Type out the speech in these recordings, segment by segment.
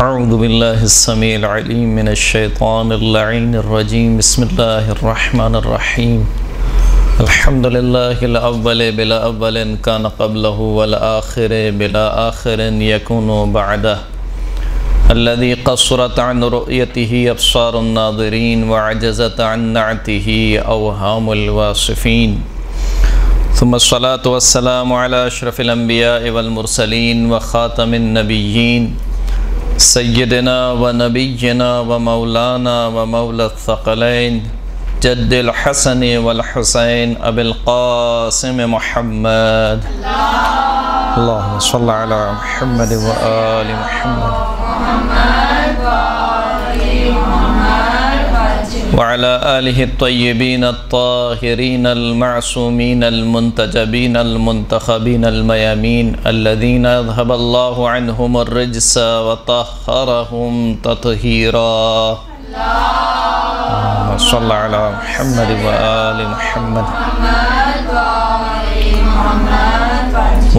اعوذ باللہ السمیع العلیم من الشیطان اللعین الرجیم بسم اللہ الرحمن الرحیم الحمد للہ الاول بلا اول کان قبلہ والآخر بلا آخر یکون بعدہ الذي قصرت عن رؤيته أبصار الناظرين وعجزت عن نعته أوهام الواصفين ثم الصلاة والسلام على أشرف الأنبياء والمرسلين وخاتم النبيين سيدنا ونبينا ومولانا ومولى الثقلين جد الحسن والحسين أبي القاسم محمد اللهم صل على محمد وآل محمد وعلى آله الطيبين الطاهرين المعصومين المنتجبين المنتخبين الميامين الذين أذهب الله عنهم الرجس وطهرهم تطهيرا اللهم صل على محمد وآل محمد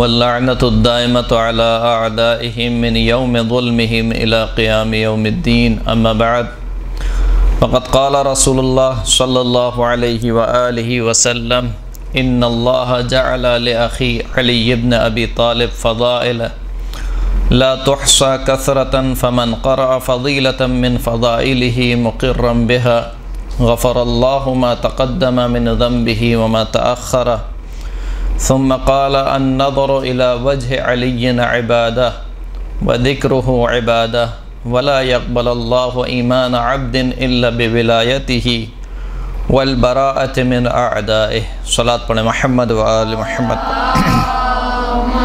واللعنة الدائمة على أعدائهم من يوم ظلمهم إلى قيام يوم الدين أما بعد فقد قال رسول الله صلى الله عليه وآله وسلم إن الله جعل لأخي علي بن أبي طالب فضائل لا تحصى كثرة فمن قرأ فضيلة من فضائله مقرا بها غفر الله ما تقدم من ذنبه وما تأخر ثم قال النظر إلى وجه علي عبادة وذكره عبادة ولا يقبل الله إيمان عبد إلا بولايته والبراءة من أعدائه صلاة پڑھیں محمد وآل محمد اللهم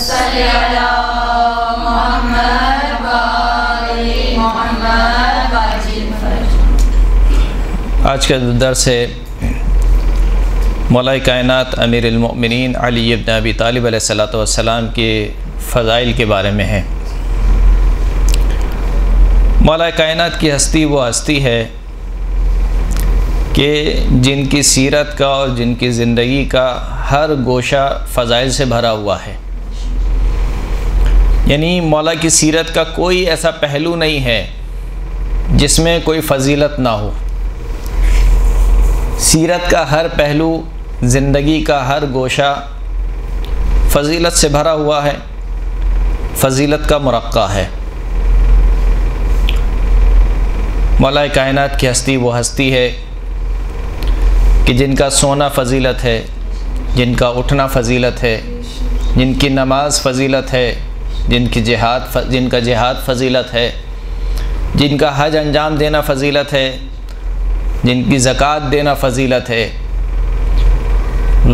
صل على محمد وآل محمد آج کا درس ہے مولا کائنات امیر المؤمنین علی بن ابی طالب علیہ السلام کے فضائل کے بارے میں ہے۔ مولا کائنات کی ہستی وہ ہستی ہے کہ جن کی سیرت کا اور جن کی زندگی کا ہر گوشہ فضائل سے بھرا ہوا ہے، یعنی مولا کی سیرت کا کوئی ایسا پہلو نہیں ہے جس میں کوئی فضیلت نہ ہو۔ سیرت کا ہر پہلو، زندگی کا ہر گوشہ فضیلت سے بھرا ہوا ہے، فضیلت کا مرقع ہے۔ مولا کائنات کی ہستی وہ ہستی ہے کہ جن کا سونا فضیلت ہے، جن کا اٹھنا فضیلت ہے، جن کی نماز فضیلت ہے، جن کا جہاد فضیلت ہے، جن کا حج انجام دینا فضیلت ہے، جن کی زکوٰۃ دینا فضیلت ہے۔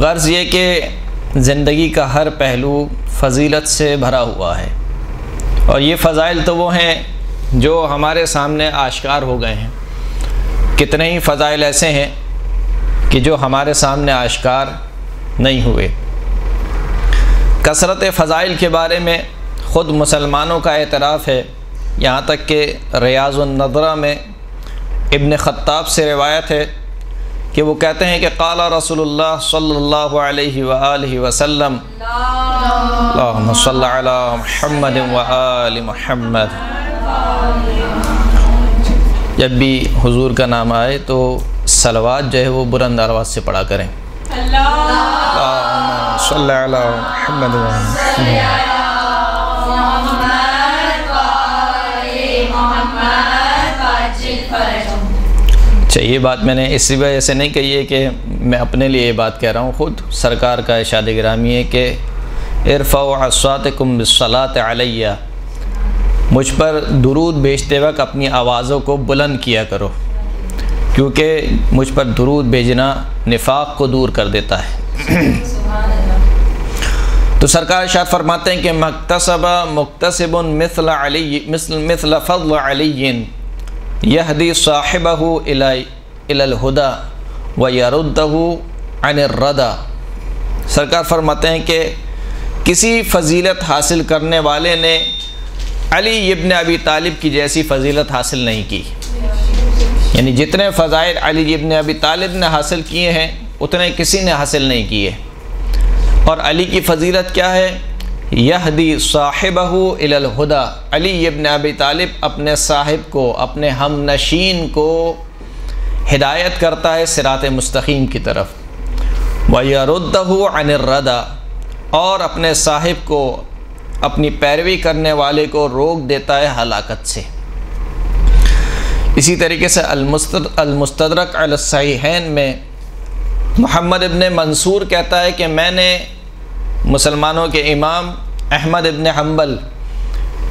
غرض یہ کہ زندگی کا ہر پہلو فضیلت سے بھرا ہوا ہے، اور یہ فضائل تو وہ ہیں جو ہمارے سامنے آشکار ہو گئے ہیں۔ کتنے ہی فضائل ایسے ہیں کہ جو ہمارے سامنے آشکار نہیں ہوئے۔ کثرت فضائل کے بارے میں خود مسلمانوں کا اعتراف ہے، یہاں تک کہ ریاض النظرہ میں ابن خطاب سے روایت ہے کہ وہ کہتے ہیں کہ قال رسول اللہ صلی اللہ علیہ وآلہ وسلم اللہم صل علی محمد وآل محمد۔ جب بھی حضور کا نام آئے تو صلوات جو ہے وہ بلند آواز سے پڑھا کریں۔ اللہم صل علی محمد وآل محمد۔ اچھا، یہ بات میں نے اسی وجہ سے نہیں کہی ہے کہ میں اپنے لیے یہ بات کہہ رہا ہوں، خود سرکار کا ارشاد گرامی ہے کہ ارفعوا اصواتکم بالصلاۃ علیہ، مجھ پر درود بھیجتے وقت اپنی آوازوں کو بلند کیا کرو، کیونکہ مجھ پر درود بھیجنا نفاق کو دور کر دیتا ہے۔ تو سرکار ارشاد فرماتے ہیں کہ مکتسب مثل فضل علی یہدی صاحبہ الی الہدی ویردہ عن الردی۔ سرکار فرماتے ہیں کہ کسی فضیلت حاصل کرنے والے نے علی ابن ابی طالب کی جیسی فضیلت حاصل نہیں کی، یعنی جتنے فضائل علی ابن ابی طالب نے حاصل کیے ہیں اتنے کسی نے حاصل نہیں کیے۔ اور علی کی فضیلت کیا ہے؟ یہدی صاحبہ الی الہدی، علی ابن ابی طالب اپنے صاحب کو، اپنے ہم نشین کو ہدایت کرتا ہے صراط مستقیم کی طرف، وَيَرُدَّهُ عَنِ الرَّدَى، اور اپنے صاحب کو، اپنی پیروی کرنے والے کو روک دیتا ہے ہلاکت سے۔ اسی طریقے سے المستدرک علی الصحیحین میں محمد ابن منصور کہتا ہے کہ میں نے مسلمانوں کے امام احمد ابن حنبل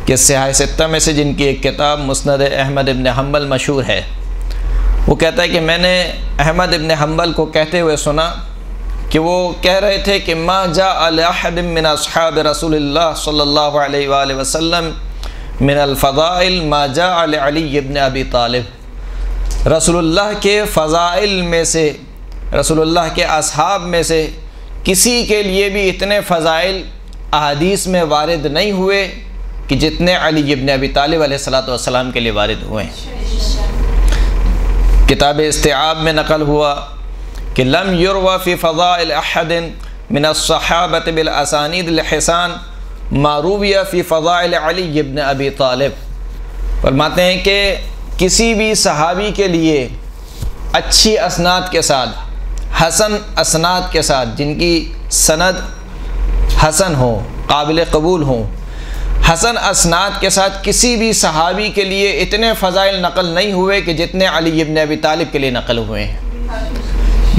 کے صحاح ستہ میں سے، جن کی ایک کتاب مسند احمد ابن حنبل مشہور ہے، وہ کہتا ہے کہ میں نے احمد ابن حنبل کو کہتے ہوئے سنا کہ وہ کہہ رہے تھے کہ ما جاء لأحد من اصحاب رسول اللہ صلی اللہ علیہ وآلہ وسلم من الفضائل ما جاء لعلی ابن ابی طالب، رسول اللہ کے فضائل میں سے، رسول اللہ کے اصحاب میں سے کسی کے لیے بھی اتنے فضائل احادیث میں وارد نہیں ہوئے کہ جتنے علی ابن ابی طالب علیہ السلام کے لیے وارد ہوئے ہیں۔ کتاب استیعاب میں نقل ہوا کہ لم یروى فی فضائل احد من الصحابۃ بالاسانید الحسان ما روی فی فضائل علی ابن ابی طالب، فرماتے ہیں کہ کسی بھی صحابی کے لیے اچھی اسناد کے ساتھ، حسن اسناد کے ساتھ، جن کی سند حسن ہو، قابل قبول ہوں، حسن اسناد کے ساتھ کسی بھی صحابی کے لیے اتنے فضائل نقل نہیں ہوئے کہ جتنے علی ابن ابی طالب کے لیے نقل ہوئے ہیں۔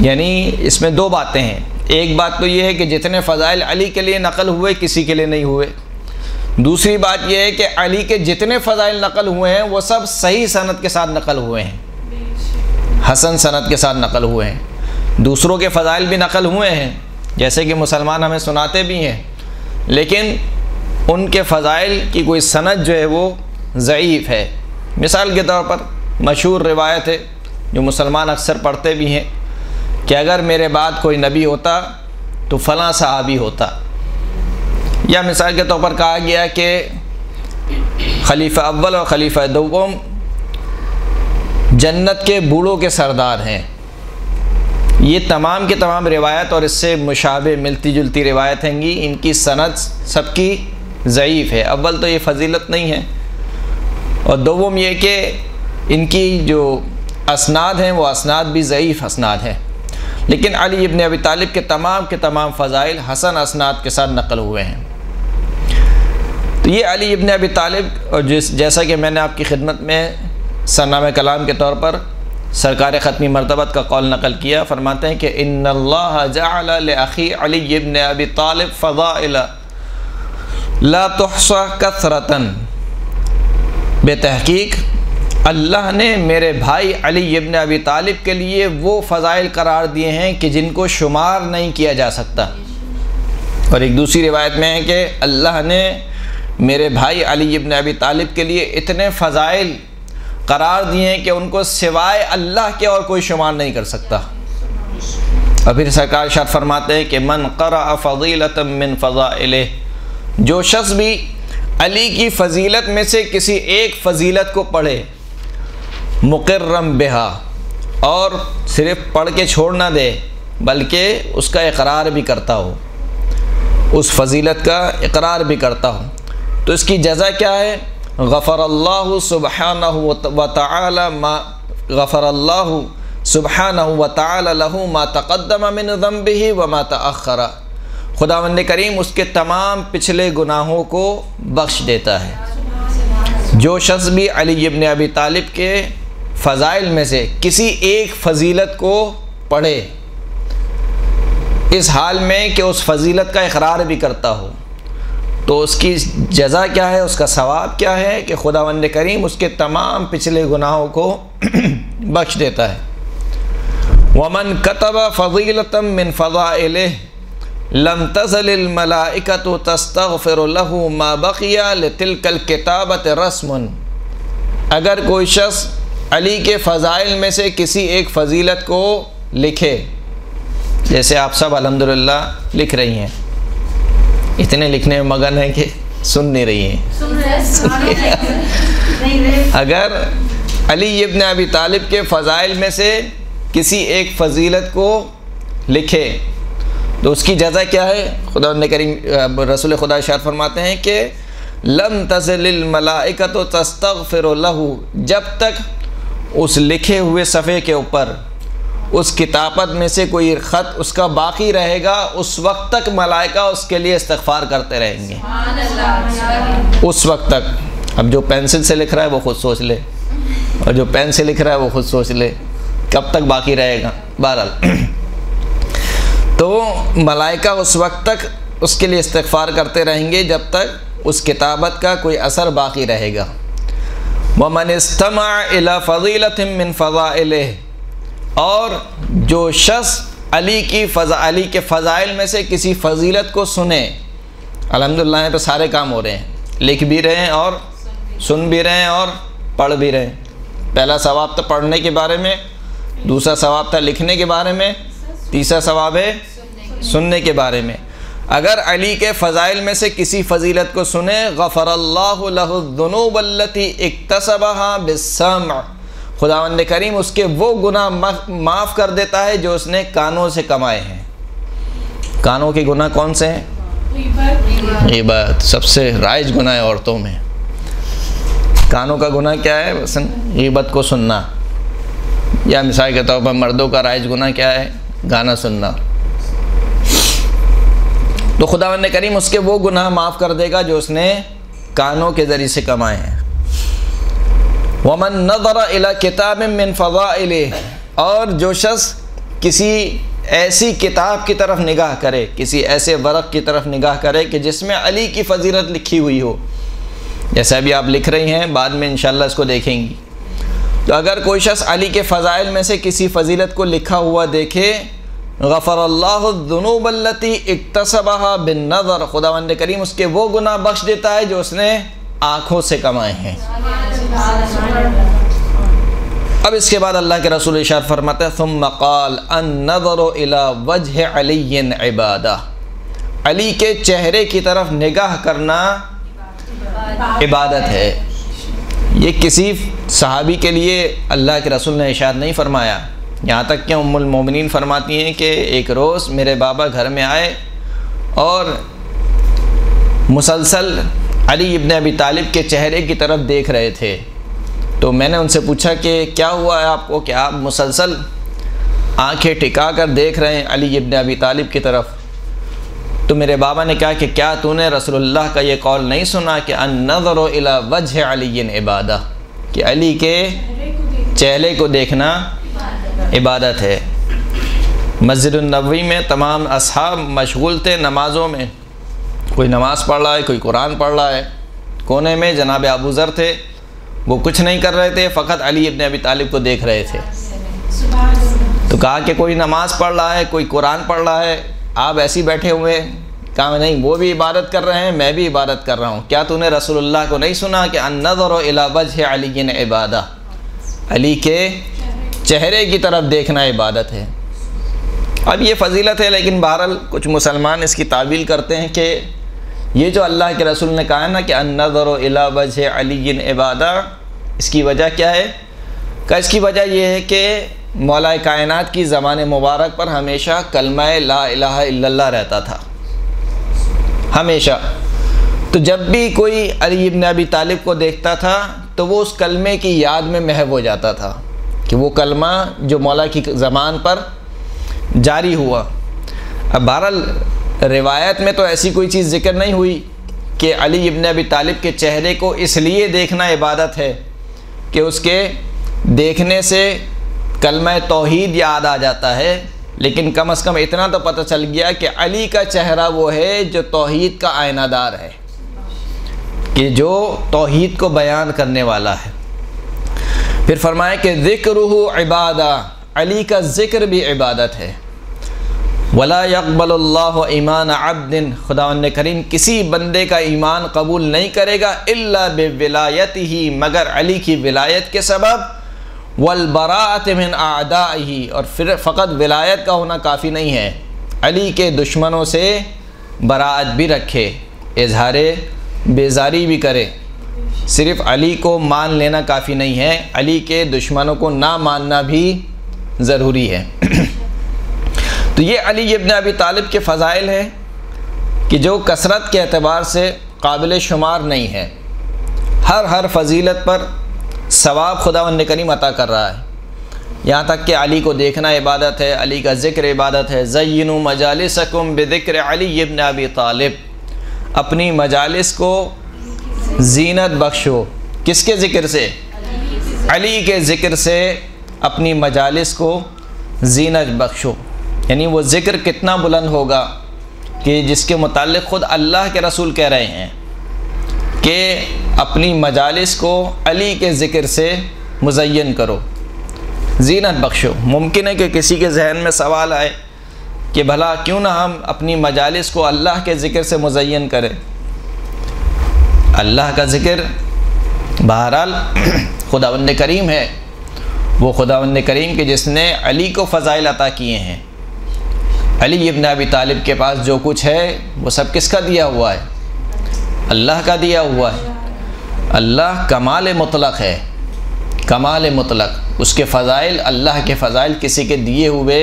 یعنی اس میں دو باتیں ہیں، ایک بات تو یہ ہے کہ جتنے فضائل علی کے لیے نقل ہوئے کسی کے لیے نہیں ہوئے، دوسری بات یہ ہے کہ علی کے جتنے فضائل نقل ہوئے ہیں وہ سب صحیح سند کے ساتھ نقل ہوئے ہیں، حسن سند کے ساتھ نقل ہوئے ہیں۔ دوسروں کے فضائل بھی نقل ہوئے ہیں، جیسے کہ مسلمان ہمیں سناتے بھی ہیں، لیکن ان کے فضائل کی کوئی سند جو ہے وہ ضعیف ہے۔ مثال کے طور پر مشہور روایت ہے جو مسلمان اکثر پڑھتے بھی ہیں کہ اگر میرے بعد کوئی نبی ہوتا تو فلاں صحابی ہوتا، یا مثال کے طور پر کہا گیا کہ خلیفہ اول اور خلیفہ دوم جنت کے بوڑھوں کے سردار ہیں۔ یہ تمام کے تمام روایت اور اس سے مشابہ ملتی جلتی روایت ہیں گی، ان کی سند سب کی ضعیف ہے۔ اول تو یہ فضیلت نہیں ہے، اور دوم یہ کہ ان کی جو اسناد ہیں وہ اسناد بھی ضعیف اسناد ہیں، لیکن علی ابن ابی طالب کے تمام فضائل حسن اسناد کے ساتھ نقل ہوئے ہیں۔ تو یہ علی ابن ابی طالب، اور جیسا کہ میں نے آپ کی خدمت میں سرنامہ کلام کے طور پر سرکار ختمی مرتبت کا قول نقل کیا، فرماتے ہیں کہ ان اللہ جعل لاخی علی ابن ابی طالب فضائل لا تحصى کثرتا، بے تحقیق اللہ نے میرے بھائی علی ابن ابی طالب کے لیے وہ فضائل قرار دیے ہیں کہ جن کو شمار نہیں کیا جا سکتا۔ اور ایک دوسری روایت میں ہے کہ اللہ نے میرے بھائی علی ابن ابی طالب کے لیے اتنے فضائل قرار دیے ہیں کہ ان کو سوائے اللہ کے اور کوئی شمار نہیں کر سکتا۔ اور پھر سرکار ارشاد فرماتے ہیں کہ من قرأ فضیلۃ من فضائلہ، جو شخص بھی علی کی فضیلت میں سے کسی ایک فضیلت کو پڑھے، مقرم بہا، اور صرف پڑھ کے چھوڑ نہ دے بلکہ اس کا اقرار بھی کرتا ہو، اس فضیلت کا اقرار بھی کرتا ہو، تو اس کی جزا کیا ہے؟ غفر اللہ سبحانہ وتعالی ما غفر اللہ سبحانہ وتعالی لہ ما تقدم من ذنبہ وما تأخر، خداوند کریم اس کے تمام پچھلے گناہوں کو بخش دیتا ہے۔ جو شخص بھی علی ابن ابی طالب کے فضائل میں سے کسی ایک فضیلت کو پڑھے اس حال میں کہ اس فضیلت کا اقرار بھی کرتا ہو، تو اس کی جزا کیا ہے، اس کا ثواب کیا ہے کہ خداوند کریم اس کے تمام پچھلے گناہوں کو بخش دیتا ہے۔ وَمَنْ كَتَبَ فَضِيلَةً مِّن فَضَائِلِهِ لَمْ تَزَلِ الْمَلَائِكَةُ تَسْتَغْفِرُ لَهُ مَا بَقِيَ لِتِلْكَ الْكِتَابَةِ رَسْمٌ، اگر کوئی شخص علی کے فضائل میں سے کسی ایک فضیلت کو لکھے، جیسے آپ سب الحمدللہ لکھ رہی ہیں، اتنے لکھنے میں مگن ہیں کہ سن نہیں رہی ہیں، اگر علی ابن ابی طالب کے فضائل میں سے کسی ایک فضیلت کو لکھے تو اس کی جزا کیا ہے؟ خدا کریم رسول خدا ارشاد فرماتے ہیں کہ لم تزل الملائکۃ تستغفر لہ، جب تک اس لکھے ہوئے صفحے کے اوپر اس کتابت میں سے کوئی خط اس کا باقی رہے گا، اس وقت تک ملائکہ اس کے لیے استغفار کرتے رہیں گے، اس وقت تک۔ اب جو پینسل سے لکھ رہا ہے وہ خود سوچ لے، اور جو پین سے لکھ رہا ہے وہ خود سوچ لے کب تک باقی رہے گا۔ بہرحال تو ملائکہ اس وقت تک اس کے لیے استغفار کرتے رہیں گے جب تک اس کتابت کا کوئی اثر باقی رہے گا۔ وَمَنِ اسْتَمَعَ إِلَى فَضِيلَةٍ مِّن فَضَائِلِهِ، اور جو شخص علی کے فضائل میں سے کسی فضیلت کو سنے، الحمدللہ یہاں پہ سارے کام ہو رہے ہیں، لکھ بھی رہے ہیں اور سن بھی رہے ہیں اور پڑھ بھی رہے ہیں۔ پہلا ثواب تھا پڑھنے کے بارے میں، دوسرا ثواب تھا لکھنے کے بارے میں، تیسرا ثواب ہے سننے کے بارے میں۔ اگر علی کے فضائل میں سے کسی فضیلت کو سنے، غفر اللہ لہ الذنوب التی اکتسبہا بالسمع، خداوند کریم اس کے وہ گناہ معاف کر دیتا ہے جو اس نے کانوں سے کمائے ہیں۔ کانوں کے گناہ کون سے ہیں؟ غیبت، سب سے رائج گناہ ہے عورتوں میں۔ کانوں کا گناہ کیا ہے؟ غیبت کو سننا، یا مثال کے طور پر مردوں کا رائج گناہ کیا ہے؟ گانا سننا۔ تو خداوند کریم اس کے وہ گناہ معاف کر دے گا جو اس نے کانوں کے ذریعے سے کمائے ہیں۔ وَمَن نَظَرَ إِلَى كِتَابٍ مِّن فَضَائِلِهِ، اور جو شخص کسی ایسی کتاب کی طرف نگاہ کرے، کسی ایسے ورق کی طرف نگاہ کرے کہ جس میں علی کی فضیلت لکھی ہوئی ہو، جیسے ابھی آپ لکھ رہی ہیں، بعد میں انشاءاللہ اس کو دیکھیں گی۔ تو اگر کوئی شخص علی کے فضائل میں سے کسی فضیلت کو لکھا ہوا دیکھے، غفر اللہ الذنوب التی اکتسبہا بالنظر، خداوند کریم اس کے وہ گناہ بخش دیتا ہے جو اس نے آنکھوں سے کمائے ہیں۔ اب اس کے بعد اللہ کے رسول ارشاد فرماتے ہیں ثم قال النظر الى وجہ علی عبادہ، علی کے چہرے کی طرف نگاہ کرنا عبادت ہے۔ یہ کسی صحابی کے لیے اللہ کے رسول نے ارشاد نہیں فرمایا، یہاں تک کہ ام المومنین فرماتی ہیں کہ ایک روز میرے بابا گھر میں آئے اور مسلسل علی ابن ابی طالب کے چہرے کی طرف دیکھ رہے تھے۔ تو میں نے ان سے پوچھا کہ کیا ہوا ہے آپ کو کہ آپ مسلسل آنکھیں ٹکا کر دیکھ رہے ہیں علی ابن ابی طالب کی طرف؟ تو میرے بابا نے کہا کہ کیا تو نے رسول اللہ کا یہ قول نہیں سنا کہ النظر الی وجہ علی عبادہ، کہ علی کے چہرے کو دیکھنا عبادت ہے۔ مسجد النبوی میں تمام اصحاب مشغول تھے نمازوں میں، کوئی نماز پڑھ رہا ہے، کوئی قرآن پڑھ رہا ہے۔ کونے میں جناب ابو ذر تھے، وہ کچھ نہیں کر رہے تھے، فقط علی ابن ابی طالب کو دیکھ رہے تھے۔ تو کہا کہ کوئی نماز پڑھ رہا ہے، کوئی قرآن پڑھ رہا ہے، آپ ایسے ہی بیٹھے ہوئے؟ کہا نہیں، وہ بھی عبادت کر رہے ہیں، میں بھی عبادت کر رہا ہوں۔ کیا تو نے رسول اللہ کو نہیں سنا کہ النظر الی وجہ علی عبادہ، علی کے چہرے کی طرف دیکھنا عبادت ہے۔ اب یہ فضیلت ہے، لیکن بہرحال کچھ مسلمان اس کی تعویل کرتے ہیں کہ یہ جو اللہ کے رسول نے کہا ہے نا کہ النظر الی وجہ علی عبادہ، اس کی وجہ کیا ہے؟ کہ اس کی وجہ یہ ہے کہ مولا کائنات کی زبان مبارک پر ہمیشہ کلمہ لا الہ الا اللہ رہتا تھا، ہمیشہ۔ تو جب بھی کوئی علی ابن ابی طالب کو دیکھتا تھا تو وہ اس کلمے کی یاد میں محو ہو جاتا تھا کہ وہ کلمہ جو مولا کی زبان پر جاری ہوا۔ اب بہرحال روایت میں تو ایسی کوئی چیز ذکر نہیں ہوئی کہ علی ابن ابی طالب کے چہرے کو اس لیے دیکھنا عبادت ہے کہ اس کے دیکھنے سے کلمہ توحید یاد آ جاتا ہے، لیکن کم از کم اتنا تو پتہ چل گیا کہ علی کا چہرہ وہ ہے جو توحید کا آئینہ دار ہے، کہ جو توحید کو بیان کرنے والا ہے۔ پھر فرمایا کہ ذکرہ عبادہ، علی کا ذکر بھی عبادت ہے۔ ولا يقبل اللہ ایمان عبد، خداوند کریم کسی بندے کا ایمان قبول نہیں کرے گا الا بولایتہ، مگر علی کی ولایت کے سبب، والبراءۃ من اعدائہ، اور پھر فقط ولایت کا ہونا کافی نہیں ہے، علی کے دشمنوں سے براءت بھی رکھے، اظہار بیزاری بھی کرے۔ صرف علی کو مان لینا کافی نہیں ہے، علی کے دشمنوں کو نہ ماننا بھی ضروری ہے۔ تو یہ علی ابن ابی طالب کے فضائل ہیں کہ جو کثرت کے اعتبار سے قابل شمار نہیں ہے. ہر فضیلت پر ثواب خداوند کریم عطا کر رہا ہے. یہاں تک کہ علی کو دیکھنا عبادت ہے، علی کا ذکر عبادت ہے. زینوا مجالسکم بذکر علی ابن ابی طالب، اپنی مجالس کو زینت بخشو. کس کے ذکر سے؟ علی کے ذکر سے اپنی مجالس کو زینت بخشو. یعنی وہ ذکر کتنا بلند ہوگا کہ جس کے متعلق خود اللہ کے رسول کہہ رہے ہیں کہ اپنی مجالس کو علی کے ذکر سے مزین کرو، زینت بخشو. ممکن ہے کہ کسی کے ذہن میں سوال آئے کہ بھلا کیوں نہ ہم اپنی مجالس کو اللہ کے ذکر سے مزین کریں. اللہ کا ذکر بہرحال خداوند کریم ہے، وہ خداوند کریم کہ جس نے علی کو فضائل عطا کیے ہیں. علی ابن ابی طالب کے پاس جو کچھ ہے وہ سب کس کا دیا ہوا ہے؟ اللہ کا دیا ہوا ہے. اللہ کمال مطلق ہے، کمال مطلق. اس کے فضائل، اللہ کے فضائل کسی کے دیے ہوئے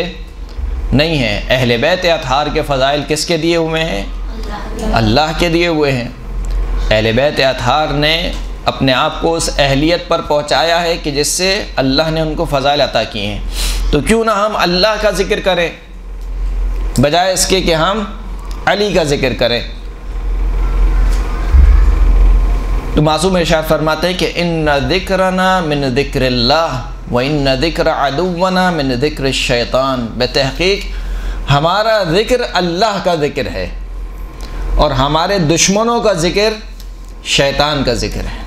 نہیں ہیں. اہل بیت اطہار کے فضائل کس کے دیے ہوئے ہیں؟ اللہ کے دیے ہوئے ہیں. اہل بیت اطہار نے اپنے آپ کو اس اہلیت پر پہنچایا ہے کہ جس سے اللہ نے ان کو فضائل عطا کیے ہیں. تو کیوں نہ ہم اللہ کا ذکر کریں بجائے اس کے کہ ہم علی کا ذکر کریں. تو معصوم ارشاد فرماتے ہیں کہ ان ذکرنا من ذکر اللہ و ان ذکر عدونا من ذکر الشیطان. بتحقیق ہمارا ذکر اللہ کا ذکر ہے اور ہمارے دشمنوں کا ذکر شیطان کا ذکر ہے.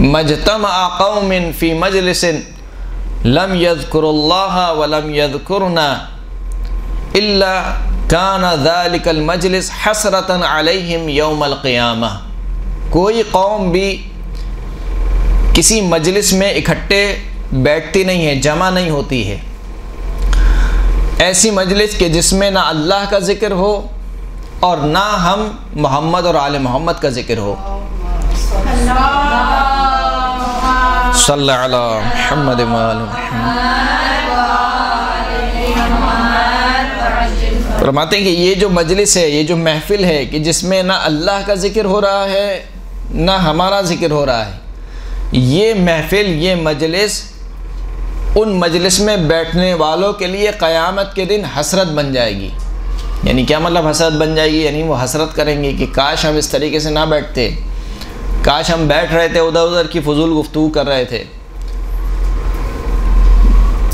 مجتمع قوم فی مجلس لم یذکر اللہ ولم یذکرنا الا کان ذلک المجلس حسرۃ علیہم یوم القیامہ. کوئی قوم بھی کسی مجلس میں اکٹھے بیٹھتی نہیں ہے، جمع نہیں ہوتی ہے، ایسی مجلس کہ جس میں نہ اللہ کا ذکر ہو اور نہ ہم محمد اور آل محمد کا ذکر ہو. صلی علی محمد و آل محمد. فرماتے ہیں کہ یہ جو مجلس ہے، یہ جو محفل ہے کہ جس میں نہ اللہ کا ذکر ہو رہا ہے نہ ہمارا ذکر ہو رہا ہے، یہ محفل، یہ مجلس ان مجلس میں بیٹھنے والوں کے لیے قیامت کے دن حسرت بن جائے گی. یعنی کیا مطلب حسرت بن جائے گی؟ یعنی وہ حسرت کریں گے کہ کاش ہم اس طریقے سے نہ بیٹھتے، کاش ہم بیٹھ رہے تھے ادھر کی فضول گفتگو کر رہے تھے.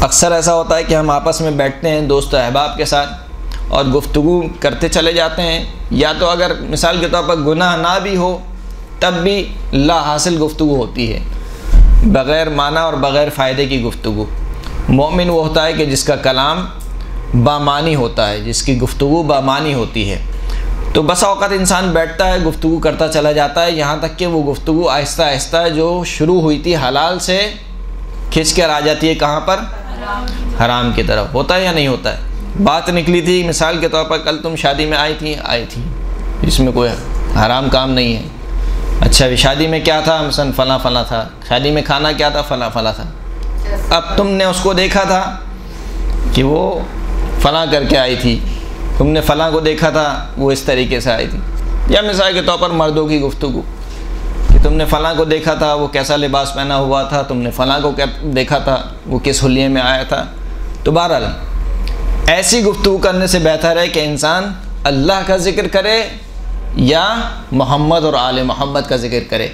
اکثر ایسا ہوتا ہے کہ ہم آپس میں بیٹھتے ہیں دوست و احباب کے ساتھ اور گفتگو کرتے چلے جاتے ہیں، یا تو اگر مثال کے طور پر گناہ نہ بھی ہو تب بھی لا حاصل گفتگو ہوتی ہے، بغیر معنی اور بغیر فائدے کی گفتگو. مومن وہ ہوتا ہے کہ جس کا کلام بامانی ہوتا ہے، جس کی گفتگو بامانی ہوتی ہے. تو بس اوقات انسان بیٹھتا ہے، گفتگو کرتا چلا جاتا ہے، یہاں تک کہ وہ گفتگو آہستہ آہستہ جو شروع ہوئی تھی حلال سے کھنچ کر آ جاتی ہے کہاں پر؟ حرام کی طرف. ہوتا ہے یا نہیں ہوتا ہے؟ بات نکلی تھی مثال کے طور پر کل تم شادی میں آئی تھی، اس میں کوئی حرام کام نہیں ہے. اچھا شادی میں کیا تھا؟ مثلا فلاں فلاں تھا. شادی میں کھانا کیا تھا؟ فلاں فلاں تھا. اب تم نے اس کو دیکھا تھا کہ وہ فلاں کر کے آئی تھی، تم نے فلاں کو دیکھا تھا وہ اس طریقے سے آئی تھی. یا مثال کے طور پر مردوں کی گفتگو کہ تم نے فلاں کو دیکھا تھا وہ کیسا لباس پہنا ہوا تھا، تم نے فلاں کو دیکھا تھا وہ کس حلیے میں آیا تھا. تو بہرحال ایسی گفتگو کرنے سے بہتر ہے کہ انسان اللہ کا ذکر کرے یا محمد اور آل محمد کا ذکر کرے.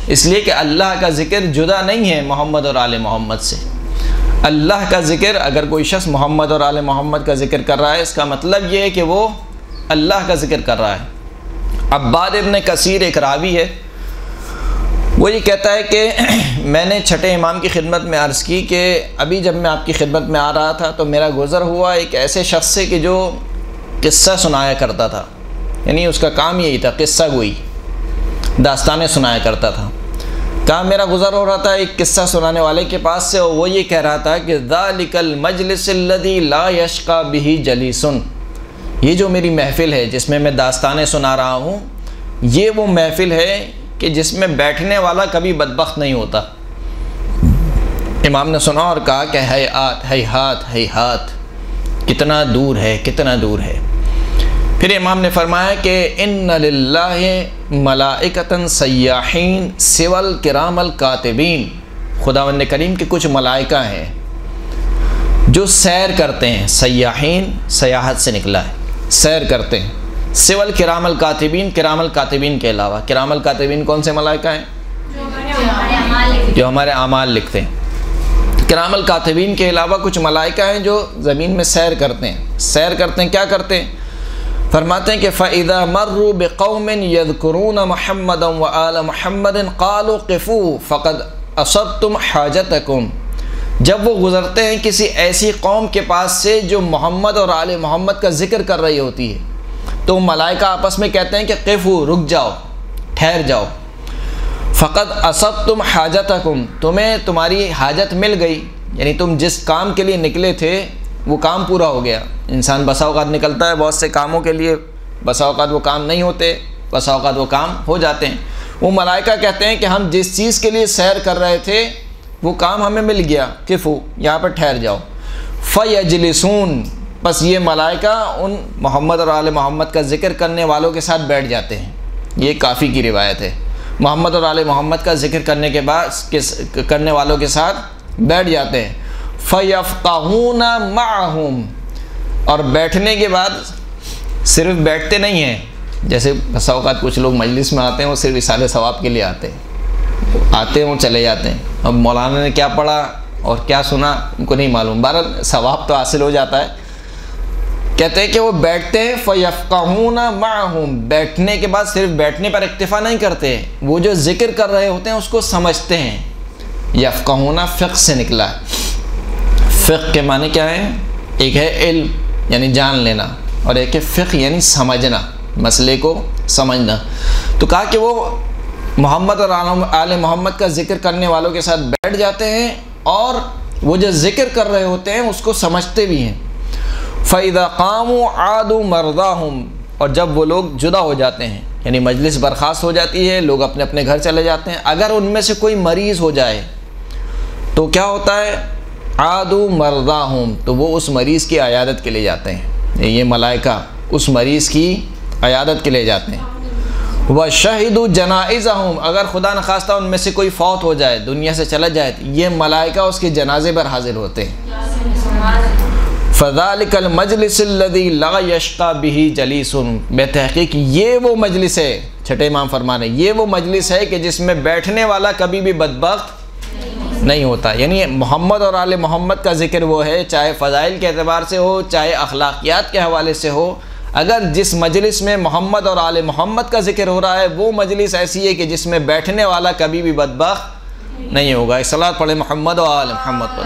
اس لیے کہ اللہ کا ذکر جدا نہیں ہے محمد اور آل محمد سے. اللہ کا ذکر اگر کوئی شخص محمد اور آل محمد کا ذکر کر رہا ہے اس کا مطلب یہ ہے کہ وہ اللہ کا ذکر کر رہا ہے. عباد ابن کثیر ایک راوی ہے، وہ یہ کہتا ہے کہ میں نے چھٹے امام کی خدمت میں عرض کی کہ ابھی جب میں آپ کی خدمت میں آ رہا تھا تو میرا گزر ہوا ایک ایسے شخص سے کہ جو قصہ سنایا کرتا تھا. یعنی اس کا کام یہی تھا، قصہ گوئی، داستانیں سنایا کرتا تھا. کہا میرا گزر ہو رہا تھا ایک قصہ سنانے والے کے پاس سے، اور وہ یہ کہہ رہا تھا کہ ذالک المجلس الذی لا یشقی بہ جلیس. یہ جو میری محفل ہے جس میں میں داستانیں سنا رہا ہوں، یہ وہ محفل ہے کہ جس میں بیٹھنے والا کبھی بدبخت نہیں ہوتا. امام نے سنا اور کہا کہ ہیہات ہیہات ہیہات، کتنا دور ہے، کتنا دور ہے۔ پھر امام نے فرمایا کہ ان للہ ملائکۃ سیاحین سوی الکرام الکاتبین، خداوند کریم کے کچھ ملائکہ ہیں جو سیر کرتے ہیں۔ سیاحین سیاحت سے نکلا ہے، سیر کرتے ہیں۔ سوی الکرام الکاتبین، کرام الکاتبین کے علاوہ۔ کرام الکاتبین کون سے ملائکہ ہیں؟ جو ہمارے اعمال لکھتے ہیں۔ کرام الکاتبین کے علاوہ کچھ ملائکہ ہیں جو زمین میں سیر کرتے ہیں۔ سیر کرتے ہیں، کیا کرتے ہیں؟ فرماتے ہیں کہ فَإِذَا مَرُّوا بِقَوْمٍ يَذْكُرُونَ مُحَمَّدًا وَآلَ مُحَمَّدٍ قَالُوا قِفُوا فَقَدْ أَصَبْتُمْ حَاجَتَكُمْ، جب وہ گزرتے ہیں کسی ایسی قوم کے پاس سے جو محمد اور آل محمد کا ذکر کر رہی ہوتی ہے، تو ملائکہ آپس میں کہتے ہیں کہ قِفُوا، رک جاؤ، ٹھہر جاؤ۔ فَقَدْ أَصَبْتُمْ حَاجَتَكُمْ، تمہیں تمہاری حاجت مل گئی، یعنی تم جس کام کے لیے نکلے تھے وہ کام پورا ہو گیا۔ انسان بسا اوقات نکلتا ہے بہت سے کاموں کے لیے، بسا اوقات وہ کام نہیں ہوتے، بسا اوقات وہ کام ہو جاتے ہیں۔ وہ ملائکہ کہتے ہیں کہ ہم جس چیز کے لیے سیر کر رہے تھے وہ کام ہمیں مل گیا، قفو، یہاں پر ٹھہر جاؤ۔ فَيَجْلِسُونَ، بس یہ ملائکہ ان محمد اور آل محمد کا ذکر کرنے والوں کے ساتھ بیٹھ جاتے ہیں۔ یہ کافی کی روایت ہے، محمد اور آل محمد کا ذکر کرنے کے بعد کرنے والوں کے ساتھ بیٹھ جاتے ہیں۔ فَيَفْقَهُونَ مَعَهُمْ، اور بیٹھنے کے بعد صرف بیٹھتے نہیں ہیں، جیسے بسا اوقات کچھ لوگ مجلس میں آتے ہیں وہ صرف اصالہ ثواب کے لیے آتے ہیں وہ چلے جاتے ہیں، اب مولانا نے کیا پڑھا اور کیا سنا ان کو نہیں معلوم، بہرحال ثواب تو حاصل ہو جاتا ہے۔ کہتے ہیں کہ وہ بیٹھتے ہیں، فَيَفْقَهُونَ مَعَهُمْ، بیٹھنے کے بعد صرف بیٹھنے پر اکتفا نہیں کرتے، وہ جو ذکر کر رہے ہوتے ہیں اس کو سمجھتے ہیں۔ یفقہون فقہ سے نکلا ہے۔ فقہ کے معنی کیا ہے؟ ایک ہے علم یعنی جان لینا، اور ایک ہے فقہ یعنی سمجھنا، مسئلے کو سمجھنا۔ تو کہا کہ وہ محمد اور آل محمد کا ذکر کرنے والوں کے ساتھ بیٹھ جاتے ہیں اور وہ جو ذکر کر رہے ہوتے ہیں اس کو سمجھتے بھی ہیں۔ فَإِذَا قَامُوا عَادُوا مَرْضَاهُمْ، اور جب وہ لوگ جدا ہو جاتے ہیں یعنی مجلس برخاست ہو جاتی ہے، لوگ اپنے اپنے گھر چلے جاتے ہیں، اگر ان میں سے کوئی مریض ہو جائے تو کیا ہوتا ہے؟ عَادُوا مَرْضَاهُمْ، تو وہ اس مریض کی عیادت کے لیے جاتے ہیں۔ یہ ملائکہ اس مریض کی عیادت کے لیے جاتے ہیں۔ وَشَهِدُوا جَنَائِزَهُمْ، اگر خدا نخواستہ ان میں سے کوئی فوت ہو جائے، دنیا سے چلا جائے، یہ ملائکہ اس کے جنازے پر حاضر ہوتے ہیں۔ فَذَلِكَ الْمَجْلِسِ الَّذِي لَا يَشْقَى بِهِ جَلِيسٌ، بے تحقیق یہ وہ مجلس ہے، چھٹے امام فرمانے، یہ وہ مجلس ہے کہ جس میں بیٹھنے والا کبھی بھی بدبخت نہیں ہوتا۔ یعنی محمد اور آل محمد کا ذکر وہ ہے، چاہے فضائل کے اعتبار سے ہو، چاہے اخلاقیات کے حوالے سے ہو، اگر جس مجلس میں محمد اور آل محمد کا ذکر ہو رہا ہے وہ مجلس ایسی ہے کہ جس میں بیٹھنے والا کبھی بھی بدبخت نہیں ہوگا۔ صلوات پڑھیں محمد و آل محمد پر۔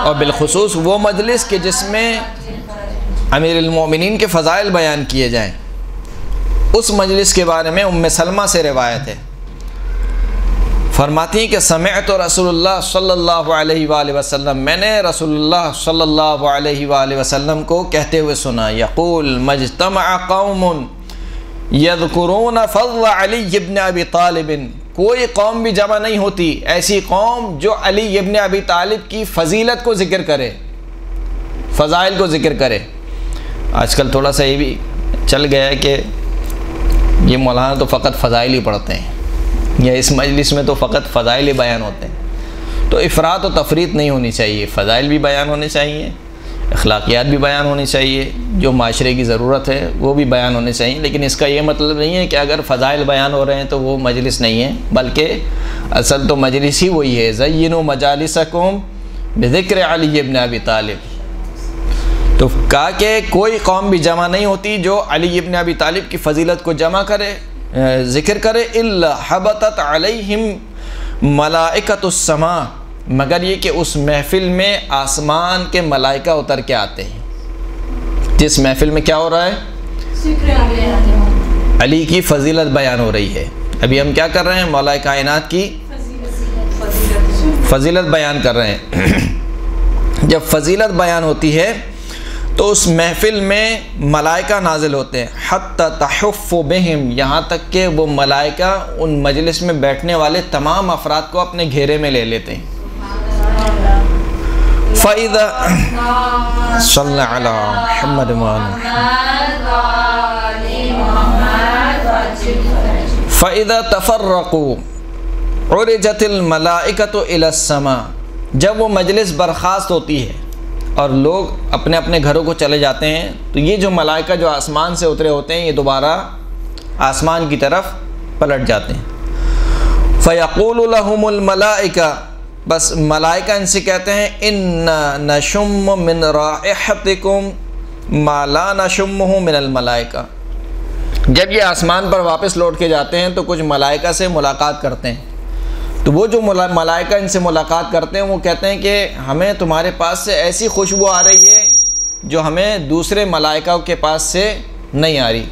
اور بالخصوص وہ مجلس کہ جس میں امیر المومنین کے فضائل بیان کیے جائیں، اس مجلس کے بارے میں ام سلمہ سے روایت ہے، فرماتی ہیں کہ سمعت رسول اللہ صلی اللہ علیہ وآلہ وسلم، میں نے رسول اللہ صلی اللہ علیہ وآلہ وسلم کو کہتے ہوئے سنا، یقول مجتمع قوم یذکرون فضل علی ابن ابی طالب، کوئی قوم بھی جمع نہیں ہوتی ایسی قوم جو علی ابن ابی طالب کی فضیلت کو ذکر کرے، فضائل کو ذکر کرے۔ آج کل تھوڑا سا یہ بھی چل گیا ہے کہ یہ مولانا تو فقط فضائل ہی پڑھتے ہیں، یا اس مجلس میں تو فقط فضائل ہی بیان ہوتے ہیں۔ تو افراط و تفریط نہیں ہونی چاہیے، فضائل بھی بیان ہونے چاہیے، اخلاقیات بھی بیان ہونی چاہیے، جو معاشرے کی ضرورت ہے وہ بھی بیان ہونے چاہیے، لیکن اس کا یہ مطلب نہیں ہے کہ اگر فضائل بیان ہو رہے ہیں تو وہ مجلس نہیں ہے، بلکہ اصل تو مجلس ہی وہی ہے، زینوا مجالسکم بذکر علی ابن ابی طالب۔ تو کہا کہ کوئی قوم بھی جمع نہیں ہوتی جو علی ابن ابی طالب کی فضیلت کو جمع کرے، ذکر کرے، الا حبطت علیہم ملائکۃ السماء، مگر یہ کہ اس محفل میں آسمان کے ملائکہ اتر کے آتے ہیں۔ جس محفل میں کیا ہو رہا ہے؟ علی کی فضیلت بیان ہو رہی ہے۔ ابھی ہم کیا کر رہے ہیں؟ مولا کائنات کی فضیلت بیان کر رہے ہیں۔ جب فضیلت بیان ہوتی ہے تو اس محفل میں ملائکہ نازل ہوتے ہیں، حتی تحف بہم، یہاں تک کہ وہ ملائکہ ان مجلس میں بیٹھنے والے تمام افراد کو اپنے گھیرے میں لے لیتے ہیں۔ فَإِذَا صَلَّ عَلَى مُحَمَّدٍ فَإِذَا تَفَرَّقُوا عُرِجَتِ الْمَلَائِكَةُ إِلَى السَّمَاءِ، جب وہ مجلس برخاست ہوتی ہے اور لوگ اپنے اپنے گھروں کو چلے جاتے ہیں تو یہ جو ملائکہ جو آسمان سے اترے ہوتے ہیں یہ دوبارہ آسمان کی طرف پلٹ جاتے ہیں۔ فَيَقُولُ لَهُمُ الْمَلَائِكَةُ، بس ملائکہ ان سے کہتے ہیں اِنَّا نَشُمُّ مِنْ رَائِحَتِكُمْ مَا لَا نَشُمُّهُ مِنَ الْمَلَائِكَةِ، جب یہ آسمان پر واپس لوٹ کے جاتے ہیں تو کچھ ملائکہ سے ملاقات کرتے ہیں، تو وہ جو ملائکہ ان سے ملاقات کرتے ہیں وہ کہتے ہیں کہ ہمیں تمہارے پاس سے ایسی خوشبو آ رہی ہے جو ہمیں دوسرے ملائکہ کے پاس سے نہیں آ رہی۔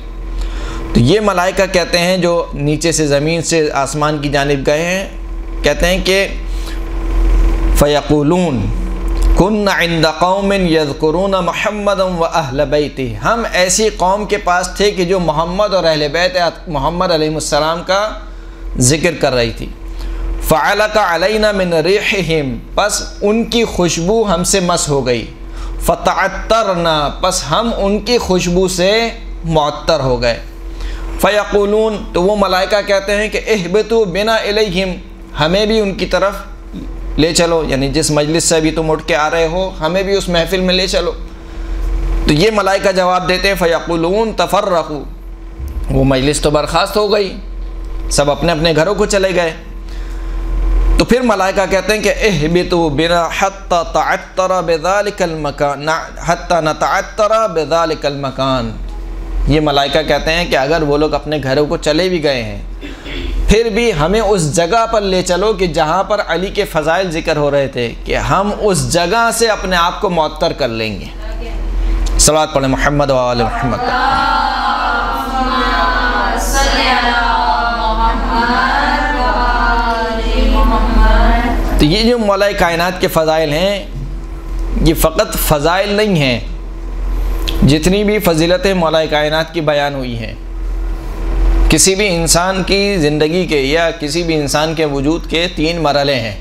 تو یہ ملائکہ کہتے ہیں جو نیچے سے زمین سے آسمان کی جانب گئے ہیں، کہتے ہیں کہ فَيَقُولُونَ كُنَّ عِنْدَ قَوْمٍ يَذْكُرُونَ مُحَمَّدًا وَأَهْلَ بَيْتِهِ، ہم ایسی قوم کے پاس تھے کہ جو محمد اور اہل بیت محمد علیہ السلام کا ذکر کر رہی تھی۔ فَعَلَقَ عَلَيْنَا مِنْ رِيحِهِمْ، پس ان کی خوشبو ہم سے مس ہو گئی۔ فَتَعَطَّرْنَا، پس ہم ان کی خوشبو سے معطر ہو گئے۔ فَيَقُولُونَ، تو وہ ملائکہ کہتے ہیں کہ اِحْبِطُوا بِنَا إِلَيْهِمْ، ہمیں بھی ان کی طرف لے چلو، یعنی جس مجلس سے ابھی تم اٹھ کے آ رہے ہو ہمیں بھی اس محفل میں لے چلو۔ تو یہ ملائکہ جواب دیتے ہیں فَيَقُولُونَ تَفَرَّقُوا، وہ مجلس تو برخاست ہو گئی، سب اپنے اپنے گھروں کو چلے گئے۔ تو پھر ملائکہ کہتے ہیں کہ اِحْبِطُوا بِنَا حَتَّى تَعَطَّرَ بِذَلِكَ الْمَكَانِ حَتَّى نَتَعَطَّرَ بِذَلِكَ الْمَكَانِ، یہ ملائکہ کہتے ہیں کہ اگر وہ لوگ اپنے گھروں کو چلے بھی گئے ہیں پھر بھی ہمیں اس جگہ پر لے چلو کہ جہاں پر علی کے فضائل ذکر ہو رہے تھے، کہ ہم اس جگہ سے اپنے آپ کو معطر کر لیں گے۔ صلوات پڑھیں محمد و آل محمد۔ تو یہ جو مولا کائنات کے فضائل ہیں یہ فقط فضائل نہیں ہیں، جتنی بھی فضیلتیں مولا کائنات کی بیان ہوئی ہیں، کسی بھی انسان کی زندگی کے یا کسی بھی انسان کے وجود کے 3 مرحلے ہیں۔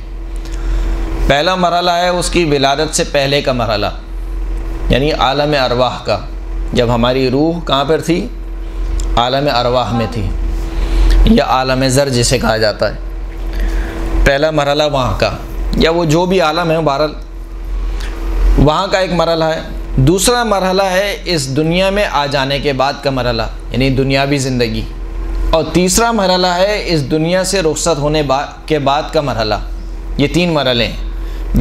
پہلا مرحلہ ہے اس کی ولادت سے پہلے کا مرحلہ، یعنی عالم ارواح کا، جب ہماری روح کہاں پر تھی؟ عالم ارواح میں تھی، یا عالم زر جسے کہا جاتا ہے۔ پہلا مرحلہ وہاں کا، یا وہ جو بھی عالم ہے بہرحال وہاں کا ایک مرحلہ ہے۔ دوسرا مرحلہ ہے اس دنیا میں آ جانے کے بعد کا مرحلہ، یعنی دنیاوی زندگی۔ اور تیسرا مرحلہ ہے اس دنیا سے رخصت ہونے کے بعد کا مرحلہ۔ یہ 3 مرحلے ہیں،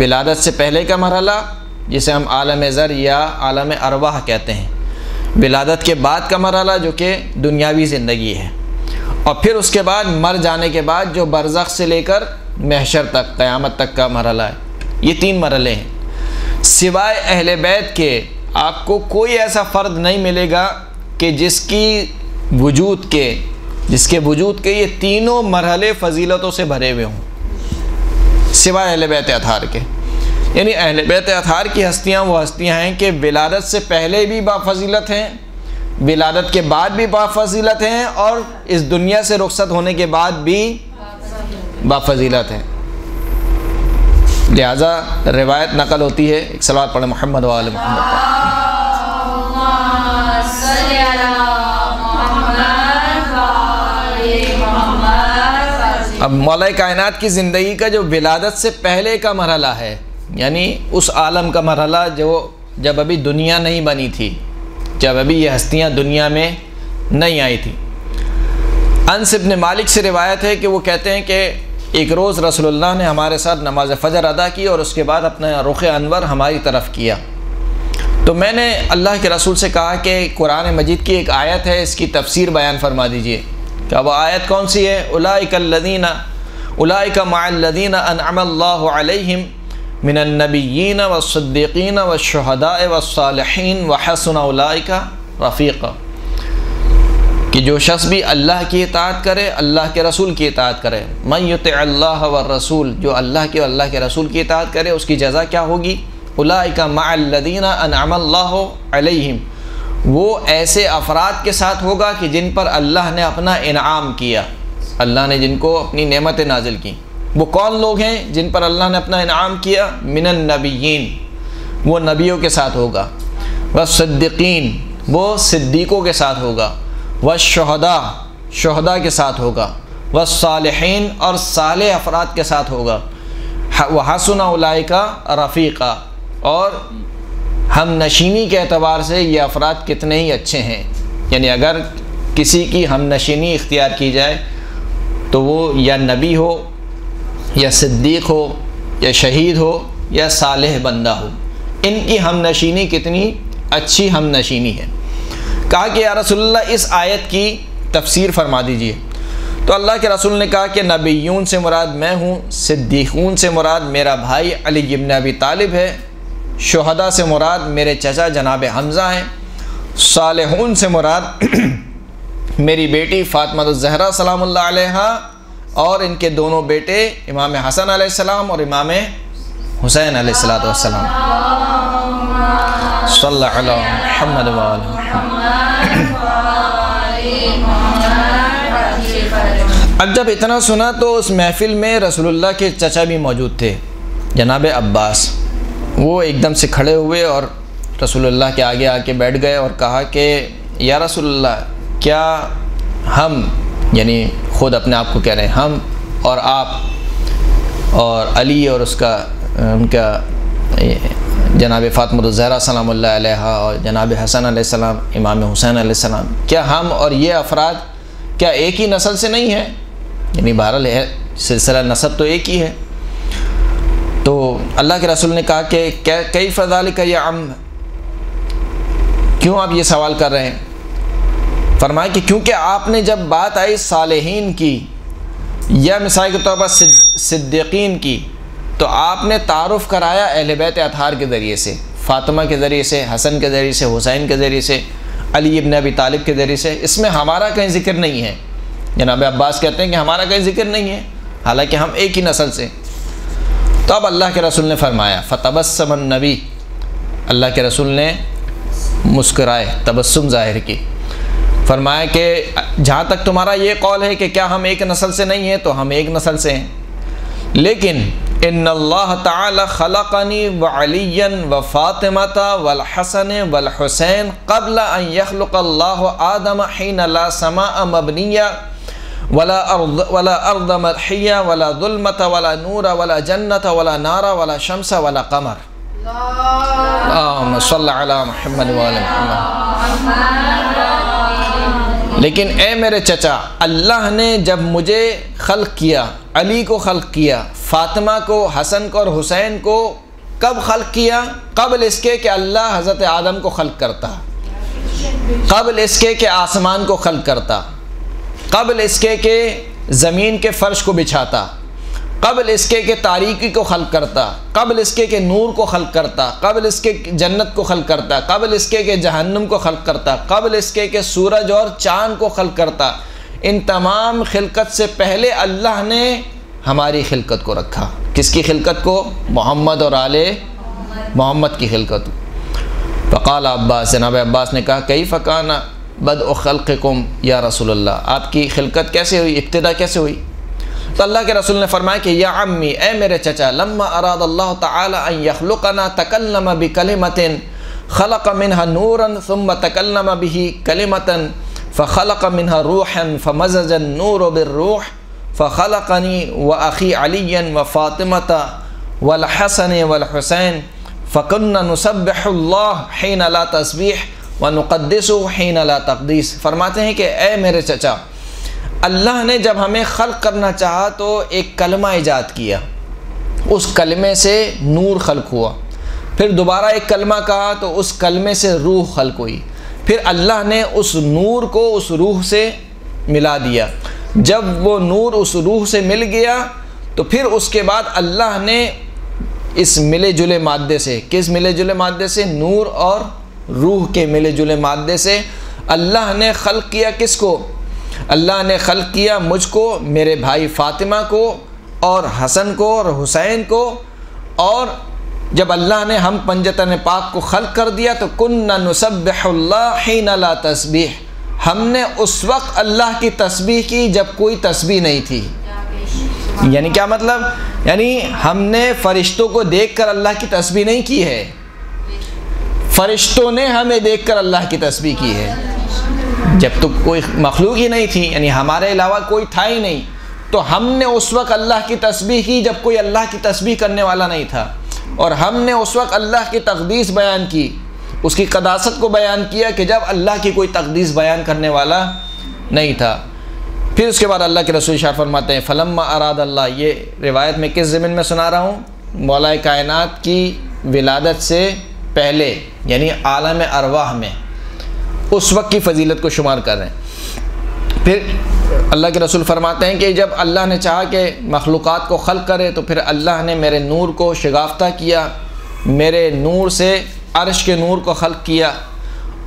ولادت سے پہلے کا مرحلہ جسے ہم عالم زر یا عالم ارواح کہتے ہیں، ولادت کے بعد کا مرحلہ جو کہ دنیاوی زندگی ہے، اور پھر اس کے بعد مر جانے کے بعد جو برزخ سے لے کر محشر تک، قیامت تک کا مرحلہ ہے۔ یہ 3 مرحلے ہیں۔ سوائے اہل بیت کے آپ کو کوئی ایسا فرد نہیں ملے گا کہ جس کے وجود کے یہ تینوں مرحلے فضیلتوں سے بھرے ہوئے ہوں، سوائے اہل بیت اطہار کے۔ یعنی اہل بیت اطہار کی ہستیاں وہ ہستیاں ہیں کہ ولادت سے پہلے بھی بافضیلت ہیں، ولادت کے بعد بھی بافضیلت ہیں، اور اس دنیا سے رخصت ہونے کے بعد بھی بافضیلت ہیں۔ لہذا روایت نقل ہوتی ہے، ایک صلوات پڑھیں محمد و آل محمد۔ اب مولا کائنات کی زندگی کا جو ولادت سے پہلے کا مرحلہ ہے، یعنی اس عالم کا مرحلہ جو جب ابھی دنیا نہیں بنی تھی، جب ابھی یہ ہستیاں دنیا میں نہیں آئی تھی۔ انس ابن مالک سے روایت ہے کہ وہ کہتے ہیں کہ ایک روز رسول اللہ نے ہمارے ساتھ نماز فجر ادا کی اور اس کے بعد اپنا رخ انور ہماری طرف کیا، تو میں نے اللہ کے رسول سے کہا کہ قرآن مجید کی ایک آیت ہے، اس کی تفسیر بیان فرما دیجئے۔ کہ وہ آیت کون سی ہے؟ اولئک مع الذین انعم اللہ علیہم من النبیین والصدیقین والشہداء والصالحین وحسن اولئک رفیقا، کہ جو شخص بھی اللہ کی اطاعت کرے، اللہ کے رسول کی اطاعت کرے، من یطع اللہ والرسول، جو اللہ کے رسول کی اطاعت کرے اس کی جزا کیا ہوگی؟ اولئک مع الذین انعم اللہ علیہم، وہ ایسے افراد کے ساتھ ہوگا کہ جن پر اللہ نے اپنا انعام کیا، اللہ نے جن کو اپنی نعمتیں نازل کی۔ وہ کون لوگ ہیں جن پر اللہ نے اپنا انعام کیا؟ من النبیین، وہ نبیوں کے ساتھ ہوگا، والصدیقین، وہ صدیقوں کے ساتھ ہوگا، والشہداء، شہداء کے ساتھ ہوگا، والصالحین، اور صالح افراد کے ساتھ ہوگا، وحسن اولئک رفیقا، اور ہم نشینی کے اعتبار سے یہ افراد کتنے ہی اچھے ہیں۔ یعنی اگر کسی کی ہم نشینی اختیار کی جائے تو وہ یا نبی ہو یا صدیق ہو یا شہید ہو یا صالح بندہ ہو، ان کی ہم نشینی کتنی اچھی ہم نشینی ہے۔ کہا کہ یا رسول اللہ اس آیت کی تفسیر فرما دیجئے۔ تو اللہ کے رسول نے کہا کہ نبیون سے مراد میں ہوں، صدیقون سے مراد میرا بھائی علی ابن ابی طالب ہے، شہداء سے مراد میرے چچا جناب حمزہ ہیں، صالحون سے مراد میری بیٹی فاطمہ الزہرا سلام اللہ علیہا اور ان کے دونوں بیٹے امام حسن علیہ السلام اور امام حسین علیہ السلام۔ صلی اللہ علیہ محمد وآلہ اب جب اتنا سنا تو اس محفل میں رسول اللہ کے چچا بھی موجود تھے، جناب عباس۔ وہ ایک دم سے کھڑے ہوئے اور رسول اللہ کے آگے آ کے بیٹھ گئے اور کہا کہ یا رسول اللہ، کیا ہم، یعنی خود اپنے آپ کو کہہ رہے ہیں، ہم اور آپ اور علی اور ان کا جناب فاطمہ الزہرا سلام اللہ علیہا اور جناب حسن علیہ السلام، امام حسین علیہ السلام، کیا ہم اور یہ افراد کیا ایک ہی نسل سے نہیں ہیں؟ یعنی بہرحال سلسلہ نسب تو ایک ہی ہے۔ تو اللہ کے رسول نے کہا کہ کیف ذالک یا عم، کیوں آپ یہ سوال کر رہے ہیں؟ فرمایا کہ کیونکہ آپ نے جب بات آئی صالحین کی یا مثال کے طور پر صدیقین کی تو آپ نے تعارف کرایا اہل بیت اطہار کے ذریعے سے، فاطمہ کے ذریعے سے، حسن کے ذریعے سے، حسین کے ذریعے سے، علی ابن ابی طالب کے ذریعے سے۔ اس میں ہمارا کہیں ذکر نہیں ہے۔ جناب عباس کہتے ہیں کہ ہمارا کہیں ذکر نہیں ہے، حالانکہ ہم ایک ہی نسل سے۔ تو اب اللہ کے رسول نے فرمایا فتبسم النبی، اللہ کے رسول نے مسکرائے، تبسم ظاہر کی، فرمایا کہ جہاں تک تمہارا یہ قول ہے کہ کیا ہم ایک نسل سے نہیں ہیں تو ہم ایک نسل سے ہیں، لیکن ان اللہ تعالی خلقنی وعلیا وفاطمۃ والحسن والحسین قبل ان یخلق اللہ آدم حین لا سماء مبنیہ ولا ارض مرحیہ ولا ظلمۃ ولا نور ولا جنت ولا نار ولا شمس ولا قمر۔ اللہم صلی علی محمد وآل محمد۔ لیکن اے میرے چچا، اللہ نے جب مجھے خلق کیا، علی کو خلق کیا، فاطمہ کو، حسن کو اور حسین کو کب خلق کیا؟ قبل اس کے کہ اللہ حضرت آدم کو خلق کرتا، قبل اس کے کہ آسمان کو خلق کرتا، قبل اس کے کہ زمین کے فرش کو بچھاتا، قبل اس کے کہ تاریکی کو خلق کرتا، قبل اس کے کہ نور کو خلق کرتا، قبل اس کے جنت کو خلق کرتا، قبل اس کے کہ جہنم کو خلق کرتا، قبل اس کے کہ سورج اور چاند کو خلق کرتا۔ ان تمام خلقت سے پہلے اللہ نے ہماری خلقت کو رکھا۔ کس کی خلقت کو؟ محمد اور آل محمد کی خلقت۔ فقال عباس، جناب عباس نے کہا کیف کان بدء خلقکم یا رسول اللہ، آپ کی خلقت کیسے ہوئی، ابتدا کیسے ہوئی؟ تو اللہ کے رسول نے فرمایا کہ یا عمی، اے میرے چچا، لما اراد اللہ تعالی ان یخلقنا تکلم بکلمۃ خلق منها نورا ثم تکلم به کلمۃ فخلق منها روحا فمزج النور بالروح فخلقنی واخی علی وفاطمۃ والحسن والحسین فكنا نسبح اللہ حین لا تسبیح ونقدسه حین لا تقدیس۔ فرماتے ہیں کہ اے میرے چچا، اللہ نے جب ہمیں خلق کرنا چاہا تو ایک کلمہ ایجاد کیا، اس کلمے سے نور خلق ہوا، پھر دوبارہ ایک کلمہ کہا تو اس کلمے سے روح خلق ہوئی، پھر اللہ نے اس نور کو اس روح سے ملا دیا۔ جب وہ نور اس روح سے مل گیا تو پھر اس کے بعد اللہ نے اس ملے جلے مادے سے، کس ملے جلے مادے سے؟ نور اور روح کے ملے جلے مادے سے اللہ نے خلق کیا کس کو؟ اللہ نے خلق کیا مجھ کو، میرے بھائی فاطمہ کو اور حسن کو اور حسین کو اور جب اللہ نے ہم پنجتن پاک کو خلق کر دیا تو کننا نسبح اللہ حین لا تسبیح، ہم نے اس وقت اللہ کی تسبیح کی جب کوئی تسبیح نہیں تھی۔ یعنی کیا مطلب؟ یعنی ہم نے فرشتوں کو دیکھ کر اللہ کی تسبیح نہیں کی ہے، فرشتوں نے ہمیں دیکھ کر اللہ کی تسبیح کی ہے۔ جب تو کوئی مخلوق ہی نہیں تھی، یعنی ہمارے علاوہ کوئی تھا ہی نہیں، تو ہم نے اس وقت اللہ کی تسبیح کی جب کوئی اللہ کی تسبیح کرنے والا نہیں تھا، اور ہم نے اس وقت اللہ کی تقدیس بیان کی، اس کی قداست کو بیان کیا کہ جب اللہ کی کوئی تقدیس بیان کرنے والا نہیں تھا۔ پھر اس کے بعد اللہ کے رسول شاہ فرماتے ہیں فلما اراد اللہ، یہ روایت میں کس ضمن میں سنا رہا ہوں؟ مولا کائنات کی ولادت سے پہلے، یعنی عالم ارواح میں اس وقت کی فضیلت کو شمار کر رہے ہیں۔ پھر اللہ کے رسول فرماتے ہیں کہ جب اللہ نے چاہا کہ مخلوقات کو خلق کرے تو پھر اللہ نے میرے نور کو شگافتہ کیا، میرے نور سے عرش کے نور کو خلق کیا،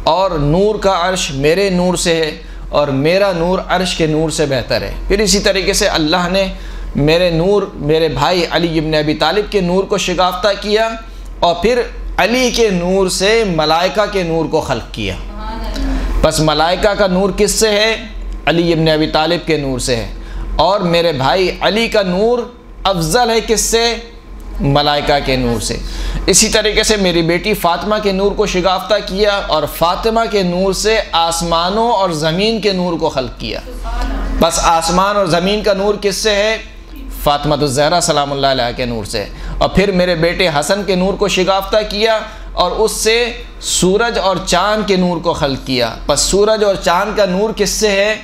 اور نور کا عرش میرے نور سے ہے اور میرا نور عرش کے نور سے بہتر ہے۔ پھر اسی طریقے سے اللہ نے میرے نور، میرے بھائی علی ابن ابی طالب کے نور کو شگافتہ کیا، اور پھر علی کے نور سے ملائکہ کے نور کو خلق کیا۔ بس ملائکہ کا نور کس سے ہے؟ علی ابن ابی طالب کے نور سے ہے، اور میرے بھائی علی کا نور افضل ہے کس سے؟ ملائکہ کے نور سے۔ اسی طریقے سے میری بیٹی فاطمہ کے نور کو شگافتہ کیا، اور فاطمہ کے نور سے آسمانوں اور زمین کے نور کو خلق کیا۔ بس آسمان اور زمین کا نور کس سے ہے؟ فاطمہ الزہرا سلام اللہ علیہ کے نور سے۔ اور پھر میرے بیٹے حسن کے نور کو شگافتہ کیا، اور اس سے سورج اور چاند کے نور کو خلق کیا۔ بس سورج اور چاند کا نور کس سے ہے؟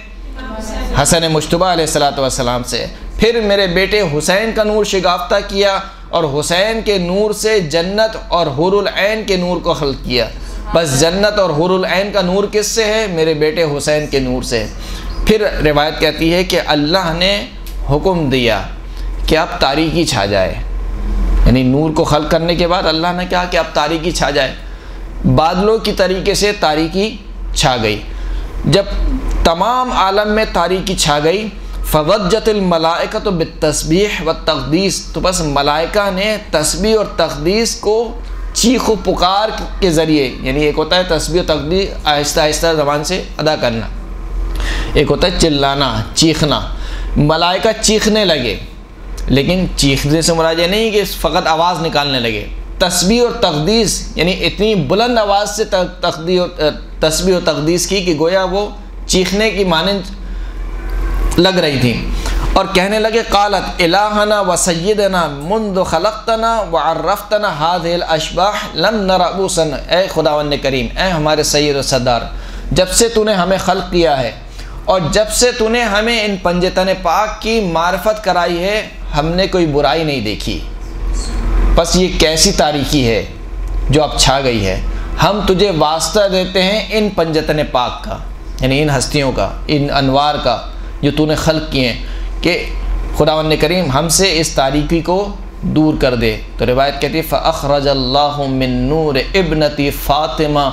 حسن مجتبیٰ علیہ السلام سے۔ پھر میرے بیٹے حسین کا نور شگافتہ کیا، اور حسین کے نور سے جنت اور حور العین کے نور کو خلق کیا۔ بس جنت اور حور العین کا نور کس سے ہے؟ میرے بیٹے حسین کے نور سے۔ پھر روایت کہتی ہے کہ اللہ نے حکم دیا کہ اب تاریکی چھا جائے، یعنی نور کو خلق کرنے کے بعد اللہ نے کہا کہ اب تاریکی چھا جائے۔ بادلوں کی طریقے سے تاریکی چھا گئی۔ جب تمام عالم میں تاریکی چھا گئی، فوجت الملائکۃ بالتسبیح والتقدیس، تو بس ملائکہ نے تسبیح اور تقدیس کو چیخ و پکار کے ذریعے، یعنی ایک ہوتا ہے تسبیح و تقدیس آہستہ آہستہ زبان سے ادا کرنا، ایک ہوتا ہے چلانا، چیخنا۔ ملائکہ چیخنے لگے، لیکن چیخنے سے مراد یہ نہیں کہ فقط آواز نکالنے لگے، تسبیح اور تقدیس، یعنی اتنی بلند آواز سے تسبیح و تقدیس کی کہ گویا وہ چیخنے کی مانند لگ رہی تھی، اور کہنے لگے قالت الہنا و سیدنا منذ خلقتنا وعرفتنا هذه الاشباح لم نرى بوسا، اے خداوند کریم، اے ہمارے سید و سردار، جب سے تو نے ہمیں خلق کیا ہے اور جب سے تو نے ہمیں ان پنجتن پاک کی معرفت کرائی ہے، ہم نے کوئی برائی نہیں دیکھی۔ بس یہ کیسی تاریکی ہے جو اب چھا گئی ہے، ہم تجھے واسطہ دیتے ہیں ان پنجتن پاک کا، یعنی ان ہستیوں کا، ان انوار کا جو تو نے خلق کیے ہیں، کہ خداوند کریم ہم سے اس تاریکی کو دور کر دے۔ تو روایت کہتی ہے فَأَخْرَجَ اللَّهُ مِن نُّورِ ابْنَتِ فاطمہ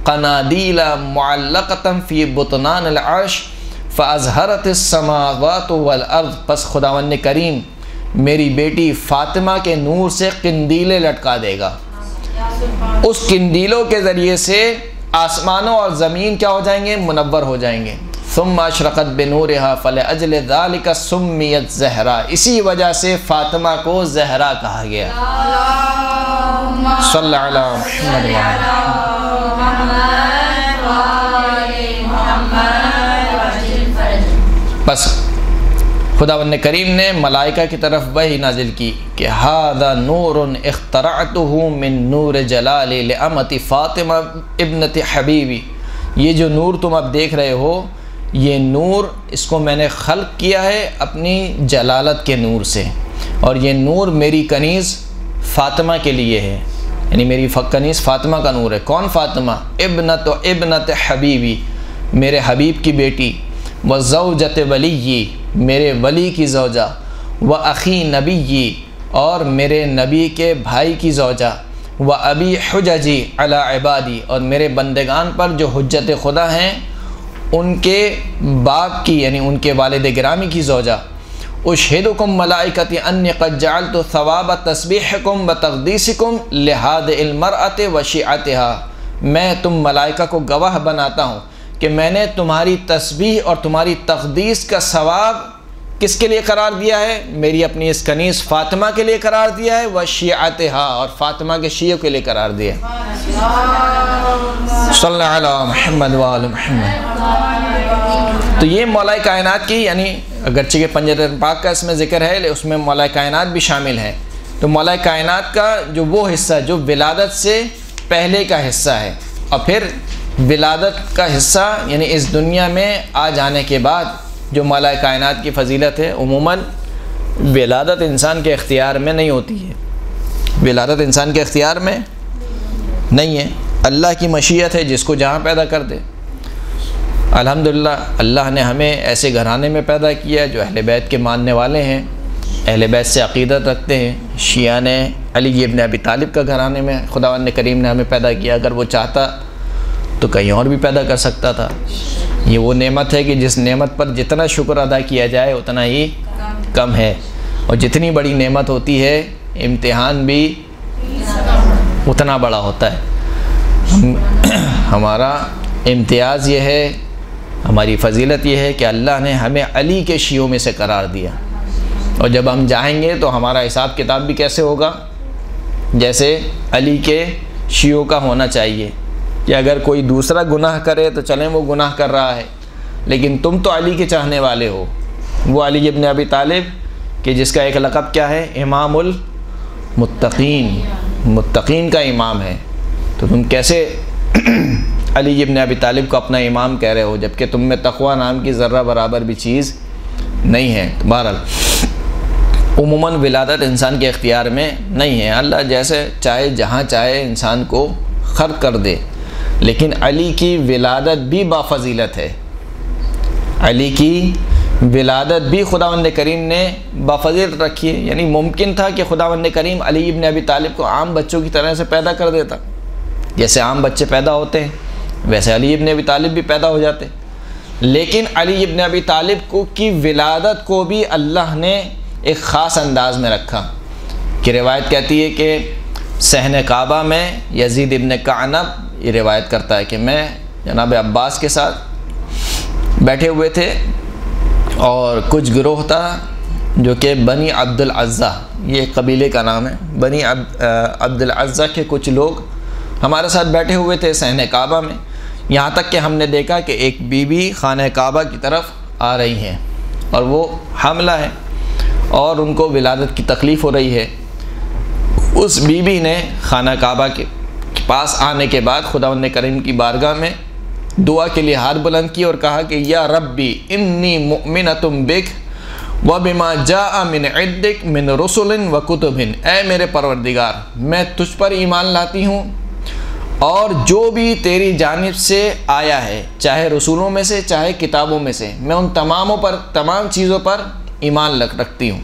قنادیل معلقۃ فی بطنان العرش فَأَزْهَرَتِ السَّمَاوَاتُ وَالْأَرْض، پس خداوند کریم میری بیٹی فاطمہ کے نور سے قندیلیں لٹکا دے گا، اس قندیلوں کے ذریعے سے آسمانوں اور زمین کیا ہو جائیں گے؟ منور ہو جائیں گے۔ ثم اشرقت بنورها فلأجل ذلك سمیت زہرا، اسی وجہ سے فاطمہ کو زہرا کہا گیا۔ صلی اللہ علیہ وسلم۔ بس خداوند کریم نے ملائکہ کی طرف وحی نازل کی کہ ھذا نور اخترعته من نور جلالی لامۃ فاطمہ ابنت حبیبی، یہ جو نور تم اب دیکھ رہے ہو، یہ نور اس کو میں نے خلق کیا ہے اپنی جلالت کے نور سے، اور یہ نور میری کنیز فاطمہ کے لیے ہے، یعنی میری کنیز فاطمہ کا نور ہے۔ کون فاطمہ؟ ابنت حبیبی، میرے حبیب کی بیٹی، وزوجت ولی، میرے ولی کی زوجہ، واخی نبی، اور میرے نبی کے بھائی کی زوجہ، وابی حججی علی عبادی، اور میرے بندگان پر جو حجت خدا ہیں ان کے باپ کی، یعنی ان کے والد گرامی کی زوجہ، اشہدکم ملائکتی انی قد جعلت ثواب تسبیحکم و تقدیسکم لہذا المرأۃ و شیعتها، میں تم ملائکہ کو گواہ بناتا ہوں کہ میں نے تمہاری تسبیح اور تمہاری تقدیس کا ثواب کس کے لیے قرار دیا ہے؟ میری اپنی اس کنیز فاطمہ کے لیے قرار دیا ہے، و شیعتها، اور فاطمہ کے شیعوں کے لیے قرار دیا ہے۔ صلی اللہ علیہ محمد وآل محمد۔ تو یہ مولا کائنات کی، یعنی اگرچہ کہ پنجرۃ پاک کا اس میں ذکر ہے، اس میں مولا کائنات بھی شامل ہے۔ تو مولا کائنات کا جو وہ حصہ جو ولادت سے پہلے کا حصہ ہے، اور پھر ولادت کا حصہ یعنی اس دنیا میں آ جانے کے بعد جو مولا کائنات کی فضیلت ہے، عموماً ولادت انسان کے اختیار میں نہیں ہوتی ہے، ولادت انسان کے اختیار میں نہیں ہے، اللہ کی مشیت ہے جس کو جہاں پیدا کر دے۔ الحمدللہ اللہ نے ہمیں ایسے گھرانے میں پیدا کیا جو اہل بیت کے ماننے والے ہیں، اہل بیت سے عقیدت رکھتے ہیں۔ شیعہ نے علی ابن ابی طالب کا گھرانے میں خداوند کریم نے ہمیں پیدا کیا، اگر وہ چاہتا تو کہیں اور بھی پیدا کر سکتا تھا۔ یہ وہ نعمت ہے کہ جس نعمت پر جتنا شکر ادا کیا جائے اتنا ہی کم ہے، اور جتنی بڑی نعمت ہوتی ہے امتحان بھی اتنا بڑا ہوتا ہے۔ ہمارا امتیاز یہ ہے، ہماری فضیلت یہ ہے کہ اللہ نے ہمیں علی کے شیعوں میں سے قرار دیا، اور جب ہم جائیں گے تو ہمارا حساب کتاب بھی کیسے ہوگا؟ جیسے علی کے شیعوں کا ہونا چاہیے کہ اگر کوئی دوسرا گناہ کرے تو چلیں وہ گناہ کر رہا ہے، لیکن تم تو علی کے چاہنے والے ہو، وہ علی ابن ابی طالب کہ جس کا ایک لقب کیا ہے؟ امام المتقین، متقین کا امام ہے، تو تم کیسے علی ابن ابی طالب کو اپنا امام کہہ رہے ہو جبکہ تم میں تقوی نام کی ذرہ برابر بھی چیز نہیں ہے؟ بہرحال عموماً ولادت انسان کے اختیار میں نہیں ہے، اللہ جیسے چاہے جہاں چاہے انسان کو خلق کر دے، لیکن علی کی ولادت بھی بافضیلت ہے، علی کی ولادت بھی خداوند کریم نے بافضیلت رکھی ہے۔ یعنی ممکن تھا کہ خداوند کریم علی ابن ابی طالب کو عام بچوں کی طرح سے پیدا کر دیتا، جیسے عام بچے پیدا ہوتے ہیں ویسے علی ابن ابی طالب بھی پیدا ہو جاتے، لیکن علی ابن ابی طالب کو کی ولادت کو بھی اللہ نے ایک خاص انداز میں رکھا کہ روایت کہتی ہے کہ صحن کعبہ میں یزید ابن کعنب یہ روایت کرتا ہے کہ میں جناب عباس کے ساتھ بیٹھے ہوئے تھے، اور کچھ گروہ تھا جو کہ بنی عبد العزہ، یہ قبیلے کا نام ہے، بنی عبد العزہ کے کچھ لوگ ہمارے ساتھ بیٹھے ہوئے تھے صحن کعبہ میں، یہاں تک کہ ہم نے دیکھا کہ ایک بی بی خانہ کعبہ کی طرف آ رہی ہیں اور وہ حاملہ ہے اور ان کو ولادت کی تکلیف ہو رہی ہے۔ اس بی بی نے خانہ کعبہ کے پاس آنے کے بعد خداوند کریم کی بارگاہ میں دعا کے لیے ہاتھ بلند کی اور کہا کہ یا ربی انی مؤمنۃ بک وبما جاء من عندک من رسل وکتب، اے میرے پروردگار میں تجھ پر ایمان لاتی ہوں اور جو بھی تیری جانب سے آیا ہے چاہے رسولوں میں سے چاہے کتابوں میں سے، میں ان تمام چیزوں پر ایمان رکھتی ہوں۔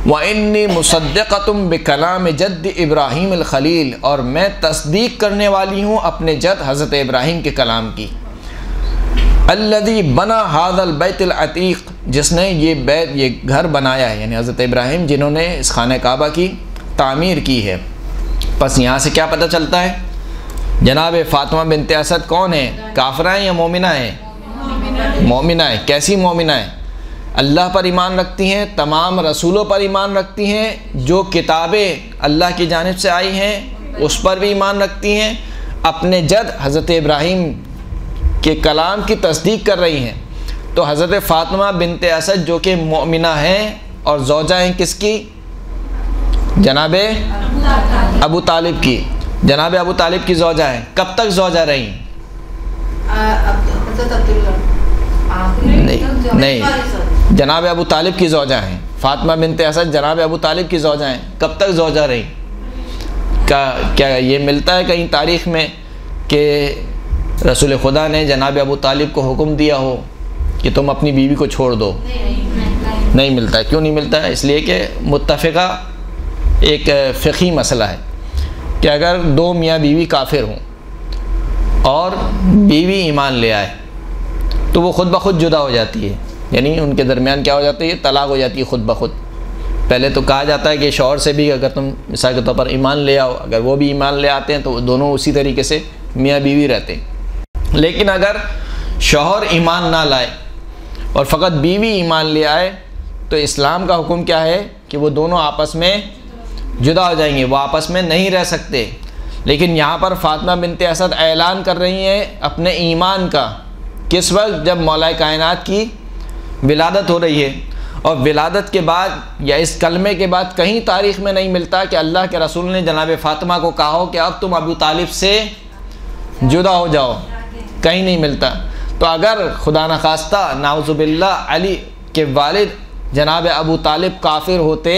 وَإِنِّي مُصَدِّقَةٌ بِكَلَامِ جَدِّ ابراہیم الخلیل، اور میں تصدیق کرنے والی ہوں اپنے جد حضرت ابراہیم کے کلام کی۔ الَّذِي بَنَا هَذَا الْبَيْتِ الْعَتِيقِ، جس نے یہ گھر بنایا ہے، یعنی حضرت ابراہیم جنہوں نے اس خانہ کعبہ کی تعمیر کی ہے۔ پس یہاں سے کیا پتہ چلتا ہے؟ جناب فاطمہ بنت اسد کون ہے؟ کافرہ ہیں یا مومنہ ہیں؟ مومنہ ہیں۔ کیسی مومنہ ہیں؟ اللہ پر ایمان رکھتی ہیں، تمام رسولوں پر ایمان رکھتی ہیں، جو کتابیں اللہ کی جانب سے آئی ہیں اس پر بھی ایمان رکھتی ہیں، اپنے جد حضرت ابراہیم کے کلام کی تصدیق کر رہی ہیں۔ تو حضرت فاطمہ بنت اسد جو کہ مومنہ ہیں اور زوجہ ہیں کس کی؟ جناب ابو طالب کی، جناب ابو طالب کی زوجہ ہیں۔ کب تک زوجہ رہیں؟ نہیں، جناب ابو طالب کی زوجہ ہیں۔ فاطمہ بنت اسد جناب ابو طالب کی زوجہ ہیں۔ کب تک زوجہ رہیں؟ کیا یہ ملتا ہے کہیں تاریخ میں کہ رسول خدا نے جناب ابو طالب کو حکم دیا ہو کہ تم اپنی بیوی کو چھوڑ دو؟ نہیں ملتا ہے۔ کیوں نہیں ملتا ہے؟ اس لیے کہ متفقہ ایک فقہی مسئلہ ہے کہ اگر دو میاں بیوی کافر ہوں اور بیوی ایمان لے آئے تو وہ خود بخود جدا ہو جاتی ہے، یعنی ان کے درمیان کیا ہو جاتا ہے؟ یہ طلاق ہو جاتی ہے خود بخود۔ پہلے تو کہا جاتا ہے کہ شوہر سے بھی اگر تم مثال کے طور پر ایمان لے آؤ، اگر وہ بھی ایمان لے آتے ہیں تو دونوں اسی طریقے سے میاں بیوی رہتے ہیں۔ لیکن اگر شوہر ایمان نہ لائے اور فقط بیوی ایمان لے آئے تو اسلام کا حکم کیا ہے کہ وہ دونوں آپس میں جدا ہو جائیں گے، وہ آپس میں نہیں رہ سکتے۔ لیکن یہاں پر فاطمہ بنت اسد اعلان کر رہی ہیں اپنے ایمان کا، کس وقت؟ جب مولا کائنات کی ولادت ہو رہی ہے، اور ولادت کے بعد یا اس کلمے کے بعد کہیں تاریخ میں نہیں ملتا کہ اللہ کے رسول نے جناب فاطمہ کو کہا ہو کہ اب تم ابو طالب سے جدا ہو جاؤ، کہیں نہیں ملتا۔ تو اگر خدا نخواستہ نعوذ باللہ علی کے والد جناب ابو طالب کافر ہوتے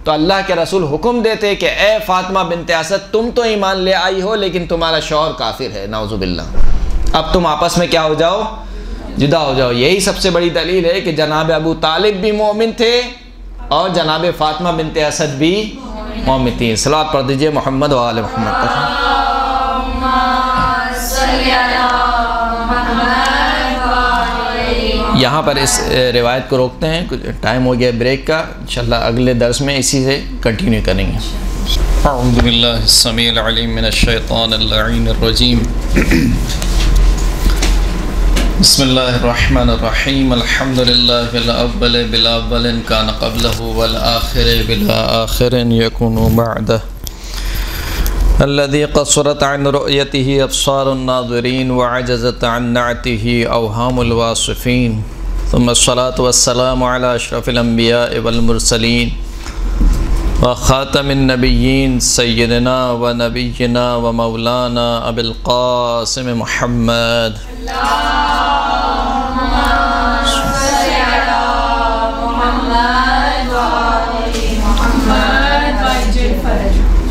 تو اللہ کے رسول حکم دیتے کہ اے فاطمہ بنت اسد تم تو ایمان لے آئی ہو لیکن تمہارا شوہر کافر ہے، نعوذ باللہ، اب تم آپس میں کیا ہو جاؤ؟ جدا ہو جاؤ۔ یہی سب سے بڑی دلیل ہے کہ جناب ابو طالب بھی مومن تھے اور جناب فاطمہ بنت اسد بھی مومن تھی۔ صلوات پڑھ دیجئے محمد و آل محمد پر۔ یہاں پر اس روایت کو روکتے ہیں، کچھ ٹائم ہو گیا بریک کا، انشاءاللہ اگلے درس میں اسی سے کنٹینیو کریں گے۔ اعوذ باللہ السمیع العلیم من الشیطان اللعین الرجیم، بسم اللہ الرحمن الرحیم، الحمد للہ الاول بالاول کان قبلہ والآخر بالآخر یکون بعدہ، الذي قصرت عن رؤيته أبصار الناظرين وعجزت عن نعته أوهام الواصفين، ثم الصلاة والسلام على أشرف الأنبياء والمرسلين وخاتم النبيين سيدنا ونبينا ومولانا أبي القاسم محمد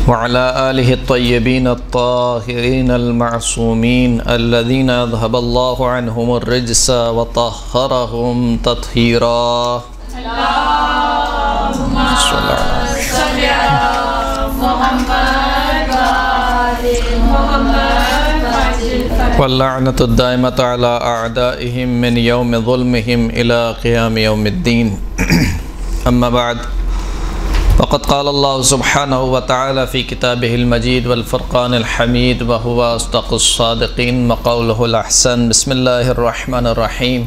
وعلى آله الطيبين الطاهرين المعصومين الذين أذهب الله عنهم الرجس وطهرهم تطهيرا، اللهم صل على محمد وآل محمد، واللعنة الدائمة على أعدائهم من يوم ظلمهم إلى قيام يوم الدين، أما بعد، وقد قال الله سبحانه وتعالى في كتابه المجيد والفرقان الحميد وهو أصدق الصادقين وقوله الأحسن، بسم الله الرحمن الرحيم،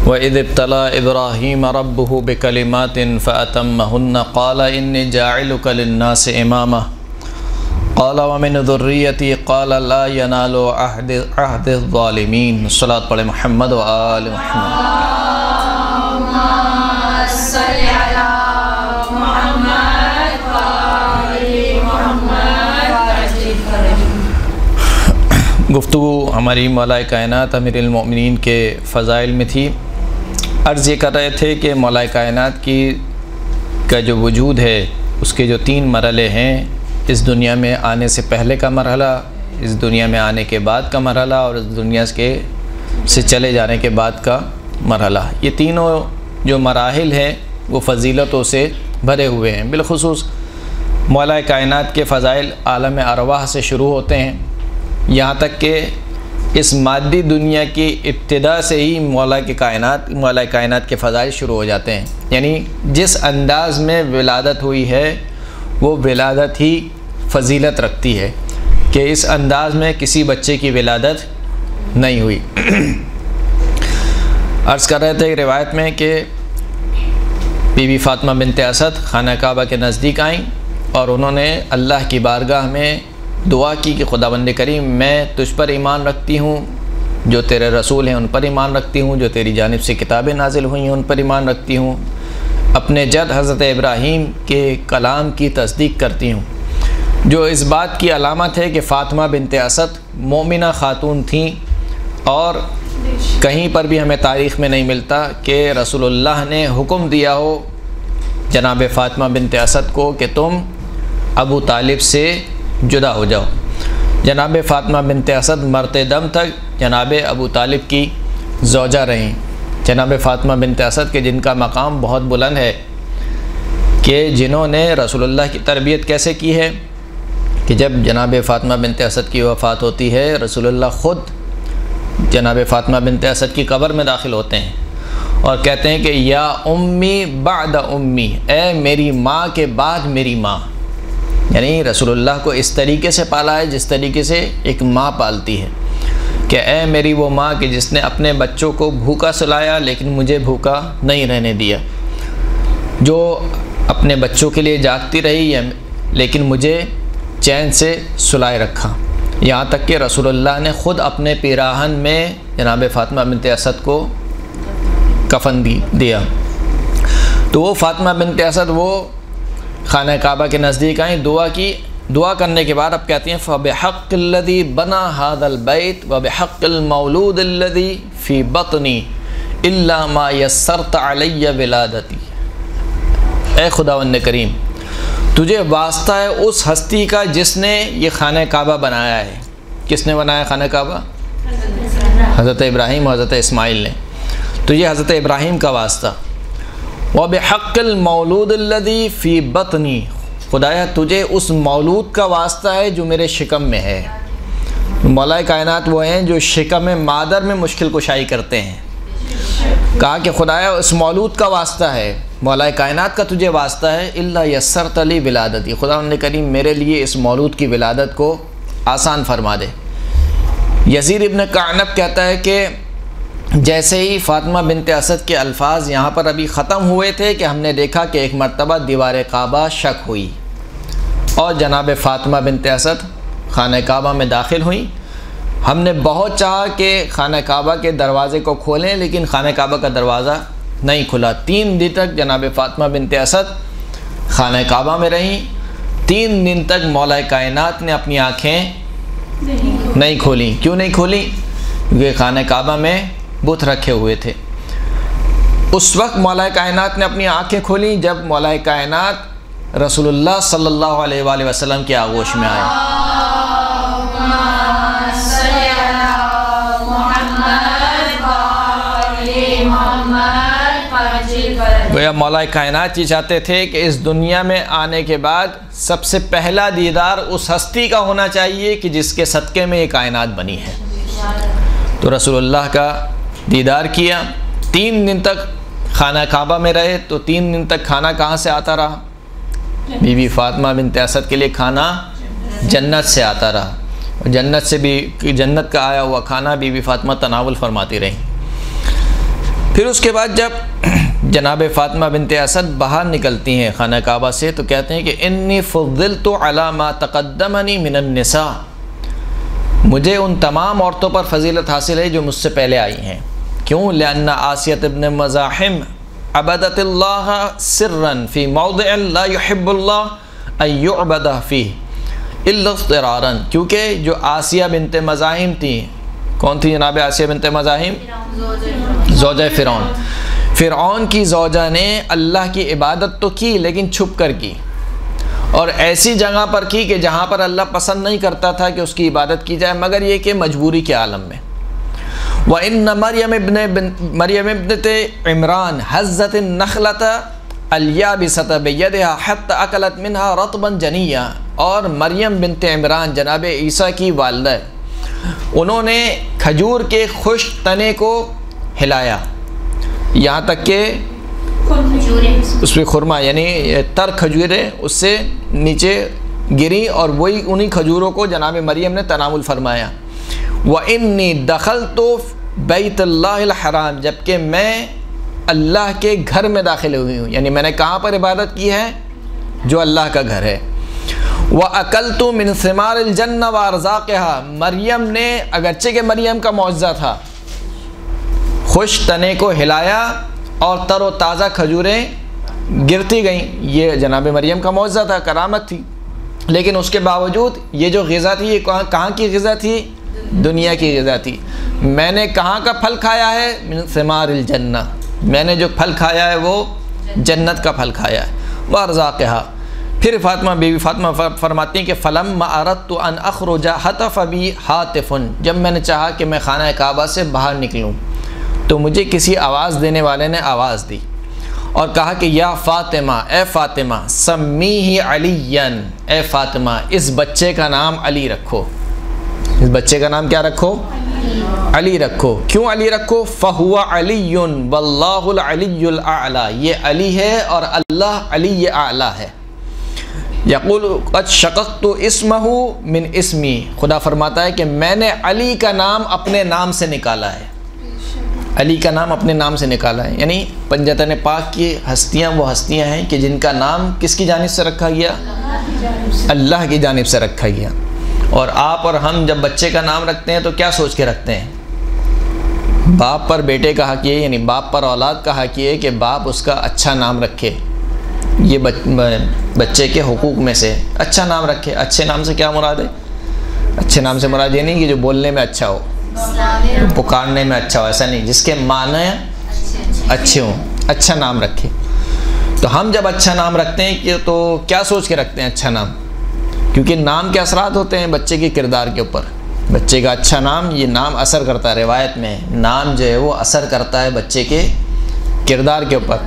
وإذ ابتلى إبراهيم ربه بكلمات فأتمهن قال إني جاعلك للناس إماما قال ومن ذريتي قال لا ينال عهد الظالمين۔ صلاة پڑھے محمد و آل محمد۔ گفتگو ہماری مولا کائنات امیر المؤمنین کے فضائل میں تھی۔ عرض یہ کر رہے تھے کہ مولا کائنات کا جو وجود ہے اس کے جو 3 مرحلے ہیں، اس دنیا میں آنے سے پہلے کا مرحلہ، اس دنیا میں آنے کے بعد کا مرحلہ اور اس دنیا سے چلے جانے کے بعد کا مرحلہ، یہ تینوں جو مراحل ہیں وہ فضیلتوں سے بھرے ہوئے ہیں۔ بالخصوص مولا کائنات کے فضائل عالم ارواح سے شروع ہوتے ہیں، یہاں تک کہ اس مادی دنیا کی ابتدا سے ہی مولا کائنات کے فضائل شروع ہو جاتے ہیں۔ یعنی جس انداز میں ولادت ہوئی ہے وہ ولادت ہی فضیلت رکھتی ہے کہ اس انداز میں کسی بچے کی ولادت نہیں ہوئی۔ عرض کر رہے تھے روایت میں کہ بی بی فاطمہ بنت اسد خانہ کعبہ کے نزدیک آئیں اور انہوں نے اللہ کی بارگاہ میں دعا کی کہ خداوند کریم میں تجھ پر ایمان رکھتی ہوں، جو تیرے رسول ہیں ان پر ایمان رکھتی ہوں، جو تیری جانب سے کتابیں نازل ہوئی ہیں ان پر ایمان رکھتی ہوں، اپنے جد حضرت ابراہیم کے کلام کی تصدیق کرتی ہوں، جو اس بات کی علامت ہے کہ فاطمہ بنت اسد مومنہ خاتون تھیں، اور کہیں پر بھی ہمیں تاریخ میں نہیں ملتا کہ رسول اللہ نے حکم دیا ہو جناب فاطمہ بنت اسد کو کہ تم ابو طالب سے جدا ہو جاؤ۔ جناب فاطمہ بنت اسد مرتے دم تک جناب ابو طالب کی زوجہ رہیں۔ جناب فاطمہ بنت اسد کے جن کا مقام بہت بلند ہے، کہ جنہوں نے رسول اللہ کی تربیت کیسے کی ہے کہ جب جناب فاطمہ بنت اسد کی وفات ہوتی ہے، رسول اللہ خود جناب فاطمہ بنت اسد کی قبر میں داخل ہوتے ہیں اور کہتے ہیں کہ یا امی بعد امی، اے میری ماں کے بعد میری ماں، یعنی رسول اللہ کو اس طریقے سے پالا ہے جس طریقے سے ایک ماں پالتی ہے، کہ اے میری وہ ماں کہ جس نے اپنے بچوں کو بھوکا سلایا لیکن مجھے بھوکا نہیں رہنے دیا، جو اپنے بچوں کے لیے جاگتی رہی ہے لیکن مجھے چین سے سلائے رکھا، یہاں تک کہ رسول اللہ نے خود اپنے پیراہن میں جناب فاطمہ بنت اسد کو کفن دیا۔ تو وہ فاطمہ بنت اسد وہ خانہ کعبہ کے نزدیک آئیں، دعا کرنے کے بعد اب کہتی ہیں فَبِحَقِّ الَّذِي بَنَا هَذَا الْبَيْتِ وَبِحَقِّ الْمَوْلُودِ الَّذِي فِي بَطْنِي إِلَّا مَا يَسَّرْتَ عَلَيَّ وِلَادَتِي، اے خداوند کریم تجھے واسطہ ہے اس ہستی کا جس نے یہ خانہ کعبہ بنایا ہے۔ کس نے بنایا خانہ کعبہ؟ حضرت ابراہیم اور حضرت اسماعیل نے، تو یہ حضرت ابراہیم کا واسطہ۔ وَبِحَقِّ الْمَوْلُودِ الَّذِي فِي بَطْنِي، خدایا تجھے اس مولود کا واسطہ ہے جو میرے شکم میں ہے۔ مولا کائنات وہ ہیں جو شکم مادر میں مشکل کشائی کرتے ہیں، کہا کہ خدایا اس مولود کا واسطہ ہے، مولا کائنات کا تجھے واسطہ ہے، الا یسرت لی ولادتی، خداوند کریم میرے لیے اس مولود کی ولادت کو آسان فرما دے۔ یزید ابن کعنب کہتا ہے کہ جیسے ہی فاطمہ بنت اسد کے الفاظ یہاں پر ابھی ختم ہوئے تھے کہ ہم نے دیکھا کہ ایک مرتبہ دیوار کعبہ شک ہوئی اور جناب فاطمہ بنت اسد خانہ کعبہ میں داخل ہوئیں۔ ہم نے بہت چاہا کہ خانہ کعبہ کے دروازے کو کھولیں لیکن خانہ کعبہ کا دروازہ نہیں کھلا۔ 3 دن تک جناب فاطمہ بنت اسد خانہ کعبہ میں رہیں۔ 3 دن تک مولا کائنات نے اپنی آنکھیں نہیں کھولیں۔ کیوں نہیں کھولیں؟ کیونکہ خانہ کعبہ میں بت رکھے ہوئے تھے۔ اس وقت مولا کائنات نے اپنی آنکھیں کھولیں جب مولا کائنات رسول اللہ صلی اللہ علیہ وآلہ وسلم کے آغوش میں آئے۔ گویا مولا کائنات یہ چاہتے تھے کہ اس دنیا میں آنے کے بعد سب سے پہلا دیدار اس ہستی کا ہونا چاہیے کہ جس کے صدقے میں یہ کائنات بنی ہے۔ تو رسول اللہ کا دیدار کیا، 3 دن تک خانہ کعبہ میں رہے، تو 3 دن تک کھانا کہاں سے آتا رہا؟ بی بی فاطمہ بنت اسد کے لیے کھانا جنت سے آتا رہا، جنت سے بھی جنت کا آیا ہوا کھانا بی بی فاطمہ تناول فرماتی رہیں۔ پھر اس کے بعد جب جناب فاطمہ بنت اسد باہر نکلتی ہیں خانہ کعبہ سے تو کہتے ہیں کہ انی فضلت علی ما تقدمنی من النساء، مجھے ان تمام عورتوں پر فضیلت حاصل ہے جو مجھ سے پہلے آئی ہیں۔ کیوں؟ لأن آسیۃ ابن مزاحم عبدت اللہ سرا فی موضع لا يحب اللہ ان یعبد فیہ الا اضطرارا، کیونکہ جو آسیہ بنت مزاحم تھی، کون تھی جناب آسیہ بنت مزاحم؟ زوجہ فرعون کی زوجہ نے اللہ کی عبادت تو کی لیکن چھپ کر کی، اور ایسی جگہ پر کی کہ جہاں پر اللہ پسند نہیں کرتا تھا کہ اس کی عبادت کی جائے، مگر یہ کہ مجبوری کے عالم میں۔ وَإِنَّ مریم ابنت عمران حزت النخلۃ اليابسۃ بِیدہا حتی اکلت منہا رطبا جنیا، اور مریم بنت عمران جناب عیسیٰ کی والدہ، انہوں نے کھجور کے خشک تنے کو ہلایا یہاں تک کہ اس پہ خرما یعنی تر کھجوریں اس سے نیچے گری، اور وہی انہی کھجوروں کو جناب مریم نے تناول فرمایا۔ وَإِنِّي دَخَلْتُ بَيْتَ اللَّهِ الْحَرَامِ، جبکہ میں اللہ کے گھر میں داخل ہوئی ہوں، یعنی میں نے کہاں پر عبادت کی ہے؟ جو اللہ کا گھر ہے۔ وَأَكَلْتُ مِنْ ثِمَارِ الْجَنَّةِ وَأَرْزَاقِهَا، مریم نے اگرچہ کہ مریم کا معجزہ تھا، خشک تنے کو ہلایا اور تر و تازہ کھجوریں گرتی گئیں، یہ جناب مریم کا معجزہ تھا، کرامت تھی، لیکن اس کے باوجود یہ جو غذا تھی یہ کہاں کی غذا تھی؟ دنیا کی غذا تھی۔ میں نے کہاں کا پھل کھایا ہے؟ من ثمار الجنہ، میں نے جو پھل کھایا ہے وہ جنت کا پھل کھایا ہے۔ وَأَرْزَاقِهَا، پھر فاطمہ بی بی فاطمہ فرماتی ہیں کہ فَلَمَّا أَرَدْتُ أَنْ أَخْرُجَ حَتَفَ بِي حَاتِفٌ، جب میں نے چاہا کہ میں خانہ کعبہ سے باہر نکلوں تو مجھے کسی آواز دینے والے نے آواز دی اور کہا کہ یا فاطمہ، اے فاطمہ، سمیہ علیًا، اے فاطمہ اس بچے کا نام علی رکھو۔ اس بچے کا نام کیا رکھو؟ علی رکھو. کیوں علی رکھو؟ فَهُوَ عَلِيٌّ وَاللَّهُ الْعَلِيُّ الْأَعْلَى، یہ علی ہے اور اللہ علی اعلیٰ ہے. یقول قد شققت اسمہ من اسمی، خدا فرماتا ہے کہ میں نے علی کا نام اپنے نام سے نکالا ہے. علی کا نام اپنے نام سے نکالا ہے، یعنی پنجتن پاک کی ہستیاں وہ ہستیاں ہیں کہ جن کا نام کس کی جانب سے رکھا گیا؟ اللہ کی جانب سے رکھا گیا. اور آپ اور ہم جب بچے کا نام رکھتے ہیں تو کیا سوچ کے رکھتے ہیں؟ باپ پر بیٹے کا حق یہ، یعنی باپ پر اولاد کا حق یہ کہ باپ اس کا اچھا نام رکھے. یہ بچے کے حقوق میں سے اچھا نام رکھے. اچھے نام سے کیا مراد ہے؟ اچھے نام سے مراد یہ نہیں کہ جو بولنے میں اچھا ہو، پکارنے میں اچھا ہو، ایسا نہیں، جس کے معنی اچھے ہوں، اچھا نام رکھے. تو ہم جب اچھا نام رکھتے ہیں کہ تو کیا سوچ کے رکھتے ہیں اچھا نام؟ کیونکہ نام کے اثرات ہوتے ہیں بچے کے کردار کے اوپر. بچے کا اچھا نام، یہ نام اثر کرتا ہے. روایت میں نام جو ہے وہ اثر کرتا ہے بچے کے کردار کے اوپر.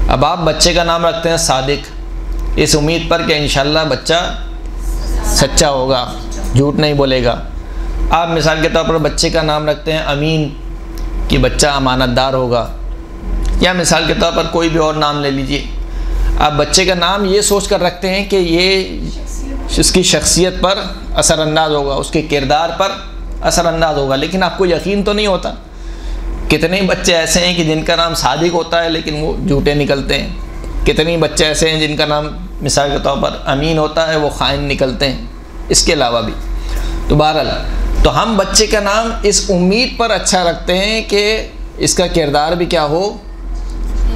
اب آپ بچے کا نام رکھتے ہیں صادق، اس امید پر کہ انشاءاللہ بچہ سچا ہوگا، جھوٹ نہیں بولے گا. آپ مثال کے طور پر بچے کا نام رکھتے ہیں امین، کہ بچہ امانت دار ہوگا. یا مثال کے طور پر کوئی بھی اور نام لے لیجئے. آپ بچے کا نام یہ سوچ کر رکھتے ہیں کہ یہ اس کی شخصیت پر اثر انداز ہوگا، اس کے کردار پر اثر انداز ہوگا. لیکن آپ کو یقین تو نہیں ہوتا. کتنے بچے ایسے ہیں کہ جن کا نام صادق ہوتا ہے لیکن وہ جھوٹے نکلتے ہیں. کتنے بچے ایسے ہیں جن کا نام مثال کے طور پر امین ہوتا ہے، وہ خائن نکلتے ہیں. اس کے علاوہ بھی تو بہرحال تو ہم بچے کا نام اس امید پر اچھا رکھتے ہیں کہ اس کا کردار بھی کیا ہو،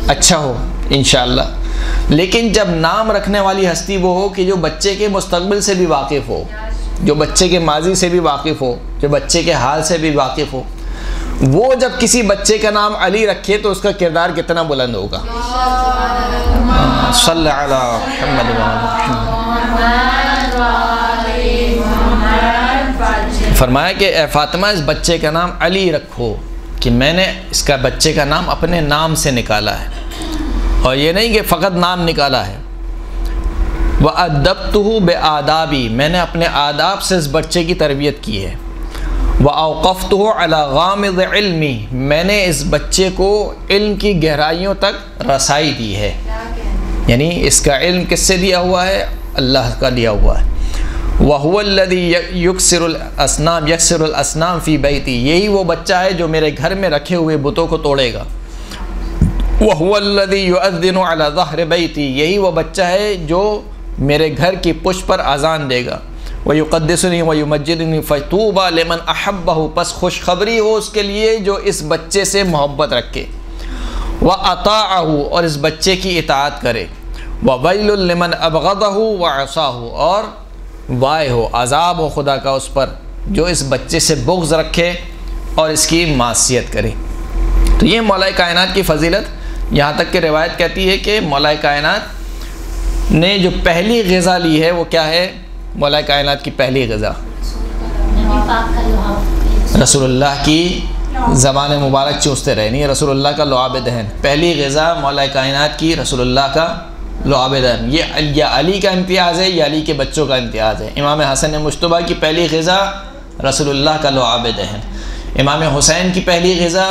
اچھا ہو انشاءاللہ. لیکن جب نام رکھنے والی ہستی وہ ہو کہ جو بچے کے مستقبل سے بھی واقف ہو، جو بچے کے ماضی سے بھی واقف ہو، جو بچے کے حال سے بھی واقف ہو، وہ جب کسی بچے کا نام علی رکھے تو اس کا کردار کتنا بلند ہوگا. صلی علی محمد فرمایا کہ اے فاطمہ اس بچے کا نام علی رکھو، کہ میں نے اس کا بچے کا نام اپنے نام سے نکالا ہے. اور یہ نہیں کہ فقط نام نکالا ہے. وَأَدَّبْتُهُ بِآدَابِ، میں نے اپنے آداب سے اس بچے کی تربیت کی ہے. وَأَوْقَفْتُهُ عَلَى غَامِضِ عِلْمِ، میں نے اس بچے کو علم کی گہرائیوں تک رسائی دی ہے. یعنی اس کا علم کس سے دیا ہوا ہے؟ اللہ کا دیا ہوا ہے. وَهُوَ الَّذِي يَكْسِرُ الْأَصْنَامَ فِي بَيْتِي، یہی وہ بچہ ہے جو میرے گھر میں رکھے ہوئے بتوں کو توڑے گا. وَهُوَ الَّذِي يُؤَذِّنُ عَلَى ظَهْرِ بَيْتِي، یہی وہ بچہ ہے جو میرے گھر کی پشت پر اذان دے گا. وَيُقَدِّسُنِي وَيُمَجِّدُنِي فَطُوبَى لِمَنْ أَحَبَّهُ، پس خوشخبری ہو اس کے لیے جو اس بچے سے محبت رکھے. وَأَطَاعَهُ، اور اس بچے کی اطاعت کرے. وَوَيْلٌ لِمَنْ أَبْغَضَهُ وَعَصَاهُ، اور وائے ہو، عذاب ہو خدا کا اس پر جو اس بچے سے بغض رکھے اور اس کی معصیت کرے. تو یہ مولا کائنات کی فضیلت، یہاں تک کہ روایت کہتی ہے کہ مولا کائنات نے جو پہلی غذا لی ہے وہ کیا ہے؟ مولا کائنات کی پہلی غذا رسول اللہ کی زبان مبارک چوستے رہے، نہیں رسول اللہ کا لعاب دہن. پہلی غذا مولا کائنات کی رسول اللہ کا لعاب دہن. یہ یا علی کا امتیاز ہے یا علی کے بچوں کا امتیاز ہے. امام حسن مجتبیٰ کی پہلی غذا رسول اللہ کا لعاب دہن. امام حسین کی پہلی غذا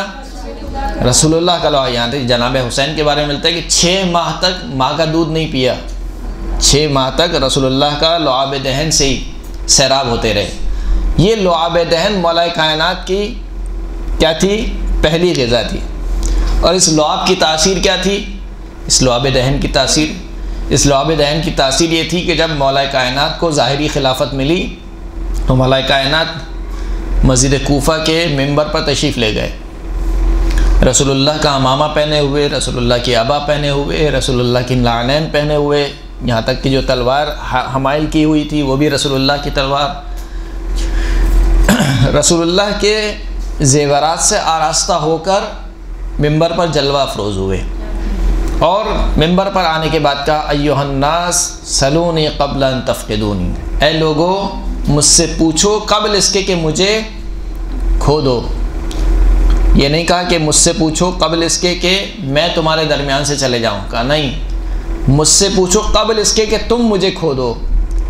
رسول اللہ کا لعاب. یہاں تک جناب حسین کے بارے میں ملتا ہے کہ 6 ماہ تک ماں کا دودھ نہیں پیا. 6 ماہ تک رسول اللہ کا لعاب دہن سے ہی سیراب ہوتے رہے. یہ لعاب دہن مولا کائنات کی کیا تھی؟ پہلی غذا تھی. اور اس لعاب کی تاثیر کیا تھی؟ اس لعاب دہن کی تاثیر یہ تھی کہ جب مولا کائنات کو ظاہری خلافت ملی تو مولا کائنات مسجد کوفہ کے منبر پر تشریف لے گئے. رسول اللہ کا امامہ پہنے ہوئے، رسول اللہ کی عبا پہنے ہوئے، رسول اللہ کی نعلین پہنے ہوئے، یہاں تک کہ جو تلوار حمائل کی ہوئی تھی وہ بھی رسول اللہ کی تلوار. رسول اللہ کے زیورات سے آراستہ ہو کر منبر پر جلوہ افروز ہوئے. اور منبر پر آنے کے بعد کہا ایھا الناس سلونی قبل ان تفقدونی، اے لوگو مجھ سے پوچھو قبل اس کے کہ مجھے کھو دو. یہ نہیں کہا کہ مجھ سے پوچھو قبل اس کے کہ میں تمہارے درمیان سے چلے جاؤں. کہا نہیں، مجھ سے پوچھو قبل اس کے کہ تم مجھے کھو دو.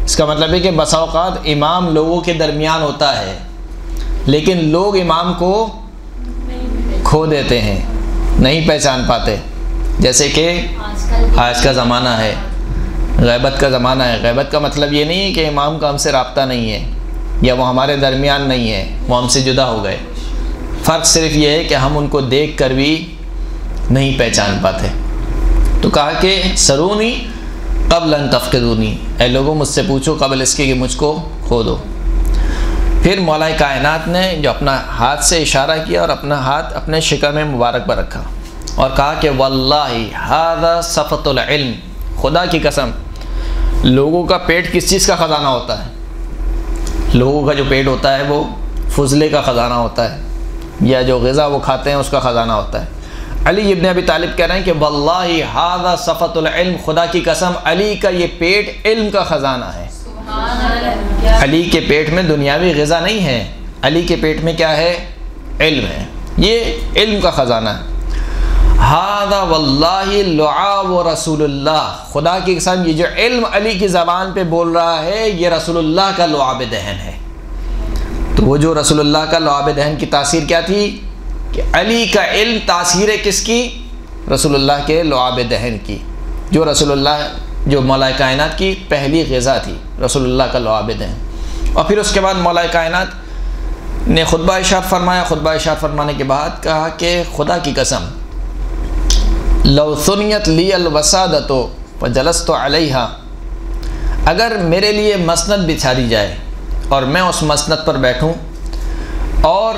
اس کا مطلب ہے کہ بسا اوقات امام لوگوں کے درمیان ہوتا ہے، لیکن لوگ امام کو کھو دیتے ہیں، نہیں پہچان پاتے. جیسے کہ آج کا زمانہ ہے، غیبت کا زمانہ ہے. غیبت کا مطلب یہ نہیں ہے کہ امام کا ہم سے رابطہ نہیں ہے یا وہ ہمارے درمیان نہیں ہے، وہ ہم سے جدا ہو گئے. فرق صرف یہ ہے کہ ہم ان کو دیکھ کر بھی نہیں پہچان پاتے. تو کہا کہ سرونی قبل ان تفقدونی، اے لوگوں مجھ سے پوچھو قبل اس کے کہ مجھ کو کھو دو. پھر مولا کائنات نے جو اپنا ہاتھ سے اشارہ کیا اور اپنا ہاتھ اپنے شکم مبارک پر رکھا اور کہا کہ واللہ ھذا صفۃ العلم، خدا کی قسم لوگوں کا پیٹ کس چیز کا خزانہ ہوتا ہے؟ لوگوں کا جو پیٹ ہوتا ہے وہ فضلے کا خزانہ ہوتا ہے، یا جو غذا وہ کھاتے ہیں اس کا خزانہ ہوتا ہے. علی ابن ابی طالب کہہ رہے ہیں کہ واللہ ھذا صفۃ العلم، خدا کی قسم علی کا یہ پیٹ علم کا خزانہ ہے. علی کے پیٹ میں دنیاوی غذا نہیں ہے، علی کے پیٹ میں کیا ہے؟ علم ہے، یہ علم کا خزانہ ہے. ھذا واللہ لعاب رسول اللہ، خدا کی قسم یہ جو علم علی کی زبان پہ بول رہا ہے یہ رسول اللہ کا لعاب دہن ہے. تو وہ جو رسول اللہ کا لعاب دہن کی تاثیر کیا تھی کہ علی کا علم تاثیر کس کی؟ رسول اللہ کے لعاب دہن کی، جو رسول اللہ جو مولا کائنات کی پہلی غذا تھی، رسول اللہ کا لعاب دہن. اور پھر اس کے بعد مولا کائنات نے خطبہ ارشاد فرمایا. خطبہ ارشاد فرمانے کے بعد کہا کہ خدا کی قسم لو ثنیت لی الوسادۃ فجلست علیہا، اگر میرے لیے مسند بچھا دی جائے اور میں اس مسند پر بیٹھوں اور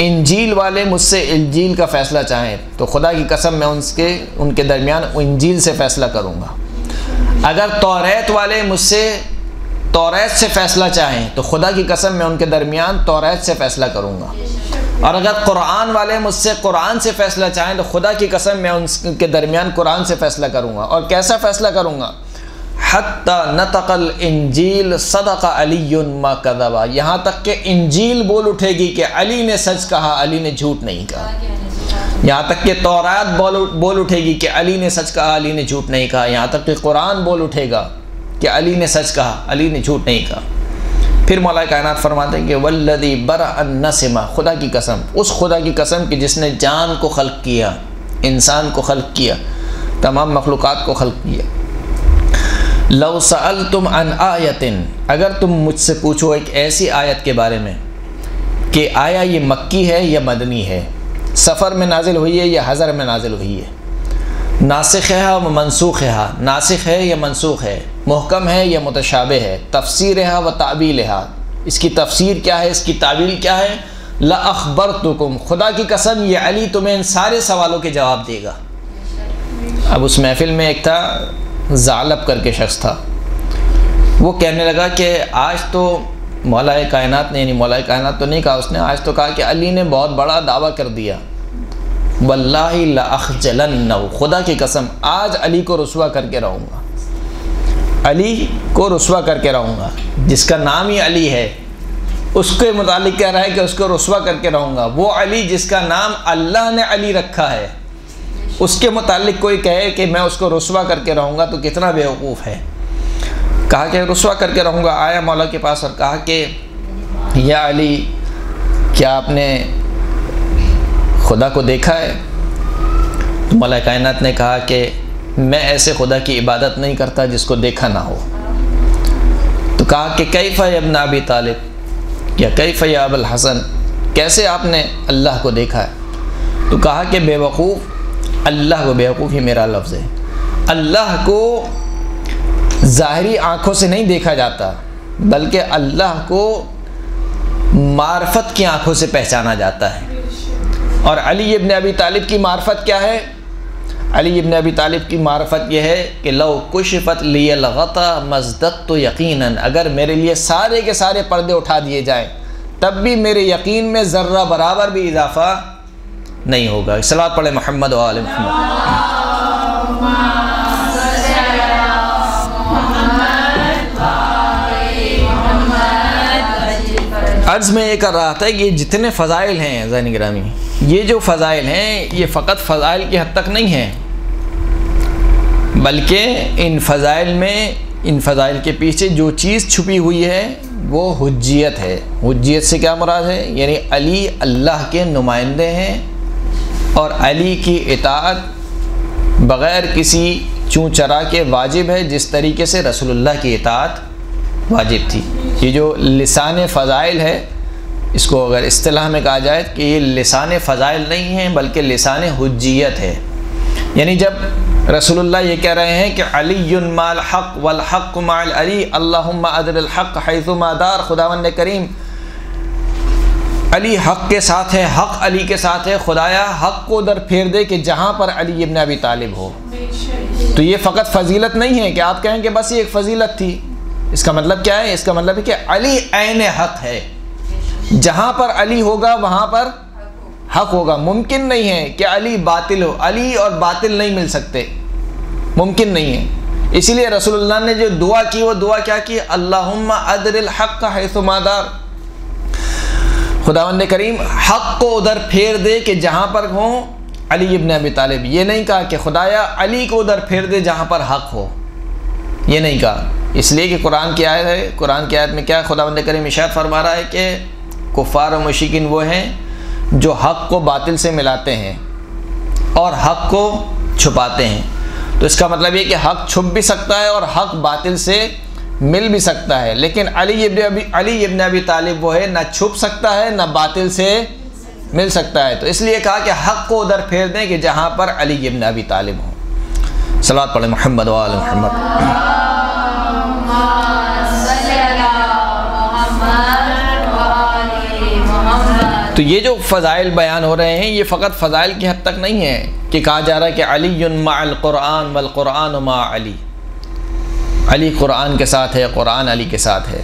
انجیل والے مجھ سے انجیل کا فیصلہ چاہیں تو خدا کی قسم میں ان کے درمیان انجیل سے فیصلہ کروں گا. اگر توریت والے مجھ سے توریت سے فیصلہ چاہیں تو خدا کی قسم میں ان کے درمیان توریت سے فیصلہ کروں گا. اور اگر قرآن والے مجھ سے قرآن سے فیصلہ چاہیں تو خدا کی قسم میں ان کے درمیان قرآن سے فیصلہ کروں گا. اور کیسا فیصلہ کروں گا؟ حتی نطق الانجیل صدق علی ما کذبا، یہاں تک کہ انجیل بول اٹھے گی کہ علی نے سچ کہا، علی نے جھوٹ نہیں کہا. یہاں تک کہ تورات بول اٹھے گی کہ علی نے سچ کہا، علی نے جھوٹ نہیں کہا. یہاں تک کہ قرآن بول اٹھے گا کہ علی نے سچ کہا، علی نے جھوٹ نہیں کہا. پھر مولا کائنات فرماتے ہیں کہ والذی برأ النسمہ، خدا کی قسم، اس خدا کی قسم کہ جس نے جان کو خلق کیا، انسان کو خلق کیا، تمام مخلوقات کو خلق کیا. لو سألتم عن آیت، اگر تم مجھ سے پوچھو ایک ایسی آیت کے بارے میں کہ آیا یہ مکی ہے یا مدنی ہے، سفر میں نازل ہوئی ہے یا حضر میں نازل ہوئی ہے، ناسخ ہے و منسوخ ہے، ناسخ ہے یا منسوخ ہے، محکم ہے یا متشابہ ہے، تفسیر ہے و تعبیل ہے، اس کی تفسیر کیا ہے، اس کی تعبیل کیا ہے. لأخبرتکم، خدا کی قسم یہ علی تمہیں ان سارے سوالوں کے جواب دے گا. اب اس محفل میں ایک تھا ثعلب کر کے شخص تھا، وہ کہنے لگا کہ آج تو مولا کائنات نے، یعنی مولا کائنات تو نہیں کہا اس نے، آج تو کہا کہ علی نے بہت بڑا دعویٰ کر دیا. واللہ لأخجلنہ، خدا کی قسم آج علی کو رسوا کر کے رہوں گا، علی کو رسوا کر کے رہوں گا. جس کا نام ہی علی ہے اس کے متعلق کہہ رہا ہے کہ اس کو رسوا کر کے رہوں گا. وہ علی جس کا نام اللہ نے علی رکھا ہے اس کے متعلق کوئی کہے کہ میں اس کو رسوا کر کے رہوں گا تو کتنا بیوقوف ہے. کہا کہ رسوا کر کے رہوں گا. آیا مولا کے پاس اور کہا کہ یا علی کیا آپ نے خدا کو دیکھا ہے؟ تو مولا کائنات نے کہا کہ میں ایسے خدا کی عبادت نہیں کرتا جس کو دیکھا نہ ہو. تو کہا کہ کیف یا ابن ابی طالب یا کیف یا ابو الحسن، کیسے آپ نے اللہ کو دیکھا ہے؟ تو کہا کہ بے وقوف، اللہ کو، بے وقوف ہی میرا لفظ ہے، اللہ کو ظاہری آنکھوں سے نہیں دیکھا جاتا بلکہ اللہ کو معرفت کی آنکھوں سے پہچانا جاتا ہے. اور علی ابن ابی طالب کی معرفت کیا ہے؟ علی ابن ابی طالب کی معرفت یہ ہے کہ لو کشفت لی الغطا مزددت یقیناً، اگر میرے لیے سارے کے سارے پردے اٹھا دیے جائیں تب بھی میرے یقین میں ذرہ برابر بھی اضافہ نہیں ہوگا. صلوات پڑھیں محمد و آل محمد. عرض میں یہ کر رہا تھا کہ یہ جتنے فضائل ہیں ذہن گرامی، یہ جو فضائل ہیں یہ فقط فضائل کی حد تک نہیں ہیں بلکہ ان فضائل میں، ان فضائل کے پیچھے جو چیز چھپی ہوئی ہے وہ حجیت ہے۔ حجیت سے کیا مراد ہے؟ یعنی علی اللہ کے نمائندے ہیں اور علی کی اطاعت بغیر کسی چوں چرا کے واجب ہے، جس طریقے سے رسول اللہ کی اطاعت واجب تھی۔ یہ جو لسان فضائل ہے، اس کو اگر اصطلاح میں کہا جائے کہ یہ لسان فضائل نہیں ہے بلکہ لسان حجیت ہے۔ یعنی جب رسول اللہ یہ کہہ رہے ہیں کہ علی مع الحق والحق مع العلی اللہم ادر الحق حیث ما دار، خداوند کریم علی حق کے ساتھ ہے، حق علی کے ساتھ ہے، خدایا حق کو ادھر پھیر دے کہ جہاں پر علی ابن ابی طالب ہو۔ تو یہ فقط فضیلت نہیں ہے کہ آپ کہیں کہ بس یہ ایک فضیلت تھی۔ اس کا مطلب کیا ہے؟ اس کا مطلب ہے کہ علی عین حق ہے، جہاں پر علی ہوگا وہاں پر حق ہوگا۔ ممکن نہیں ہے کہ علی باطل ہو، علی اور باطل نہیں مل سکتے، ممکن نہیں ہے۔ اسی لیے رسول اللہ نے جو دعا کی وہ دعا کیا کی؟ اللہم ادر الحق حیث ما دار، خداوند کریم حق کو ادھر پھیر دے کہ جہاں پر ہوں علی ابن ابی طالب۔ یہ نہیں کہا کہ خدایا علی کو ادھر پھیر دے جہاں پر حق ہو، یہ نہیں کہا، اس لیے کہ قرآن کی آیت ہے۔ قرآن کی آیت میں کیا خداوند کریم ارشاد فرما رہا ہے کہ کفار و مشرکین وہ ہیں جو حق کو باطل سے ملاتے ہیں اور حق کو چھپاتے ہیں۔ تو اس کا مطلب یہ کہ حق چھپ بھی سکتا ہے اور حق باطل سے مل بھی سکتا ہے، لیکن علی ابن ابی طالب وہ ہے نہ چھپ سکتا ہے نہ باطل سے مل سکتا ہے۔ تو اس لیے کہا کہ حق کو ادھر پھیر دیں کہ جہاں پر علی ابن ابی طالب ہوں۔ صلوات پڑھیں محمد و آل محمد۔ تو یہ جو فضائل بیان ہو رہے ہیں یہ فقط فضائل کی حد تک نہیں ہے کہ کہا جا رہا ہے کہ علی مع القرآن والقرآن مع علی، علی قرآن کے ساتھ ہے، قرآن علی کے ساتھ ہے۔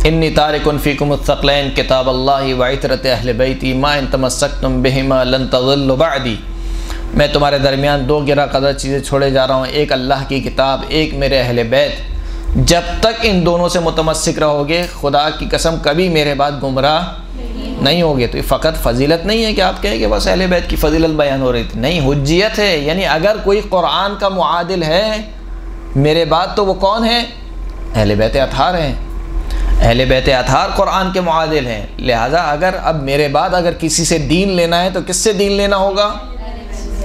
انی تارک فیکم الثقلین کتاب اللہ وعطرۃ اہل بیتی ما ان تمسکتم بہما لن تضلوا بعدی، میں تمہارے درمیان دو گرہ قدر چیزیں چھوڑے جا رہا ہوں، ایک اللہ کی کتاب، ایک میرے اہل بیت، جب تک ان دونوں سے متمسک رہو گے خدا کی قسم کبھی میرے بعد گمراہ نہیں ہوگے۔ تو یہ فقط فضیلت نہیں ہے کہ آپ کہیں کہ بس اہل بیت کی فضیلت بیان ہو رہی تھی، نہیں، حجیت ہے۔ یعنی اگر کوئی قرآن کا معادل ہے میرے بعد تو وہ کون ہے؟ اہل بیت اطہار ہیں۔ اہل بیت اطہار قرآن کے معادل ہیں، لہٰذا اگر اب میرے بعد اگر کسی سے دین لینا ہے تو کس سے دین لینا ہوگا؟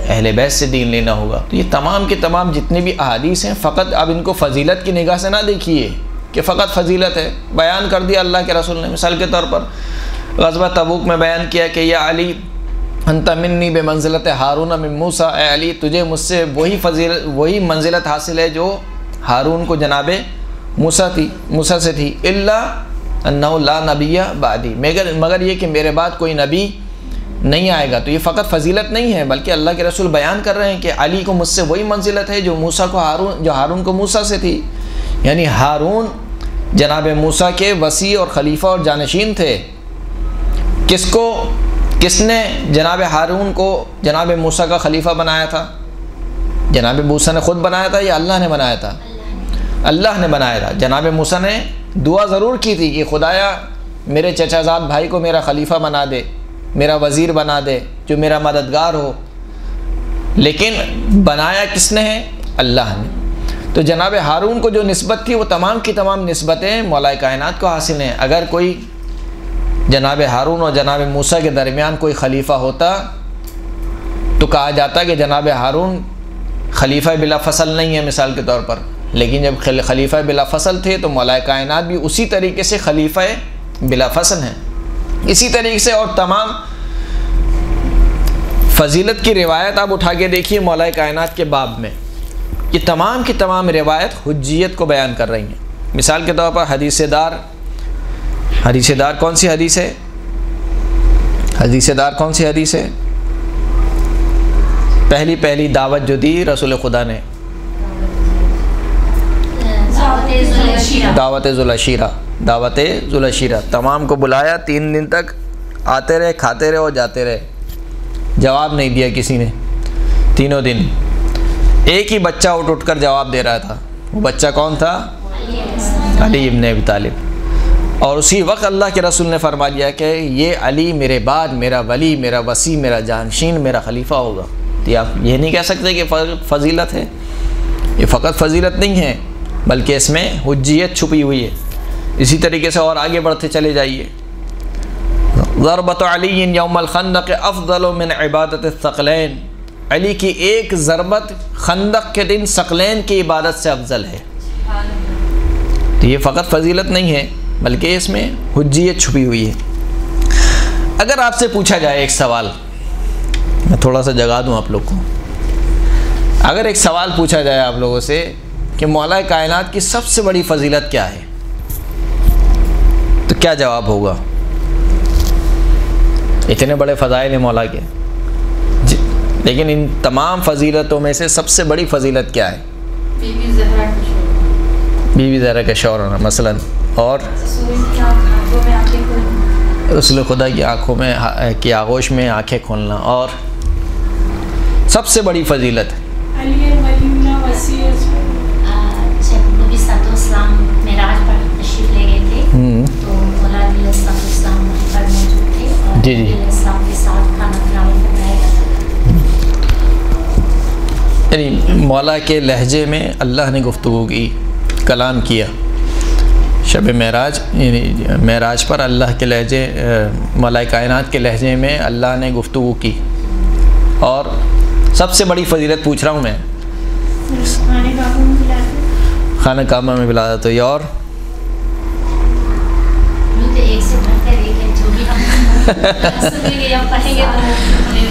اہل بیت سے دین لینا ہوگا۔ تو یہ تمام کے تمام جتنے بھی احادیث ہیں فقط اب ان کو فضیلت کی نگاہ سے نہ دیکھیے کہ فقط فضیلت ہے، بیان کر دیا اللہ کے رسول نے۔ مثال کے طور پر غزوہ تبوک میں بیان کیا کہ یا علی انت منی بمنزلت ہارون من موسیٰ، اے علی تجھے مجھ سے وہی منزلت حاصل ہے جو ہارون کو جناب موسیٰ سے تھی، الا انہ لا نبی بعدی، مگر یہ کہ میرے بعد کوئی نبی نہیں آئے گا۔ تو یہ فقط فضیلت نہیں ہے بلکہ اللہ کے رسول بیان کر رہے ہیں کہ علی کو مجھ سے وہی منزلت ہے جو ہارون کو موسیٰ سے تھی۔ یعنی ہارون جناب موسیٰ کے وصی اور خلیفہ اور جانشین تھے۔ کس نے جناب ہارون کو جناب موسیٰ کا خلیفہ بنایا تھا؟ جناب موسیٰ نے خود بنایا تھا یا اللہ نے بنایا تھا؟ اللہ نے بنایا تھا۔ جناب موسیٰ نے دعا ضرور کی تھی کہ خدایا میرے چچا زاد بھائی کو میرا خلیفہ بنا دے، میرا وزیر بنا دے، جو میرا مددگار ہو، لیکن بنایا کس نے ہے؟ اللہ نے۔ تو جناب ہارون کو جو نسبت تھی وہ تمام کی تمام نسبتیں مولا کائنات کو حاصل ہیں۔ اگر کوئی جناب ہارون اور جناب موسیٰ کے درمیان کوئی خلیفہ ہوتا تو کہا جاتا کہ جناب ہارون خلیفہ بلا فصل نہیں ہے مثال کے طور پر، لیکن جب خلیفہ بلا فصل تھے تو مولا کائنات بھی اسی طریقے سے خلیفہ بلا فصل ہیں۔ اسی طریقے سے اور تمام فضیلت کی روایت آپ اٹھا کے دیکھیے مولا کائنات کے باب میں، یہ تمام کی تمام روایت حجیت کو بیان کر رہی ہیں۔ مثال کے طور پر حدیث دار کون سی حدیث ہے؟ حدیث دار کون سی حدیث ہے؟ پہلی دعوت جو دی رسول خدا نے، دعوت ذوالعشیرہ، تمام کو بلایا، 3 دن تک آتے رہے، کھاتے رہے اور جاتے رہے، جواب نہیں دیا کسی نے 3 دن۔ ایک ہی بچہ اٹھ کر جواب دے رہا تھا، وہ بچہ کون تھا؟ علی ابن ابی طالب۔ اور اسی وقت اللہ کے رسول نے فرما دیا کہ یہ علی میرے بعد میرا ولی، میرا وصی، میرا جانشین، میرا خلیفہ ہوگا۔ تو آپ یہ نہیں کہہ سکتے کہ فضیلت ہے، یہ فقط فضیلت نہیں ہے بلکہ اس میں حجیت چھپی ہوئی ہے اسی طریقے سے اور آگے بڑھتے چلے جائیے. ضربۃ علی یوم الخندق افضل من عبادت الثقلین، علی کی ایک ضربت خندق کے دن ثقلین کی عبادت سے افضل ہے. تو یہ فقط فضیلت نہیں ہے بلکہ اس میں حجیت چھپی ہوئی ہے. اگر آپ سے پوچھا جائے ایک سوال، میں تھوڑا سا جگا دوں آپ لوگ کو، اگر ایک سوال پوچھا جائے آپ لوگوں سے کہ مولا کائنات کی سب سے بڑی فضیلت کیا ہے، تو کیا جواب ہوگا؟ اتنے بڑے فضائل ہیں مولا کے، لیکن ان تمام فضیلتوں میں سے سب سے بڑی فضیلت کیا ہے؟ بیوی زہرا کا شوہر ہونا مثلا، اور رسول خدا کی آنکھوں میں کی آغوش میں آنکھیں کھولنا، اور سب سے بڑی فضیلت جب نبی صلی اللہ علیہ وسلم معراج پر تشریف لے گئے تھے تو مولا علیہ السلام پر موجود تھے اور نبی علیہ السلام کے ساتھ کھانا کھلانے بنایا جاتا تھا. یعنی مولا کے لہجے میں اللہ نے گفتگو کی، کلام کیا. شب معراج یعنی معراج پر اللہ کے لہجے، مولا کائنات کے لہجے میں اللہ نے گفتگو کی. اور سب سے بڑی فضیلت پوچھ رہا ہوں میں، خانہ کعبہ میں بلا تو یہ، اور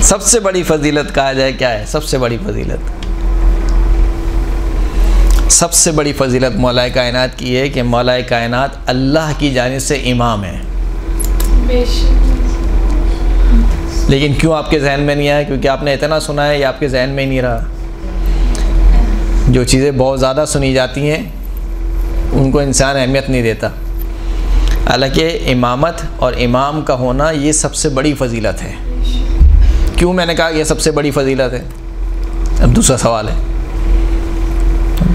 سب سے بڑی فضیلت کہا جائے کیا ہے؟ سب سے بڑی فضیلت، سب سے بڑی فضیلت مولا کائنات کی ہے کہ مولا کائنات اللہ کی جانب سے امام ہے. لیکن کیوں آپ کے ذہن میں نہیں آیا؟ کیونکہ آپ نے اتنا سنا ہے یا آپ کے ذہن میں ہی نہیں رہا. جو چیزیں بہت زیادہ سنی جاتی ہیں ان کو انسان اہمیت نہیں دیتا. حالانکہ امامت اور امام کا ہونا یہ سب سے بڑی فضیلت ہے. کیوں میں نے کہا کہ یہ سب سے بڑی فضیلت ہے؟ اب دوسرا سوال ہے.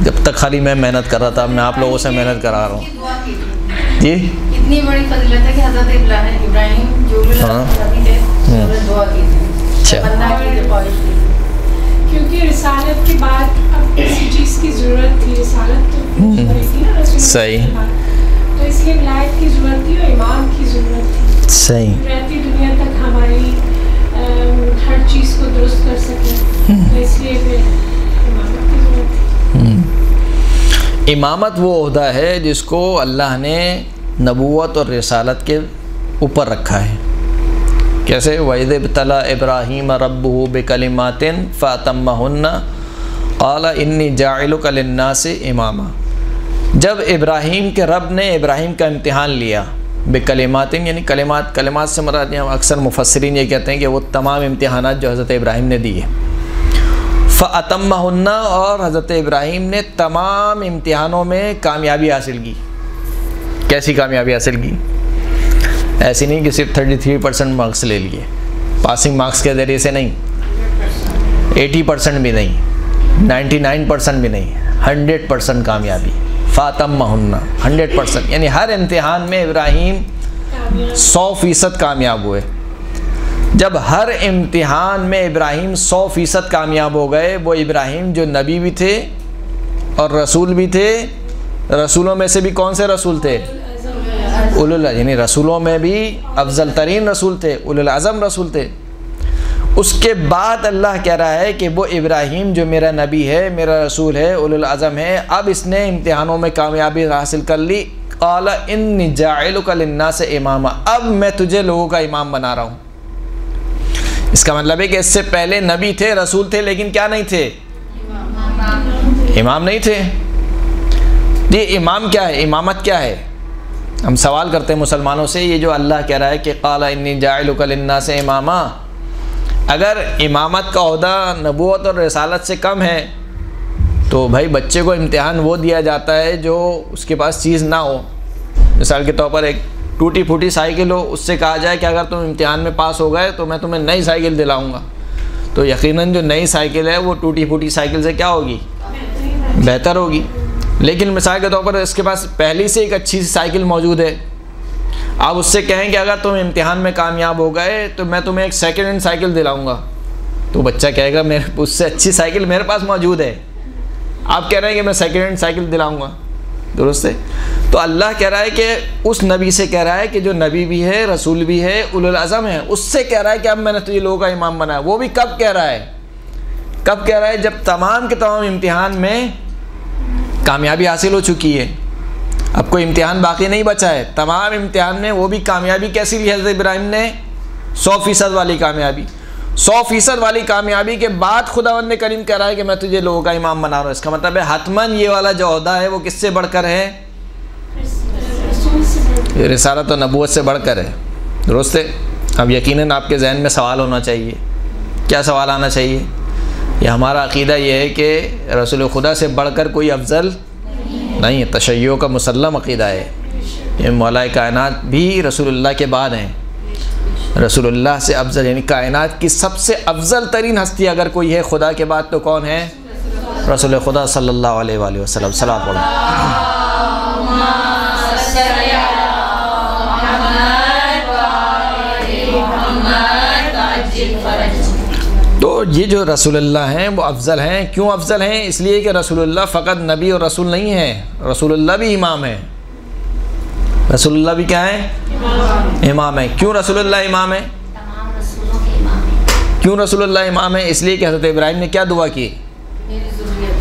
جب تک خالی میں محنت کر رہا تھا، میں آپ لوگوں سے محنت کرا رہا ہوں. جی اتنی بڑی فضیلت ہے کہ حضرت ابراہیم جو دعا کی تھی، کیونکہ رسالت کے بعد اب کسی چیز کی ضرورت تھی، رسالت تو صحیح، تو اس لیے ولایت کی ضرورت تھی اور امام کی ضرورت تھی. صحیح، رہتی دنیا تک ہماری ہر چیز کو درست کر سکے، تو اس لیے پھر امامت کی ضرورت تھی. امامت وہ عہدہ ہے جس کو اللہ نے نبوت اور رسالت کے اوپر رکھا ہے. کیسے؟ وَإِذِ ابْتَلَىٰ إِبْرَاهِيمَ رَبُّهُ بِكَلِمَاتٍ فَأَتَمَّهُنَّ قَالَ إِنِّي جَاعِلُكَ لِلنَّاسِ إِمَامًا. جب ابراہیم کے رب نے ابراہیم کا امتحان لیا، بکلمات یعنی کلمات سے مراد یہاں اکثر مفسرین یہ کہتے ہیں کہ وہ تمام امتحانات جو حضرت ابراہیم نے دیے. فَأَتَمَّهُنَّ، اور حضرت ابراہیم نے تمام امتحانوں میں کامیابی حاصل کی. کیسی کامیابی حاصل کی؟ ایسی نہیں کہ صرف 33% مارکس لے لیے، پاسنگ مارکس کے ذریعے سے نہیں، 80% بھی نہیں، 99% بھی نہیں، 100% کامیابی. فَأَتَمَّهُنَّ 100%، یعنی ہر امتحان میں ابراہیم 100% کامیاب ہوئے. جب ہر امتحان میں ابراہیم 100% کامیاب ہو گئے، وہ ابراہیم جو نبی بھی تھے اور رسول بھی تھے. رسولوں میں سے بھی کون سے رسول تھے؟ یعنی رسولوں میں بھی افضل ترین رسول تھے، اولو العزم رسول تھے. اس کے بعد اللہ کہہ رہا ہے کہ وہ ابراہیم جو میرا نبی ہے، میرا رسول ہے، اولو العزم ہے، اب اس نے امتحانوں میں کامیابی حاصل کر لی. قال انی جاعلک للناس اماما، اب میں تجھے لوگوں کا امام بنا رہا ہوں. اس کا مطلب ہے کہ اس سے پہلے نبی تھے، رسول تھے، لیکن کیا نہیں تھے؟ امام نہیں تھے. یہ امام کیا ہے؟ امامت کیا ہے؟ ہم سوال کرتے ہیں مسلمانوں سے، یہ جو اللہ کہہ رہا ہے کہ قال انی جاعلک للناس اماما، اگر امامت کا عہدہ نبوت اور رسالت سے کم ہے تو بھائی بچے کو امتحان وہ دیا جاتا ہے جو اس کے پاس چیز نہ ہو. مثال کے طور پر ایک ٹوٹی پھوٹی سائیکل ہو، اس سے کہا جائے کہ اگر تم امتحان میں پاس ہو گئے تو میں تمہیں نئی سائیکل دلاؤں گا، تو یقیناً جو نئی سائیکل ہے وہ ٹوٹی پھوٹی سائیکل سے کیا ہوگی؟ بہتر ہوگی. لیکن مثال کے طور پر اس کے پاس پہلی سے ایک اچھی سی سائیکل موجود ہے، آپ اس سے کہیں کہ اگر تم امتحان میں کامیاب ہو گئے تو میں تمہیں ایک سیکنڈ ہینڈ سائیکل دلاؤں گا، تو بچہ کہے گا میرے اس سے اچھی سائیکل میرے پاس موجود ہے، آپ کہہ رہے ہیں کہ میں سیکنڈ ہینڈ سائیکل دلاؤں گا. درست ہے؟ تو اللہ کہہ رہا ہے کہ اس نبی سے کہہ رہا ہے کہ جو نبی بھی ہے، رسول بھی ہے، اولو العزم ہے، اس سے کہہ رہا ہے کہ اب میں نے تجھے لوگوں کا امام بنایا۔ وہ بھی کب کہہ رہا ہے؟ کب کہہ رہا ہے؟ جب تمام کے تمام امتحان میں کامیابی حاصل ہو چکی ہے، اب کوئی امتحان باقی نہیں بچا ہے، تمام امتحان میں وہ بھی کامیابی کیسی لی حضرت ابراہیم نے؟ 100% والی کامیابی۔ 100% والی کامیابی کے بعد خداوند کریم کہہ رہا ہے کہ میں تجھے لوگوں کا امام بنا رہا ہوں۔ اس کا مطلب ہے حتماً یہ والا جو عہدہ ہے وہ کس سے بڑھ کر ہے؟ رسالت و نبوت سے بڑھ کر ہے، درست ہے؟ اب یقیناً آپ کے ذہن میں سوال ہونا چاہیے۔ کیا سوال آنا چاہیے؟ یہ ہمارا عقیدہ یہ ہے کہ رسول خدا سے بڑھ کر کوئی افضل نہیں ہے، تشیع کا مسلم عقیدہ ہے۔ یہ مولا کائنات بھی رسول اللہ کے بعد ہیں، رسول اللہ سے افضل، یعنی کائنات کی سب سے افضل ترین ہستی اگر کوئی ہے خدا کے بعد تو کون ہے؟ رسول خدا صلی اللہ علیہ وآلہ وسلم۔ صلاۃ پڑھو۔ تو یہ جو رسول اللہ ہیں وہ افضل ہیں۔ کیوں افضل ہیں؟ اس لیے کہ رسول اللہ فقط نبی اور رسول نہیں ہے، رسول اللہ بھی امام ہے۔ رسول اللہ بھی کیا ہے؟ امام ہے۔ کیوں رسول اللہ امام ہے؟ تمام رسولوں کے امام ہیں۔ کیوں رسول اللہ امام ہے؟ اس لیے کہ حضرت ابراہیم نے کیا دعا کی؟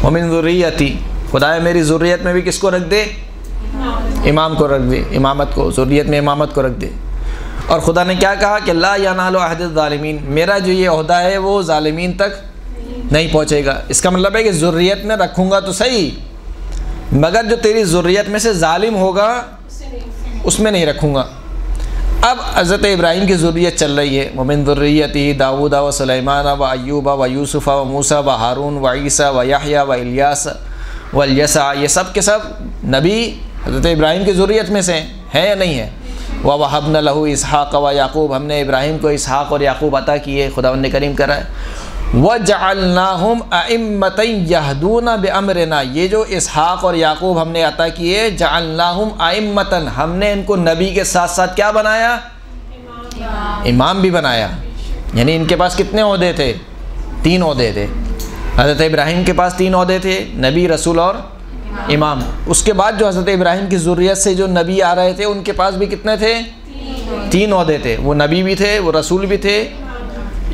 وَمِن ذُرِّيَّتِي، خدایا میری ذریت میں بھی کس کو رکھ دے؟ امام کو رکھ دے، امامت کو، ذریت میں امامت کو رکھ دے۔ اور خدا نے کیا کہا کہ لا ینال عہد الظالمین، میرا جو یہ عہدہ ہے وہ ظالمین تک نہیں پہنچے گا۔ اس کا مطلب ہے کہ ذریت میں رکھوں گا تو صحیح، مگر جو تیری ذریت میں سے ظالم ہوگا اس میں نہیں رکھوں گا۔ اب حضرت ابراہیم کی ذریت چل رہی ہے، وَمِن ذُرِّيَّتِهِ داؤد و سلیمان و ایوب و یوسف و موسیٰ و ہارون و عیسیٰ و یحییٰ و الیاس و الیسع، یہ سب کے سب نبی حضرت ابراہیم کی ذریت میں سے ہیں یا نہیں ہے؟ وَوَهَبْنَا لَهُ اسحاق و یعقوب، ہم نے ابراہیم کو اسحاق اور یعقوب عطا کیے، خداوند نے کریم کرا ہے۔ وَجَعَلْنَاهُمْ أَئِمَّةً يَهْدُونَ بِأَمْرِنَا، یہ جو اسحاق اور یعقوب ہم نے عطا کیے، جعلناہم أئمة، ہم نے ان کو نبی کے ساتھ ساتھ کیا بنایا؟ امام بھی بنایا۔ یعنی ان کے پاس کتنے عہدے تھے؟ 3 عہدے تھے۔ حضرت ابراہیم کے پاس 3 عہدے تھے، نبی، رسول اور امام۔ اس کے بعد جو حضرت ابراہیم کی ذریت سے جو نبی آ رہے تھے ان کے پاس بھی کتنے تھے؟ 3 عہدے تھے، وہ نبی بھی تھے، وہ رسول بھی تھے۔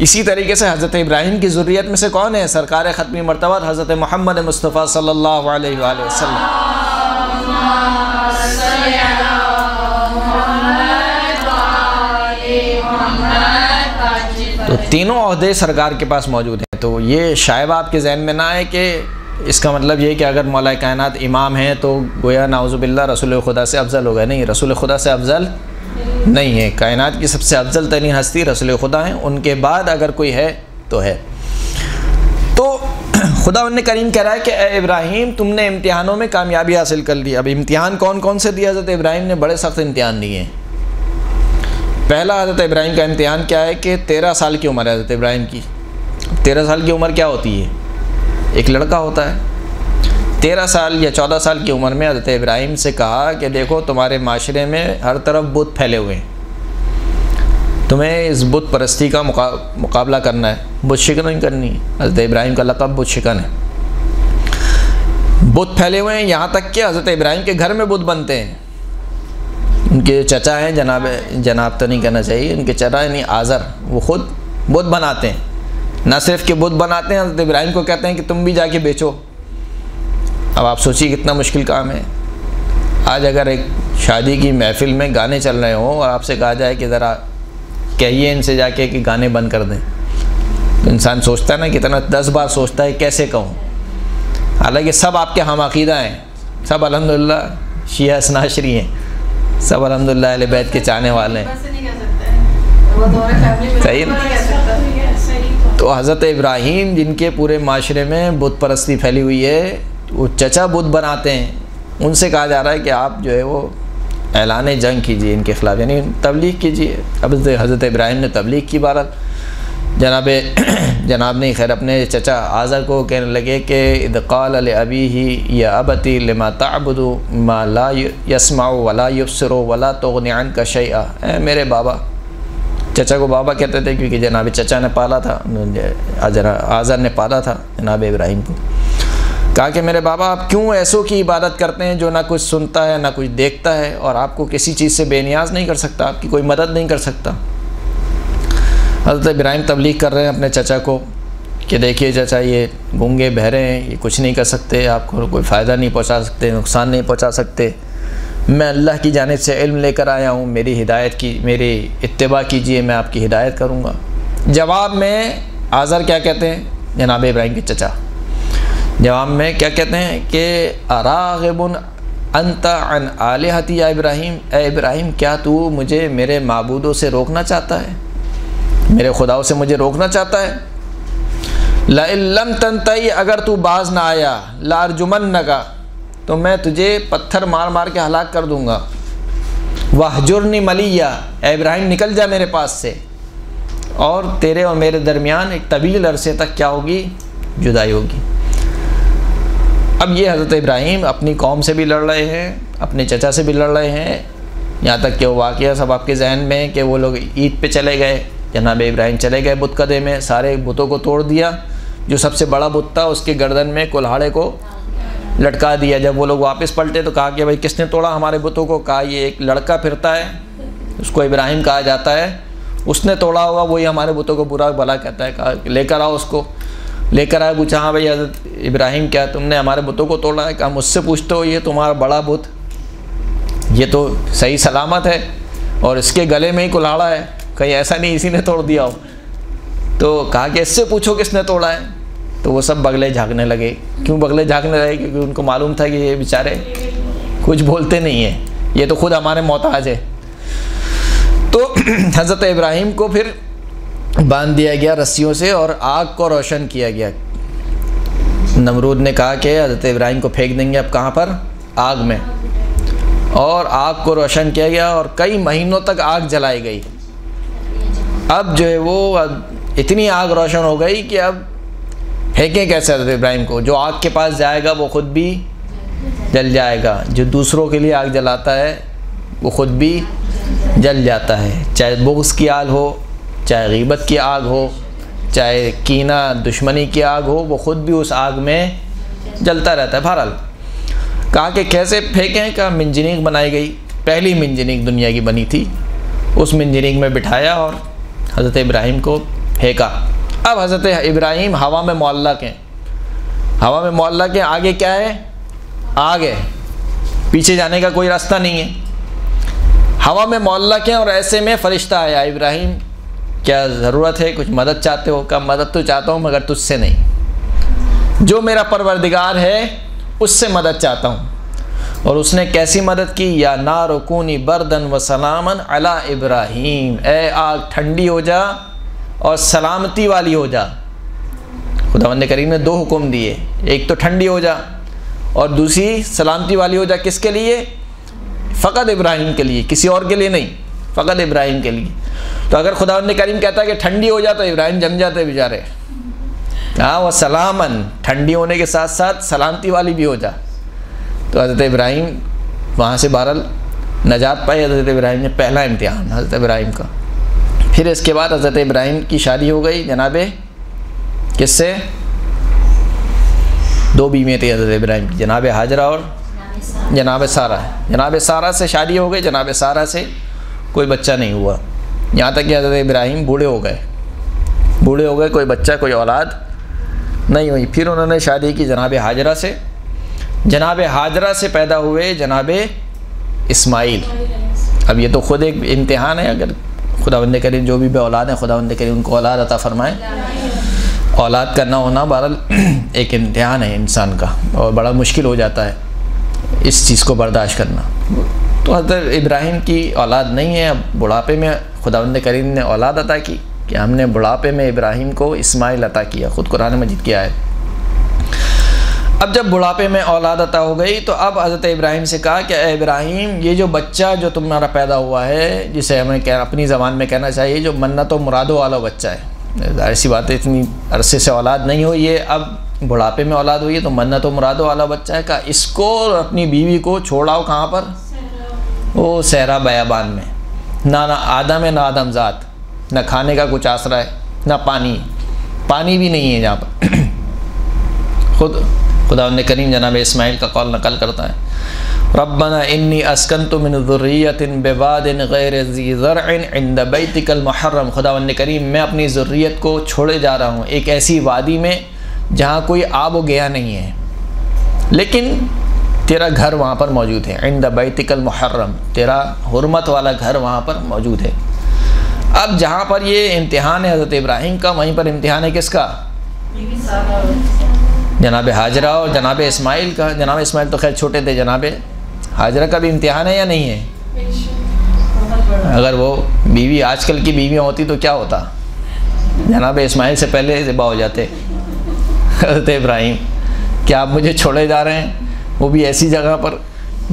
اسی طریقے سے حضرت ابراہیم کی ذریت میں سے کون ہے؟ سرکار ختمی مرتبہ حضرت محمد مصطفیٰ صلی اللہ علیہ وآلہ وسلم۔ تو تینوں عہدے سرکار کے پاس موجود ہیں۔ تو یہ شائبہ آپ کے ذہن میں نہ آئے کہ اس کا مطلب یہ کہ اگر مولا کائنات امام ہیں تو گویا نعوذ باللہ رسول خدا سے افضل ہو گئے۔ نہیں، رسول خدا سے افضل نہیں ہے، کائنات کی سب سے افضل ترین ہستی رسول خدا ہیں، ان کے بعد اگر کوئی ہے تو ہے۔ تو خدا ان کریم کہہ رہا ہے کہ اے ابراہیم تم نے امتحانوں میں کامیابی حاصل کر لی۔ اب امتحان کون کون سے دیے حضرت ابراہیم نے؟ بڑے سخت امتحان دیے ہیں۔ پہلا حضرت ابراہیم کا امتحان کیا ہے کہ 13 سال کی عمر ہے حضرت ابراہیم کی۔ 13 سال کی عمر کیا ہوتی ہے؟ ایک لڑکا ہوتا ہے 13 سال یا 14 سال کی عمر میں حضرت ابراہیم سے کہا کہ دیکھو تمہارے معاشرے میں ہر طرف بت پھیلے ہوئے ہیں، تمہیں اس بت پرستی کا مقابلہ کرنا ہے، بت شکن نہیں کرنی ہے۔ حضرت ابراہیم کا لقب بت شکن ہے۔ بت پھیلے ہوئے ہیں، یہاں تک کہ حضرت ابراہیم کے گھر میں بت بنتے ہیں۔ ان کے چچا ہیں، جناب تو نہیں کہنا چاہیے، ان کے چچا یعنی آزر، وہ خود بت بناتے ہیں۔ نہ صرف کہ بت بناتے ہیں، حضرت ابراہیم کو کہتے ہیں کہ تم بھی جا کے بیچو۔ اب آپ سوچیے کتنا مشکل کام ہے۔ آج اگر ایک شادی کی محفل میں گانے چل رہے ہوں اور آپ سے کہا جائے کہ ذرا کہیے ان سے جا کے کہ گانے بند کر دیں، تو انسان سوچتا ہے نا، کتنا 10 بار سوچتا ہے کیسے کہوں۔ حالانکہ سب آپ کے ہم عقیدہ ہیں، سب الحمدللہ شیعہ اثناشری ہیں، سب الحمدللہ اہل بیت کے چاہنے والے ہیں، صحیح نا؟ تو حضرت ابراہیم جن کے پورے معاشرے میں بت پرستی پھیلی ہوئی ہے، وہ چچا بت بناتے ہیں، ان سے کہا جا رہا ہے کہ آپ جو ہے وہ اعلان جنگ کیجئے ان کے خلاف، یعنی تبلیغ کیجئے۔ اب حضرت ابراہیم نے تبلیغ کی، بہرحال جناب نے خیر اپنے چچا آزر کو کہنے لگے کہ اذ قال لأبیہ یا ابتی لما تعبد ما لا یسمع ولا یبصر ولا تغنی عنک شیئا، اے میرے بابا، چچا کو بابا کہتے تھے کیونکہ جناب چچا نے پالا تھا، آزر نے پالا تھا جناب ابراہیم کو۔ کہا کہ میرے بابا آپ کیوں ایسوں کی عبادت کرتے ہیں جو نہ کچھ سنتا ہے نہ کچھ دیکھتا ہے اور آپ کو کسی چیز سے بے نیاز نہیں کر سکتا، آپ کی کوئی مدد نہیں کر سکتا۔ حضرت ابراہیم تبلیغ کر رہے ہیں اپنے چچا کو کہ دیکھیے چچا یہ گونگے بہرے ہیں، یہ کچھ نہیں کر سکتے، آپ کو کوئی فائدہ نہیں پہنچا سکتے، نقصان نہیں پہنچا سکتے، میں اللہ کی جانب سے علم لے کر آیا ہوں، میری ہدایت کی، میری اتباع کیجئے، میں آپ کی ہدایت کروں گا۔ جواب میں آزر کیا کہتے ہیں، جناب ابراہیم کے چچا جواب میں کیا کہتے ہیں کہ اراغب انت عن آلہتی یا ابراہیم، اے ابراہیم کیا تو مجھے میرے معبودوں سے روکنا چاہتا ہے، میرے خداؤں سے مجھے روکنا چاہتا ہے؟ لئن لم تنتہی، اگر تو باز نہ آیا، لارجمنک، تو میں تجھے پتھر مار مار کے ہلاک کر دوں گا۔ واہجرنی ملیہ، اے ابراہیم نکل جا میرے پاس سے، اور تیرے اور میرے درمیان ایک طویل عرصے تک کیا ہوگی، جدائی ہوگی۔ اب یہ حضرت ابراہیم اپنی قوم سے بھی لڑ رہے ہیں، اپنے چچا سے بھی لڑ رہے ہیں، یہاں تک کہ وہ واقعہ سب آپ کے ذہن میں کہ وہ لوگ عید پہ چلے گئے، جناب ابراہیم چلے گئے بت کدے میں، سارے بتوں کو توڑ دیا، جو سب سے بڑا بت تھا اس کے گردن میں کلہاڑے کو لٹکا دیا۔ جب وہ لوگ واپس پلٹے تو کہا کہ بھائی کس نے توڑا ہمارے بتوں کو؟ کہا یہ ایک لڑکا پھرتا ہے، اس کو ابراہیم کہا جاتا ہے، اس نے توڑا ہوگا، وہی ہمارے بتوں کو برا بھلا کہتا ہے۔ کہا لے کر آؤ اس کو، لے کر آیا، پوچھا ہاں بھائی حضرت ابراہیم کیا تم نے ہمارے بتوں کو توڑا ہے؟ کہا مجھ سے پوچھتے ہو، یہ تمہارا بڑا بت، یہ تو صحیح سلامت ہے اور اس کے گلے میں ہی کلہاڑا ہے، کہیں ایسا نہیں اسی نے توڑ دیا ہو۔ تو کہا کہ اس سے پوچھو کس نے توڑا ہے؟ تو وہ سب بغلے جھانکنے لگے۔ کیوں بغلے جھانکنے لگے؟ کیونکہ ان کو معلوم تھا کہ یہ بیچارے کچھ بولتے نہیں ہیں، یہ تو خود ہمارے محتاج ہے۔ تو حضرت ابراہیم کو پھر باندھ دیا گیا رسیوں سے اور آگ کو روشن کیا گیا۔ نمرود نے کہا کہ حضرت ابراہیم کو پھینک دیں گے، اب کہاں پر؟ آگ میں، اور آگ کو روشن کیا گیا اور کئی مہینوں تک آگ جلائی گئی۔ اب جو ہے وہ اتنی آگ روشن ہو گئی کہ اب پھینکیں کیسے حضرت ابراہیم کو؟ جو آگ کے پاس جائے گا وہ خود بھی جل جائے گا، جو دوسروں کے لیے آگ جلاتا ہے وہ خود بھی جل جاتا ہے، چاہے بغض کی آگ ہو، چاہے غیبت کی آگ ہو، چاہے کینہ دشمنی کی آگ ہو، وہ خود بھی اس آگ میں جلتا رہتا ہے۔ بہرحال کہا کہ کیسے پھینکیں؟ کہ منجنیق بنائی گئی، پہلی منجنیق دنیا کی بنی تھی، اس منجنیق میں بٹھایا اور حضرت ابراہیم کو پھینکا۔ اب حضرت ابراہیم ہوا میں معلق ہیں، ہوا میں معلق ہیں، آگے کیا ہے؟ آگ ہے، پیچھے جانے کا کوئی راستہ نہیں ہے، ہوا میں معلق ہیں۔ اور ایسے میں فرشتہ آیا، ابراہیم کیا ضرورت ہے، کچھ مدد چاہتے ہو؟ کہا مدد تو چاہتا ہوں مگر تجھ سے نہیں، جو میرا پروردگار ہے اس سے مدد چاہتا ہوں۔ اور اس نے کیسی مدد کی؟ یا نار کونی بردن و سلامن علی ابراہیم، اے آگ ٹھنڈی ہو جا اور سلامتی والی ہو جا۔ خداوند کریم نے دو حکم دیے، ایک تو ٹھنڈی ہو جا اور دوسری سلامتی والی ہو جا۔ کس کے لیے؟ فقط ابراہیم کے لیے، کسی اور کے لیے نہیں، فقط ابراہیم کے لیے۔ تو اگر خداوند کریم کہتا ہے کہ ٹھنڈی ہو جا تو ابراہیم جم جاتے بیچارے۔ ہاں وہ سلامن، ٹھنڈی ہونے کے ساتھ ساتھ سلامتی والی بھی ہو جا۔ تو حضرت ابراہیم وہاں سے بہرحال نجات پائی۔ حضرت ابراہیم نے پہلا امتحان حضرت ابراہیم کا۔ پھر اس کے بعد حضرت ابراہیم کی شادی ہو گئی جناب کس سے؟ دو بیویاں تھیں حضرت ابراہیم کی، جناب ہاجرہ اور جناب سارہ۔ جناب سارہ سے شادی ہو گئی، جناب سارہ سے کوئی بچہ نہیں ہوا، یہاں تک کہ حضرت ابراہیم بوڑھے ہو گئے، کوئی بچہ کوئی اولاد نہیں ہوئی۔ پھر انہوں نے شادی کی جناب ہاجرہ سے، جناب ہاجرہ سے پیدا ہوئے جناب اسماعیل۔ اب یہ تو خود ایک امتحان ہے، اگر خداوند کریم جو بھی بے اولاد ہیں خداوند کریم ان کو اولاد عطا فرمائے۔ اولاد کا نہ ہونا بہرحال ایک امتحان ہے انسان کا، اور بڑا مشکل ہو جاتا ہے اس چیز کو برداشت کرنا۔ تو حضرت ابراہیم کی اولاد نہیں ہے، اب بڑھاپے میں خداوند کریم نے اولاد عطا کی کہ ہم نے بڑھاپے میں ابراہیم کو اسماعیل عطا کیا، خود قرآن مجید کی آیت۔ اب جب بڑھاپے میں اولاد عطا ہو گئی تو اب حضرت ابراہیم سے کہا کہ اے ابراہیم، یہ جو بچہ جو تمہارا پیدا ہوا ہے، جسے ہمیں اپنی زبان میں کہنا چاہیے جو منت و مرادوں والا بچہ ہے، ظاہر سی بات ہے اتنی عرصے سے اولاد نہیں ہوئی ہے، اب بڑھاپے میں اولاد ہوئی ہے تو منت و مرادوں والا بچہ ہے۔ کہا اس کو اور اپنی بیوی کو چھوڑاؤ کہاں پر؟ وہ صحرا بیابان میں، نہ آدم ہے نہ آدم ذات، نہ کھانے کا کچھ آسرا ہے نہ پانی بھی نہیں ہے جہاں پر۔ خداوند کریم جناب اسماعیل کا قول نقل کرتا ہے، ربنا انی اسکنت من ذریۃ بواد غیر ذی زرع عند بیتک المحرم، خداوند کریم میں اپنی ذریت کو چھوڑے جا رہا ہوں ایک ایسی وادی میں جہاں کوئی آب و گیا نہیں ہے، لیکن تیرا گھر وہاں پر موجود ہے، عند بیتک المحرم، تیرا حرمت والا گھر وہاں پر موجود ہے۔ اب جہاں پر یہ امتحان ہے حضرت ابراہیم کا، وہیں پر امتحان ہے کس کا؟ جناب ہاجرہ اور جناب اسماعیل کا۔ جناب اسماعیل تو خیر چھوٹے تھے، جناب ہاجرہ کا بھی امتحان ہے یا نہیں ہے؟ اگر وہ بیوی آج کل کی بیویاں ہوتی تو کیا ہوتا؟ جناب اسماعیل سے پہلے ذبح ہو جاتے حضرت ابراہیم، کیا آپ مجھے چھوڑے جا رہے ہیں، وہ بھی ایسی جگہ پر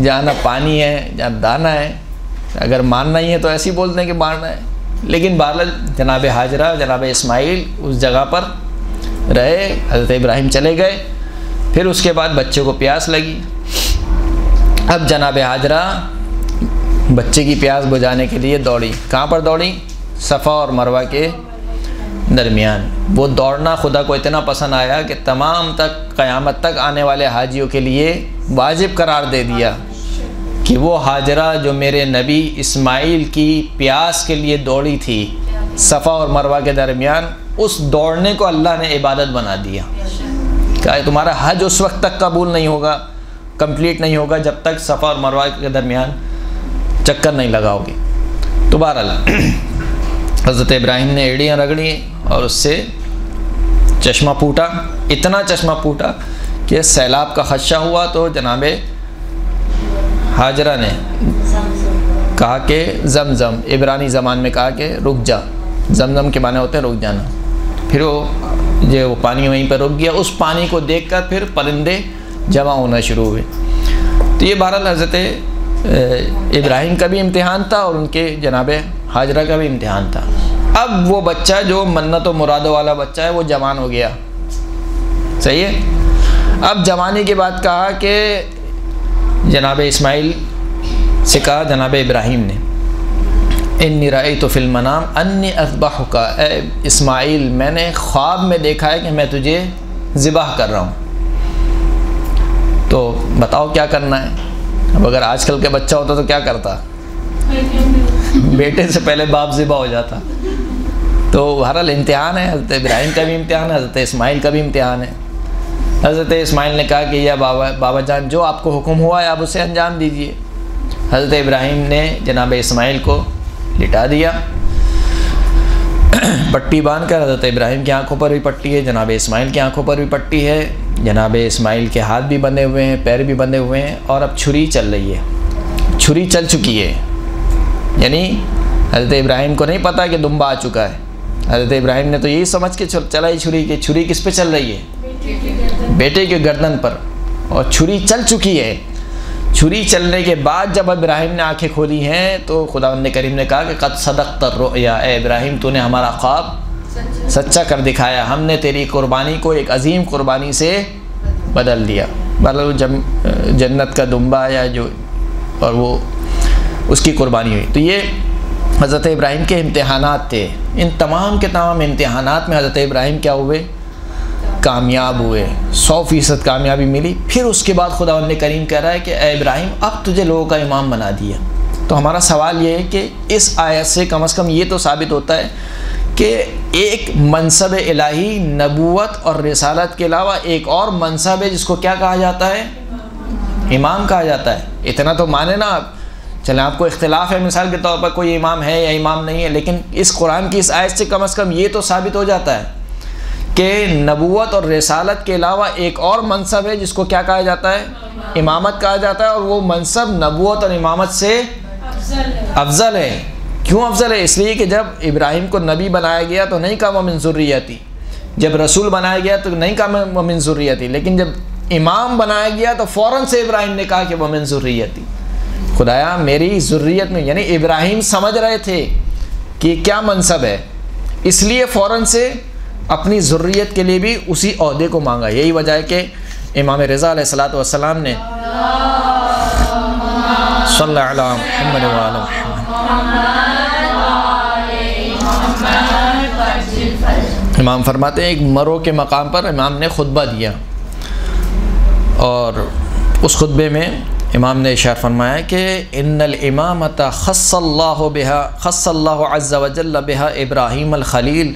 جہاں نہ پانی ہے جہاں دانا ہے، اگر ماننا ہی ہے تو ایسی بولتے ہیں کہ ماننا ہے، لیکن بہرحال جناب ہاجرہ جناب اسماعیل اس جگہ پر رہے، حضرت ابراہیم چلے گئے، پھر اس کے بعد بچے کو پیاس لگی۔ اب جناب ہاجرہ بچے کی پیاس بجھانے کے لیے دوڑی، کہاں پر دوڑی؟ صفا اور مروہ کے درمیان۔ وہ دوڑنا خدا کو اتنا پسند آیا کہ تمام تک قیامت تک آنے والے حاجیوں کے لیے واجب قرار دے دیا کہ وہ ہاجرہ جو میرے نبی اسماعیل کی پیاس کے لیے دوڑی تھی صفا اور مروہ کے درمیان، اس دوڑنے کو اللہ نے عبادت بنا دیا۔ کہا تمہارا حج اس وقت تک قبول نہیں ہوگا، کمپلیٹ نہیں ہوگا جب تک صفا اور مروہ کے درمیان چکر نہیں لگاؤ گے۔ تو بہرحال حضرت ابراہیم نے ایڑیاں رگڑی اور اس سے چشمہ پھوٹا، اتنا چشمہ پھوٹا کہ سیلاب کا خدشہ ہوا، تو جناب ہاجرہ نے کہا کہ زمزم، عبرانی زبان میں کہا کہ رک جا، زمزم کے معنی ہوتے ہیں رک جانا، پھر وہ پانی وہیں پر رک گیا۔ اس پانی کو دیکھ کر پھر پرندے جمع ہونا شروع ہوئے۔ تو یہ بہرحال حضرت ابراہیم کا بھی امتحان تھا اور ان کے جناب ہاجرہ کا بھی امتحان تھا۔ اب وہ بچہ جو منت و مرادوں والا بچہ ہے وہ جوان ہو گیا، صحیح ہے۔ اب جوانی کے بعد کہا کہ جناب اسماعیل سے کہا جناب ابراہیم نے، انی رأیت فی المنام انی اذبحک، اے اسماعیل میں نے خواب میں دیکھا ہے کہ میں تجھے ذبح کر رہا ہوں، تو بتاؤ کیا کرنا ہے۔ اب اگر آج کل کے بچہ ہوتا تو کیا کرتا؟ بیٹے سے پہلے باپ ذبح ہو جاتا۔ تو بہرحال امتحان ہے، حضرت ابراہیم کا بھی امتحان ہے، حضرت اسماعیل کا بھی امتحان ہے۔ حضرت اسماعیل نے کہا کہ یا بابا جان جو آپ کو حکم ہوا ہے آپ اسے انجام دیجئے۔ حضرت ابراہیم نے جناب اسماعیل کو لٹا دیا، پٹی باندھ کر۔ حضرت ابراہیم کی آنکھوں پر بھی پٹی ہے، جناب اسماعیل کی آنکھوں پر بھی پٹی ہے، جناب اسماعیل کے ہاتھ بھی بندھے ہوئے ہیں، پیر بھی بندھے ہوئے ہیں، اور اب چھری چل رہی ہے، چھری چل چکی ہے، یعنی حضرت ابراہیم کو نہیں پتا کہ دمبا آ چکا ہے۔ حضرت ابراہیم نے تو یہی سمجھ کے چلائی چھری، کہ چھری کس پہ چل رہی ہے؟ بیٹے کے گردن پر، اور چھری چل چکی ہے۔ چھری چلنے کے بعد جب ابراہیم نے آنکھیں کھولی ہیں تو خداوند کریم نے کہا کہ قد صدقت الرؤیا، اے ابراہیم تو نے ہمارا خواب سچا کر دکھایا، ہم نے تیری قربانی کو ایک عظیم قربانی سے بدل دیا۔ مطلب جب جنت کا دمبا یا جو، اور وہ اس کی قربانی ہوئی۔ تو یہ حضرت ابراہیم کے امتحانات تھے۔ ان تمام کے تمام امتحانات میں حضرت ابراہیم کیا ہوئے؟ کامیاب ہوئے، 100% کامیابی ملی۔ پھر اس کے بعد خداوند کریم کہہ رہا ہے کہ اے ابراہیم اب تجھے لوگوں کا امام بنا دیا۔ تو ہمارا سوال یہ ہے کہ اس آیت سے کم از کم یہ تو ثابت ہوتا ہے کہ ایک منصب الہی نبوت اور رسالت کے علاوہ ایک اور منصب ہے جس کو کیا کہا جاتا ہے؟ امام کہا جاتا ہے۔ اتنا تو مانے نا آپ، چلیں آپ کو اختلاف ہے مثال کے طور پر کوئی امام ہے یا امام نہیں ہے، لیکن اس قرآن کی اس آیت سے کم از کم یہ تو ثابت ہو جاتا ہے کہ نبوت اور رسالت کے علاوہ ایک اور منصب ہے جس کو کیا کہا جاتا ہے؟ امامت کہا جاتا ہے، اور وہ منصب نبوت اور امامت سے افضل ہے۔ کیوں افضل ہے؟ اس لیے کہ جب ابراہیم کو نبی بنایا گیا تو نہیں کہا ومن ذریتی، جب رسول بنایا گیا تو نہیں کہا ومن ذریتی، لیکن جب امام بنایا گیا تو فوراً سے ابراہیم نے کہا کہ ومن ذریتی، خدایا میری ذریت میں، یعنی ابراہیم سمجھ رہے تھے کہ کیا منصب ہے، اس لیے فوراً سے اپنی ذریت کے لیے بھی اسی عہدے کو مانگا۔ یہی وجہ ہے کہ امام رضا علیہ الصلوۃ والسلام نے صلی اللہ علیہ محمد وعلی محمد، امام فرماتے ہیں ایک مرو کے مقام پر امام نے خطبہ دیا، اور اس خطبے میں امام نے ارشاد فرمایا کہ ان الامامۃ خص اللہ عز وجل بها ابراہیم الخلیل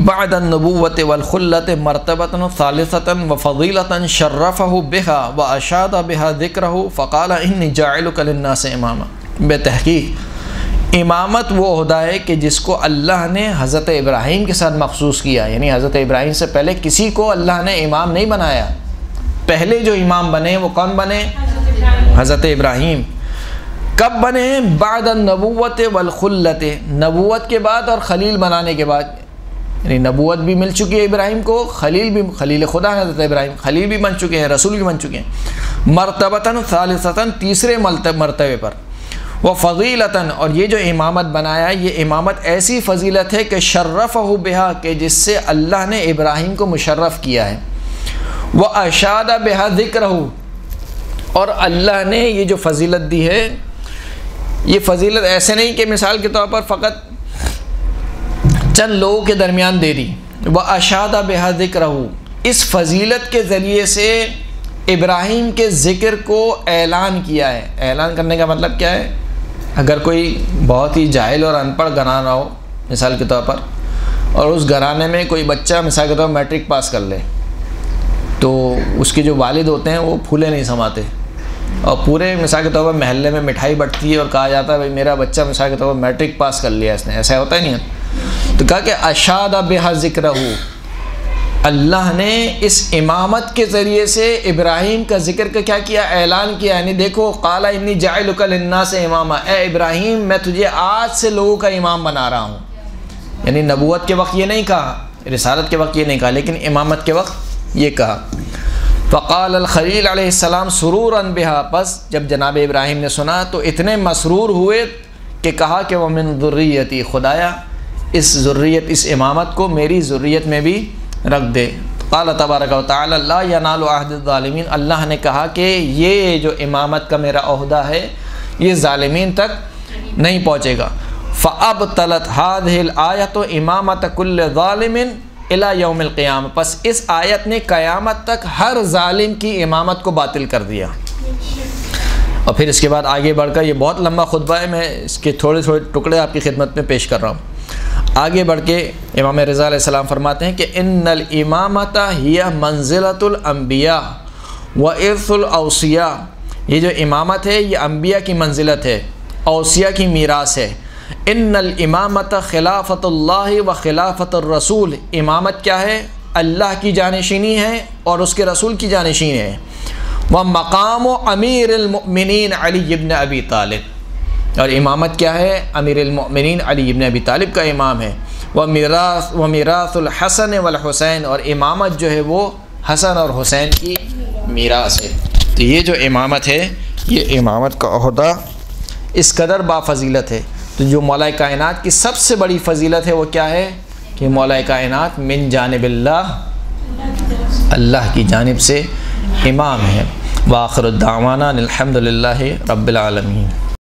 بعد النبوۃ والخلۃ مرتبۃ ثالثۃ وفضیلۃ شرفہ بها واشاد بها ذکرہ فقال انی جاعلک للناس اماما۔ بے تحقیق امامت وہ عہدہ ہے کہ جس کو اللہ نے حضرت ابراہیم کے ساتھ مخصوص کیا، یعنی حضرت ابراہیم سے پہلے کسی کو اللہ نے امام نہیں بنایا۔ پہلے جو امام بنے وہ کون بنے؟ حضرت ابراہیم۔ کب بنے؟ بعد النبوۃ والخلۃ، نبوت کے بعد اور خلیل بنانے کے بعد، یعنی نبوت بھی مل چکی ہے ابراہیم کو، خلیل خدا ہے حضرت ابراہیم، خلیل بھی بن چکے ہیں، رسول بھی بن چکے ہیں، مرتبتاً ثالثتاً تیسرے مرتبے پر، وہ فضیلتاً، اور یہ جو امامت بنایا یہ امامت ایسی فضیلت ہے کہ شرفہ بہا، کہ جس سے اللہ نے ابراہیم کو مشرف کیا ہے، وہ اشاد بہا ذکرہ، اور اللہ نے یہ جو فضیلت دی ہے یہ فضیلت ایسے نہیں کہ مثال کے طور پر فقط چند لوگوں کے درمیان دے دی، وہ اشاد بہا ذکرہ، اس فضیلت کے ذریعے سے ابراہیم کے ذکر کو اعلان کیا ہے۔ اعلان کرنے کا مطلب کیا ہے؟ اگر کوئی بہت ہی جاہل اور ان پڑھ گھرانہ ہو مثال کے طور پر، اور اس گھرانے میں کوئی بچہ مثال کے طور پر میٹرک پاس کر لے، تو اس کے جو والد ہوتے ہیں وہ پھولے نہیں سماتے، اور پورے مثال کے طور پر محلے میں مٹھائی بٹتی ہے اور کہا جاتا ہے بھائی میرا بچہ مثال کے طور پر میٹرک پاس کر لیا اس نے، ایسا ہوتا ہی نہیں ہے۔ تو کہا کہ اشاد بہا ذکرہ، اللہ نے اس امامت کے ذریعے سے ابراہیم کا ذکر کا کیا کیا؟ اعلان کیا، یعنی دیکھو قال انی جاعلک للناس اماما، اے ابراہیم میں تجھے آج سے لوگوں کا امام بنا رہا ہوں۔ یعنی نبوت کے وقت یہ نہیں کہا، رسالت کے وقت یہ نہیں کہا، لیکن امامت کے وقت یہ کہا۔ فقال الخلیل علیہ السلام سرورا بہا، پس جب جناب ابراہیم نے سنا تو اتنے مسرور ہوئے کہ کہا کہ ومن ذریتی، خدایا اس ذریت اس امامت کو میری ذریت میں بھی رکھ دے۔ قال تبارک و تعالی لا ینال عہد الظالمین، اللہ نے کہا کہ یہ جو امامت کا میرا عہدہ ہے یہ ظالمین تک نہیں پہنچے گا۔ فابطلت هذه الآیۃ امامت کل ظالم الی یوم القیامہ، پس اس آیت نے قیامت تک ہر ظالم کی امامت کو باطل کر دیا۔ اور پھر اس کے بعد آگے بڑھ کر، یہ بہت لمبا خطبہ ہے، میں اس کے تھوڑے ٹکڑے آپ کی خدمت میں پیش کر رہا ہوں۔ آگے بڑھ کے امام رضا علیہ السلام فرماتے ہیں کہ ان الامامۃ ہی منزلۃ الانبیاء و ارث الاوصیاء، یہ جو امامت ہے یہ انبیاء کی منزلت ہے، اوصیاء کی میراث ہے۔ ان الامامۃ خلافت اللہ و خلافت الرسول، امامت کیا ہے؟ اللہ کی جانشینی ہے اور اس کے رسول کی جانشین ہے۔ و مقام امیر المؤمنین علی بن ابی طالب، اور امامت کیا ہے؟ امیر المؤمنین علی بن ابی طالب کا امام ہے۔ و میراث الحسن والحسین، اور امامت جو ہے وہ حسن اور حسین کی میراث ہے۔ تو یہ جو امامت ہے یہ امامت کا عہدہ اس قدر بافضیلت ہے۔ تو جو مولا کائنات کی سب سے بڑی فضیلت ہے وہ کیا ہے؟ کہ مولا کائنات من جانب اللہ، اللہ کی جانب سے امام ہے۔ وآخر الدعوانا الحمد للہ رب العالمین۔